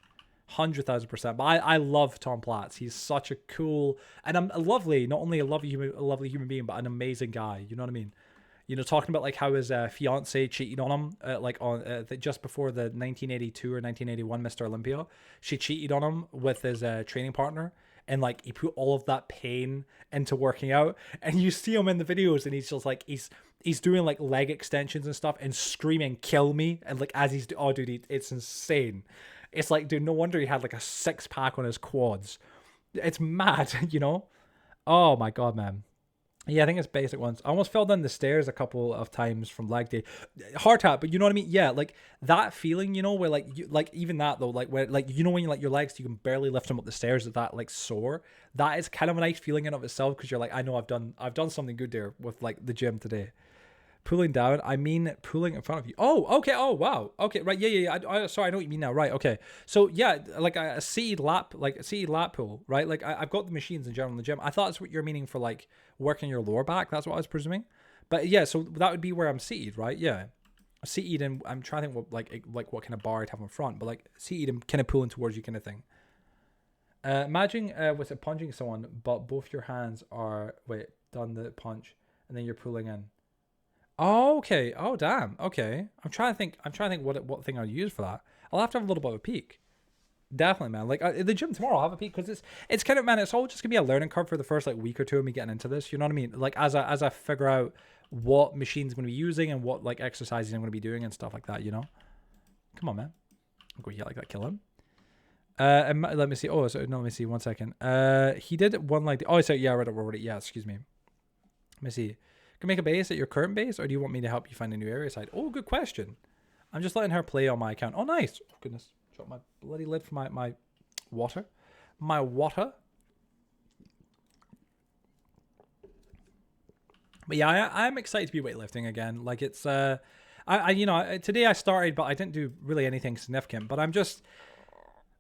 100,000%. But I love Tom Platz. He's such a cool, and I'm a lovely, not only a lovely human being, but an amazing guy. You know what I mean? Talking about like how his fiance cheated on him, like on just before the 1982 or 1981 Mr. Olympia. She cheated on him with his training partner. And like he put all of that pain into working out, and you see him in the videos, and he's just like he's doing like leg extensions and stuff, and screaming "kill me!" and like as he's dude, it's insane. It's like, dude, no wonder he had like a 6-pack on his quads. It's mad, Oh my god, man. Yeah, I think it's basic ones. I almost fell down the stairs a couple of times from leg day. Hard tap, but you know what I mean? Yeah, like that feeling, where like even that though, like where like when you like your legs, you can barely lift them up the stairs, that like sore. That is kind of a nice feeling in of itself, because you're like, I know I've done something good there with like the gym today. Pulling down, I mean pulling in front of you. Oh, okay. Oh, wow. Okay, right. Yeah. Sorry, I know what you mean now. Right. Okay. So yeah, like a seated lap pull, right? Like I've got the machines in general in the gym. I thought that's what you're meaning for like working your lower back. That's what I was presuming. But yeah, so that would be where I'm seated, right? Yeah, seated, and I'm trying to think what like what kind of bar I'd have in front, but like seated and kind of pulling towards you, kind of thing. Imagine was it punching someone, but both your hands are done the punch, and then you're pulling in. Oh, okay. Oh, damn. Okay. I'm trying to think what thing I'd use for that. I'll have to have a little bit of a peek. Definitely, man. Like the gym tomorrow, I'll have a peek, because it's kind of, man, it's all just gonna be a learning curve for the first like week or two of me getting into this. You know what I mean? Like as I figure out what machines I'm gonna be using and what like exercises I'm gonna be doing and stuff like that. Come on, man. I'm going to like that. Kill him. Let me see. Oh, so no, let me see. 1 second. He did one like. Oh, so yeah, I read it already. Yeah, excuse me. Let me see. Can make a base at your current base, or do you want me to help you find a new area side? Oh, good question. I'm just letting her play on my account. Oh, nice. Oh, goodness. Drop my bloody lid for my water. My water. But yeah, I'm excited to be weightlifting again. Like it's today I started, but I didn't do really anything significant. But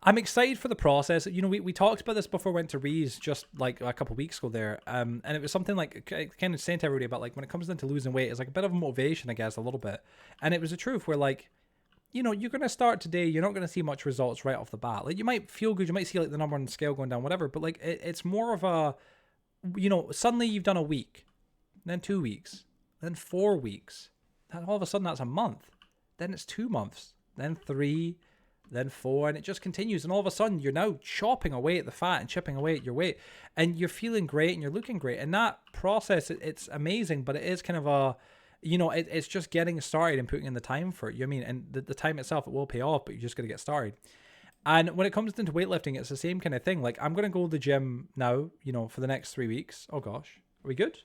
I'm excited for the process. We talked about this before we went to Rees just like a couple of weeks ago there. And it was something like kind of saying to everybody about like when it comes down to losing weight, it's like a bit of a motivation, I guess, a little bit. And it was the truth where like, you're going to start today. You're not going to see much results right off the bat. Like you might feel good. You might see like the number on the scale going down, whatever. But like it's more of a, suddenly you've done a week, then 2 weeks, then 4 weeks. Then all of a sudden that's a month. Then it's 2 months, then 3, then 4, and it just continues. And all of a sudden you're now chopping away at the fat and chipping away at your weight, and you're feeling great and you're looking great. And that process, it's amazing, but it is kind of a, it's just getting started and putting in the time for it. You know what I mean? And the time itself, it will pay off, but you just got to get started. And when it comes into weightlifting, it's the same kind of thing. Like I'm going to go to the gym now, for the next 3 weeks. Oh gosh. Are we good?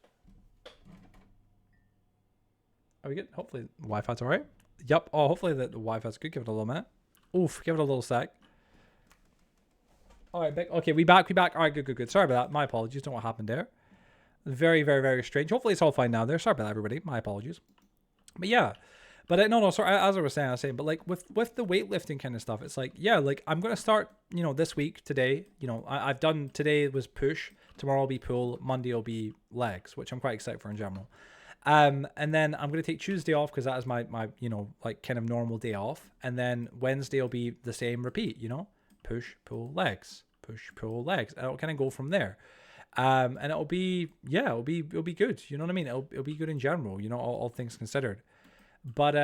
Are we good? Hopefully the Wi-Fi's all right. Yep. Oh, hopefully the Wi-Fi's good. Give it a little minute. Oof, give it a little sec. All right, big. Okay, we back. All right, good. Sorry about that. My apologies. Don't know what happened there. Very, very, very strange. Hopefully it's all fine now there. Sorry about that, everybody. My apologies. But yeah. But no, sorry. As I was saying, but like with the weightlifting kind of stuff, it's like, yeah, like I'm going to start, this week, today. I've done, today was push. Tomorrow will be pull. Monday will be legs, which I'm quite excited for in general. And then I'm going to take Tuesday off because that is my like kind of normal day off. And then Wednesday will be the same repeat, push, pull, legs, push, pull, legs. And it'll kind of go from there. And it'll be good. You know what I mean? It'll be good in general, all things considered. But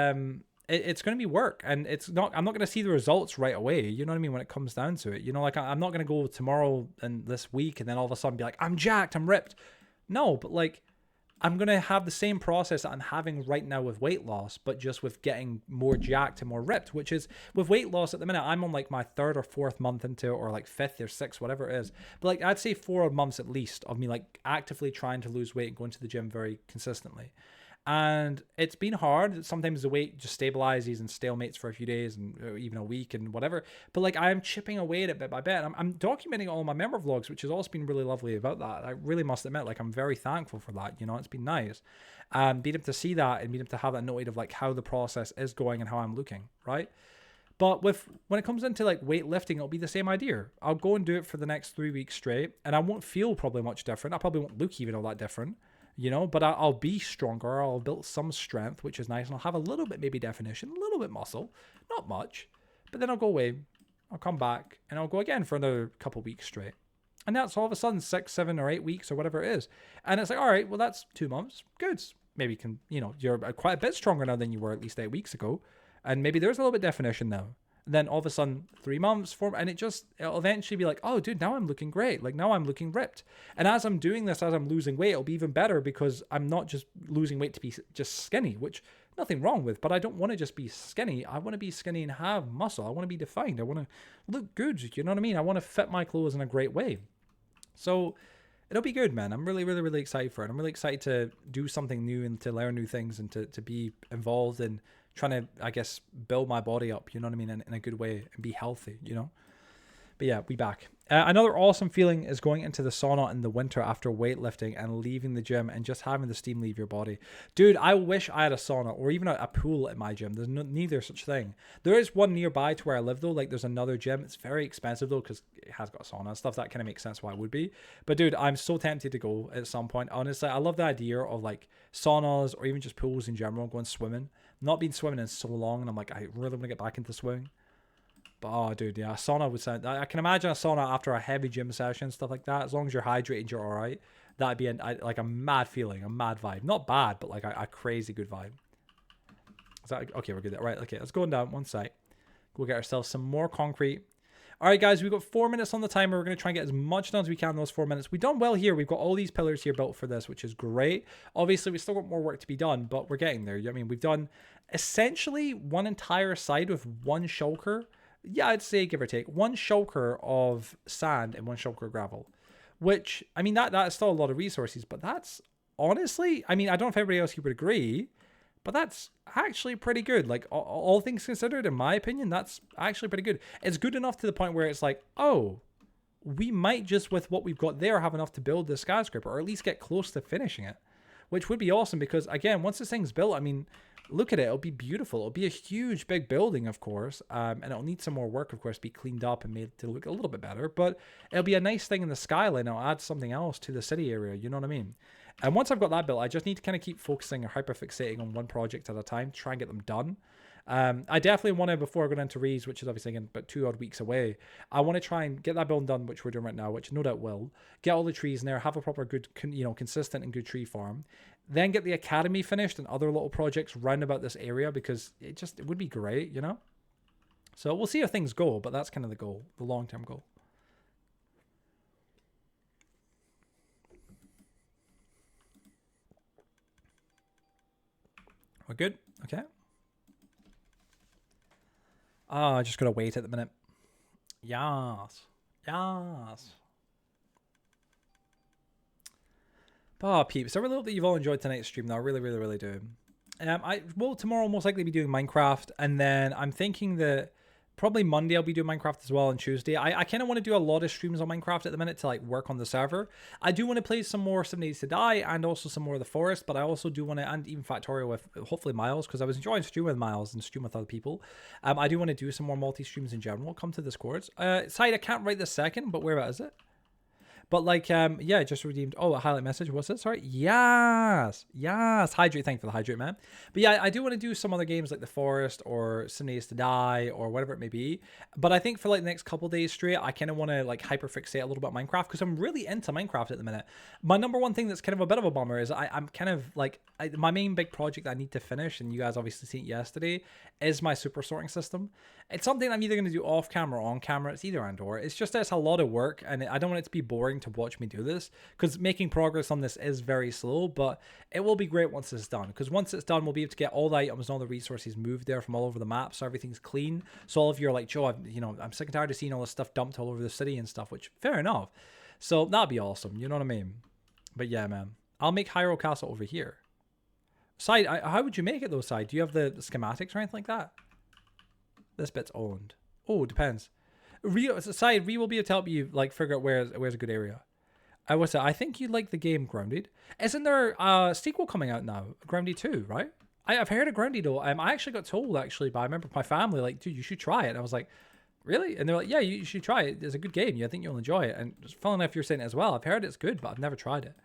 it's going to be work, and I'm not going to see the results right away. You know what I mean? When it comes down to it, like I'm not going to go tomorrow and this week and then all of a sudden be like, I'm jacked, I'm ripped. No, but like, I'm going to have the same process that I'm having right now with weight loss, but just with getting more jacked and more ripped, which is with weight loss at the minute, I'm on like my 3rd or 4th month into it, or like 5th or 6th, whatever it is. But like, I'd say 4 months at least of me like actively trying to lose weight and going to the gym very consistently. And it's been hard. Sometimes the weight just stabilizes and stalemates for a few days and even a week and whatever. But like, I'm chipping away at it bit by bit. I'm documenting all my member vlogs, which has also been really lovely about that. I really must admit, like, I'm very thankful for that. You know, it's been nice. Being able to see that and being able to have that noted of like how the process is going and how I'm looking, right? But when it comes into like weightlifting, it'll be the same idea. I'll go and do it for the next 3 weeks straight, and I won't feel probably much different. I probably won't look even all that different, you know, but I'll be stronger. I'll build some strength, which is nice. And I'll have a little bit, maybe definition, a little bit muscle, not much, but then I'll go away. I'll come back and I'll go again for another couple weeks straight. And that's all of a sudden 6, 7 or 8 weeks or whatever it is. And it's like, all right, well, that's 2 months. Good. Maybe you can, you know, you're quite a bit stronger now than you were at least 8 weeks ago. And maybe there's a little bit definition now. Then all of a sudden 3 months, 4, and it'll eventually be like, oh dude, now I'm looking great. Like now I'm looking ripped. And as I'm doing this, as I'm losing weight, it'll be even better because I'm not just losing weight to be just skinny, which nothing wrong with, but I don't want to just be skinny. I want to be skinny and have muscle. I want to be defined. I want to look good. You know what I mean? I want to fit my clothes in a great way. So it'll be good, man. I'm really, really, really excited for it. I'm really excited to do something new and to learn new things and to be involved in trying to, I guess, build my body up, you know what I mean, in a good way and be healthy, you know? But yeah, we back. Another awesome feeling is going into the sauna in the winter after weightlifting and leaving the gym and just having the steam leave your body. Dude, I wish I had a sauna or even a pool at my gym. There's neither such thing. There is one nearby to where I live though. Like there's another gym. It's very expensive though because it has got a sauna and stuff. That kind of makes sense why it would be. But dude, I'm so tempted to go at some point. Honestly, I love the idea of like saunas or even just pools in general, going swimming. Not been swimming in so long and I'm like, I really want to get back into swimming. But oh dude, yeah, a sauna would sound, I can imagine a sauna after a heavy gym session, stuff like that. As long as you're hydrated, you're all right. That'd be like a mad feeling, a mad vibe. Not bad, but like a crazy good vibe. Is that okay? We're good. Right, okay, let's go down one side. Go get ourselves some more concrete. All right, guys, we've got 4 minutes on the timer. We're going to try and get as much done as we can in those 4 minutes. We've done well here. We've got all these pillars here built for this, which is great. Obviously, we still got more work to be done, but we're getting there. I mean, we've done essentially one entire side with one shulker. Yeah, I'd say give or take. One shulker of sand and one shulker of gravel. Which, I mean, that is still a lot of resources, but that's honestly, I mean, I don't know if everybody else here would agree, but that's actually pretty good. Like, all things considered, in my opinion, that's actually pretty good. It's good enough to the point where it's like, oh, we might just, with what we've got there, have enough to build the skyscraper, or at least get close to finishing it, which would be awesome because, again, once this thing's built, I mean, look at it. It'll be beautiful. It'll be a huge, big building, of course, and it'll need some more work, of course, be cleaned up and made to look a little bit better, but it'll be a nice thing in the skyline. It'll add something else to the city area, you know what I mean? And once I've got that built, I just need to kind of keep focusing or hyperfixating on one project at a time, try and get them done. I definitely want to, before I go into Rees, which is obviously again about 2 odd weeks away, I want to try and get that building done, which we're doing right now, which no doubt will. Get all the trees in there, have a proper good, consistent and good tree farm. Then get the academy finished and other little projects round about this area because it would be great, you know? So we'll see how things go, but that's kind of the goal, the long-term goal. We're good? Okay. I just gotta wait at the minute. Yes. Yes. Oh, peeps, I really hope that you've all enjoyed tonight's stream, though. I really, really, really do. I will tomorrow most likely be doing Minecraft, and then I'm thinking that probably Monday I'll be doing Minecraft as well, and Tuesday. I kind of want to do a lot of streams on Minecraft at the minute to like work on the server. I do want to play some more 7 Days to Die and also some more of the Forest, but I also do want to, and even Factorio with hopefully Miles, because I was enjoying streaming with Miles and stream with other people. I do want to do some more multi-streams in general. Come to Discord. Side, I can't write this second, but where is it? But like, yeah, just redeemed. Oh, a highlight message. What's it? Sorry. Yes. Hydrate. Thank you for the hydrate, man. But yeah, I do want to do some other games like The Forest or 7 Days to Die or whatever it may be. But I think for like the next couple days straight, I kind of want to like hyperfixate a little bit on Minecraft because I'm really into Minecraft at the minute. My number one thing that's kind of a bit of a bummer is I'm kind of like, my main big project I need to finish, and you guys obviously seen it yesterday, is my super sorting system. It's something I'm either going to do off camera or on camera. It's either and or. It's just that it's a lot of work, and I don't want it to be boring boring to watch me do this, because making progress on this is very slow, but it will be great once it's done, because once it's done, we'll be able to get all the items and all the resources moved there from all over the map, so everything's clean. So all of you are like, Joe, I'm sick and tired of seeing all this stuff dumped all over the city and stuff, which, fair enough. So that'd be awesome, you know what I mean? But yeah, man. I'll make Hyrule Castle over here. Side, how would you make it though, Side? Do you have the schematics or anything like that? This bit's owned. Oh, depends. Side, we will be able to help you like figure out where's a good area. I think you like the game Grounded. Isn't there a sequel coming out now? Grounded 2, right? I've heard of Grounded though. I actually got told actually by a member of my family, like, dude, you should try it. And I was like, really? And they're like, yeah, you should try it. It's a good game. I think you'll enjoy it. And funny enough, you're saying it as well. I've heard it's good, but I've never tried it.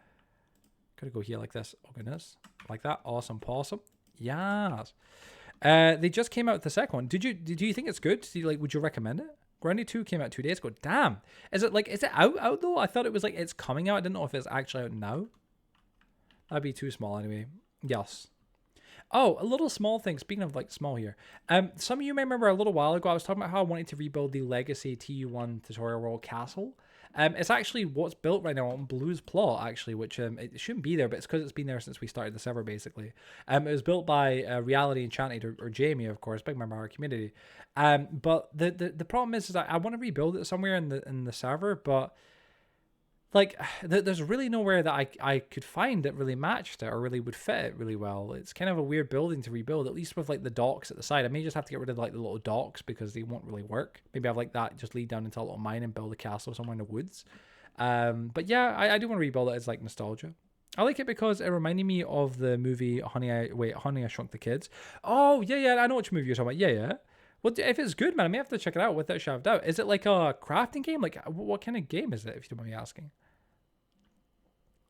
Gotta go here like this. Oh goodness. Like that. Awesome possum. Yes. They just came out with the second one. Do you think it's good? Would you recommend it? Grounded 2 came out 2 days ago. Damn. Is it out though? I thought it was like it's coming out. I didn't know if it's actually out now. That'd be too small anyway. Yes. Oh, a little small thing. Speaking of like small here. Some of you may remember a little while ago I was talking about how I wanted to rebuild the Legacy TU1 Tutorial World Castle. It's actually what's built right now on Blue's Plot, actually, which it shouldn't be there, but it's because it's been there since we started the server, basically. It was built by Reality Enchanted, or Jamie, of course, big member of our community. But the problem is that I want to rebuild it somewhere in the server, but like there's really nowhere that I could find that really matched it or really would fit it really well. It's kind of a weird building to rebuild, at least with like the docks at the side. I may just have to get rid of like the little docks because they won't really work. Maybe have like that just lead down into a little mine and build a castle somewhere in the woods. But yeah, I do want to rebuild it as like nostalgia. I like it because it reminded me of the movie Honey, I Shrunk the Kids. Oh yeah, I know which movie you're talking about. Yeah. Well, if it's good, man, I may have to check it out without a shadow of doubt. Is it like a crafting game? Like, what kind of game is it, if you don't mind me asking?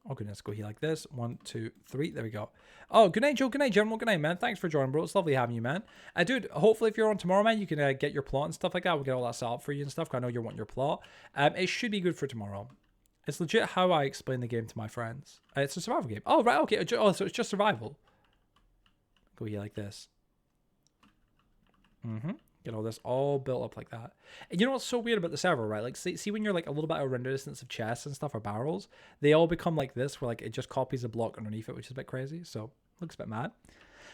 Oh, goodness, go here like this. 1, 2, 3. There we go. Oh, good night, Joe. Good night, General. Good night, man. Thanks for joining, bro. It's lovely having you, man. Dude, hopefully if you're on tomorrow, man, you can get your plot and stuff like that. We'll get all that set up for you and stuff, because I know you want your plot. It should be good for tomorrow. It's legit how I explain the game to my friends. It's a survival game. Oh, right, okay. Oh, so it's just survival. Go here like this. Get all this all built up like that. And you know what's so weird about the server, right? Like, see when you're like a little bit out of render distance of chests and stuff or barrels, they all become like this, where like it just copies a block underneath it, which is a bit crazy. So looks a bit mad.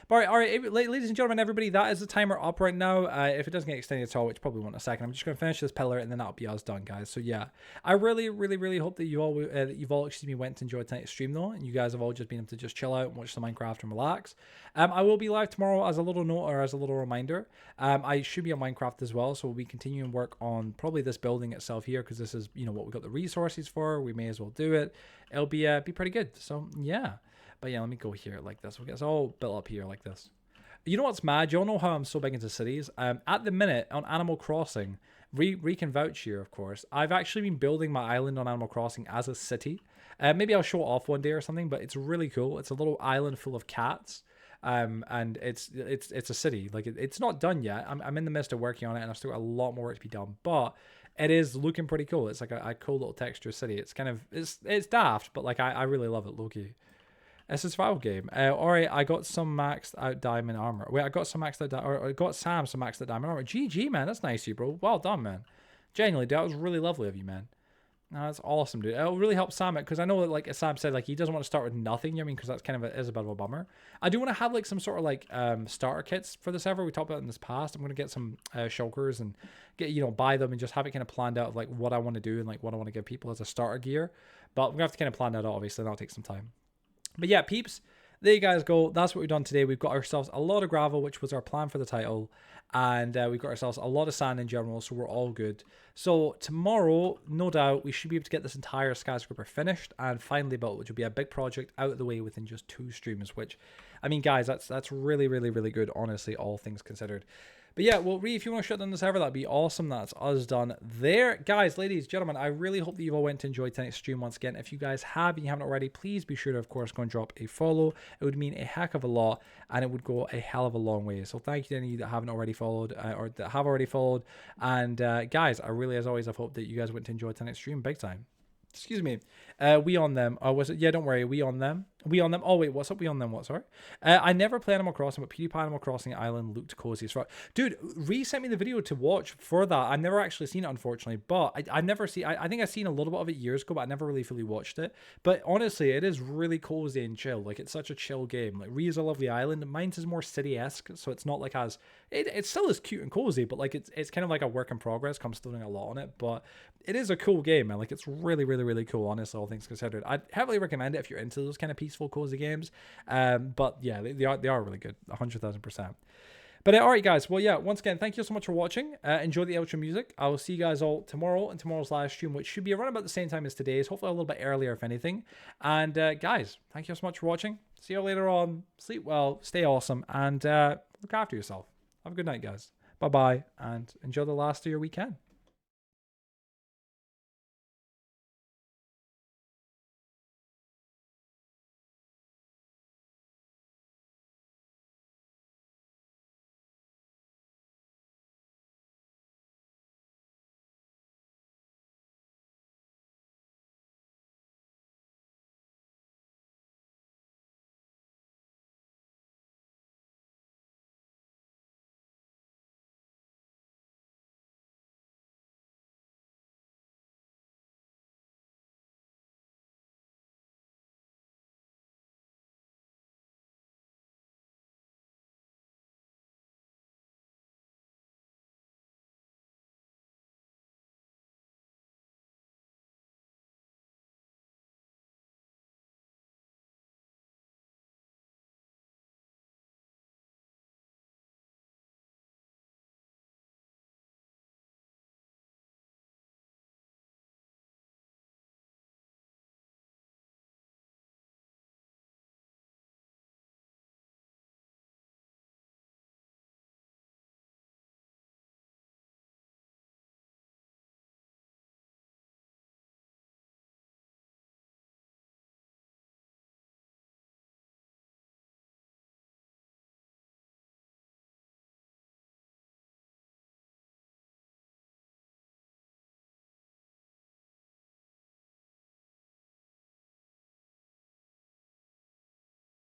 But all right, ladies and gentlemen, everybody, that is the timer up right now. If it doesn't get extended at all, which probably won't in a second, I'm just going to finish this pillar and then that'll be us done, guys. So yeah, I really, really, really hope that you've all went to enjoy tonight's stream though, and you guys have all just been able to just chill out and watch some Minecraft and relax. I will be live tomorrow as a little note or as a little reminder. I should be on Minecraft as well, so we'll be continuing work on probably this building itself here, because this is, what we got the resources for. We may as well do it. It'll be pretty good. So yeah. But yeah, let me go here like this. We'll get this all built up here like this. You know what's mad? You all know how I'm so big into cities. At the minute on Animal Crossing, Ree can vouch here, of course. I've actually been building my island on Animal Crossing as a city. Maybe I'll show it off one day or something, but it's really cool. It's a little island full of cats. And it's a city. Like it's not done yet. I'm in the midst of working on it, and I've still got a lot more work to be done. But it is looking pretty cool. It's like a cool little texture city. It's kind of it's daft, but like I really love it, low-key. It's a survival game. Alright, I got some maxed out diamond armor. Wait, I got some maxed out or I got Sam some maxed out diamond armor. GG, man. That's nice of you, bro. Well done, man. Genuinely, dude, that was really lovely of you, man. No, that's awesome, dude. It'll really help Sam out, because I know that, like, as Sam said, like, he doesn't want to start with nothing, you know what I mean? Because that's kind of is a bit of a bummer. I do want to have, like, some sort of, like, starter kits for the server. We talked about it in this past. I'm going to get some shulkers and get, buy them and just have it kind of planned out of, like, what I want to do and, like, what I want to give people as a starter gear. But we're going to have to kind of plan that out, obviously. That'll take some time. But yeah, peeps, there you guys go. That's what we've done today. We've got ourselves a lot of gravel, which was our plan for the title. And we've got ourselves a lot of sand in general, so we're all good. So tomorrow, no doubt, we should be able to get this entire skyscraper finished and finally built, which will be a big project out of the way within just 2 streams, which, I mean, guys, that's really, really, really good, honestly, all things considered. But yeah, well, Ree, if you want to shut down the server, that'd be awesome. That's us done there. Guys, ladies, gentlemen, I really hope that you all went to enjoy tonight's stream once again. If you guys have and you haven't already, please be sure to, of course, go and drop a follow. It would mean a heck of a lot, and it would go a hell of a long way. So thank you to any of you that haven't already followed or that have already followed. And guys, I really, as always, I've hoped that you guys went to enjoy tonight's stream big time. Excuse me. We on them. Oh, was it? Yeah, don't worry. We on them. We on them. Oh wait, what's up? We on them. What? Sorry. I never play Animal Crossing, but PewDiePie Animal Crossing Island looked cozy as fuck. Dude, Ree sent me the video to watch for that. I've never actually seen it, unfortunately, but I never see. I think I've seen a little bit of it years ago, but I never really fully watched it. But honestly, it is really cozy and chill. Like it's such a chill game. Like Ree is a lovely island. Mine's is more city-esque, so it's not like as it still is cute and cozy, but like it's kind of like a work in progress. I'm still doing a lot on it, but it is a cool game, man. Like it's really, really, really cool. Honestly, all things considered, I'd heavily recommend it if you're into those kind of peaceful, cozy games. But yeah, they are really good, 100,000%. But all right, guys. Well, yeah. Once again, thank you so much for watching. Enjoy the outro music. I will see you guys all tomorrow in tomorrow's live stream, which should be around about the same time as today's. Hopefully a little bit earlier, if anything. And guys, thank you so much for watching. See you later on. Sleep well, stay awesome, and look after yourself. Have a good night, guys. Bye bye, and enjoy the last of your weekend.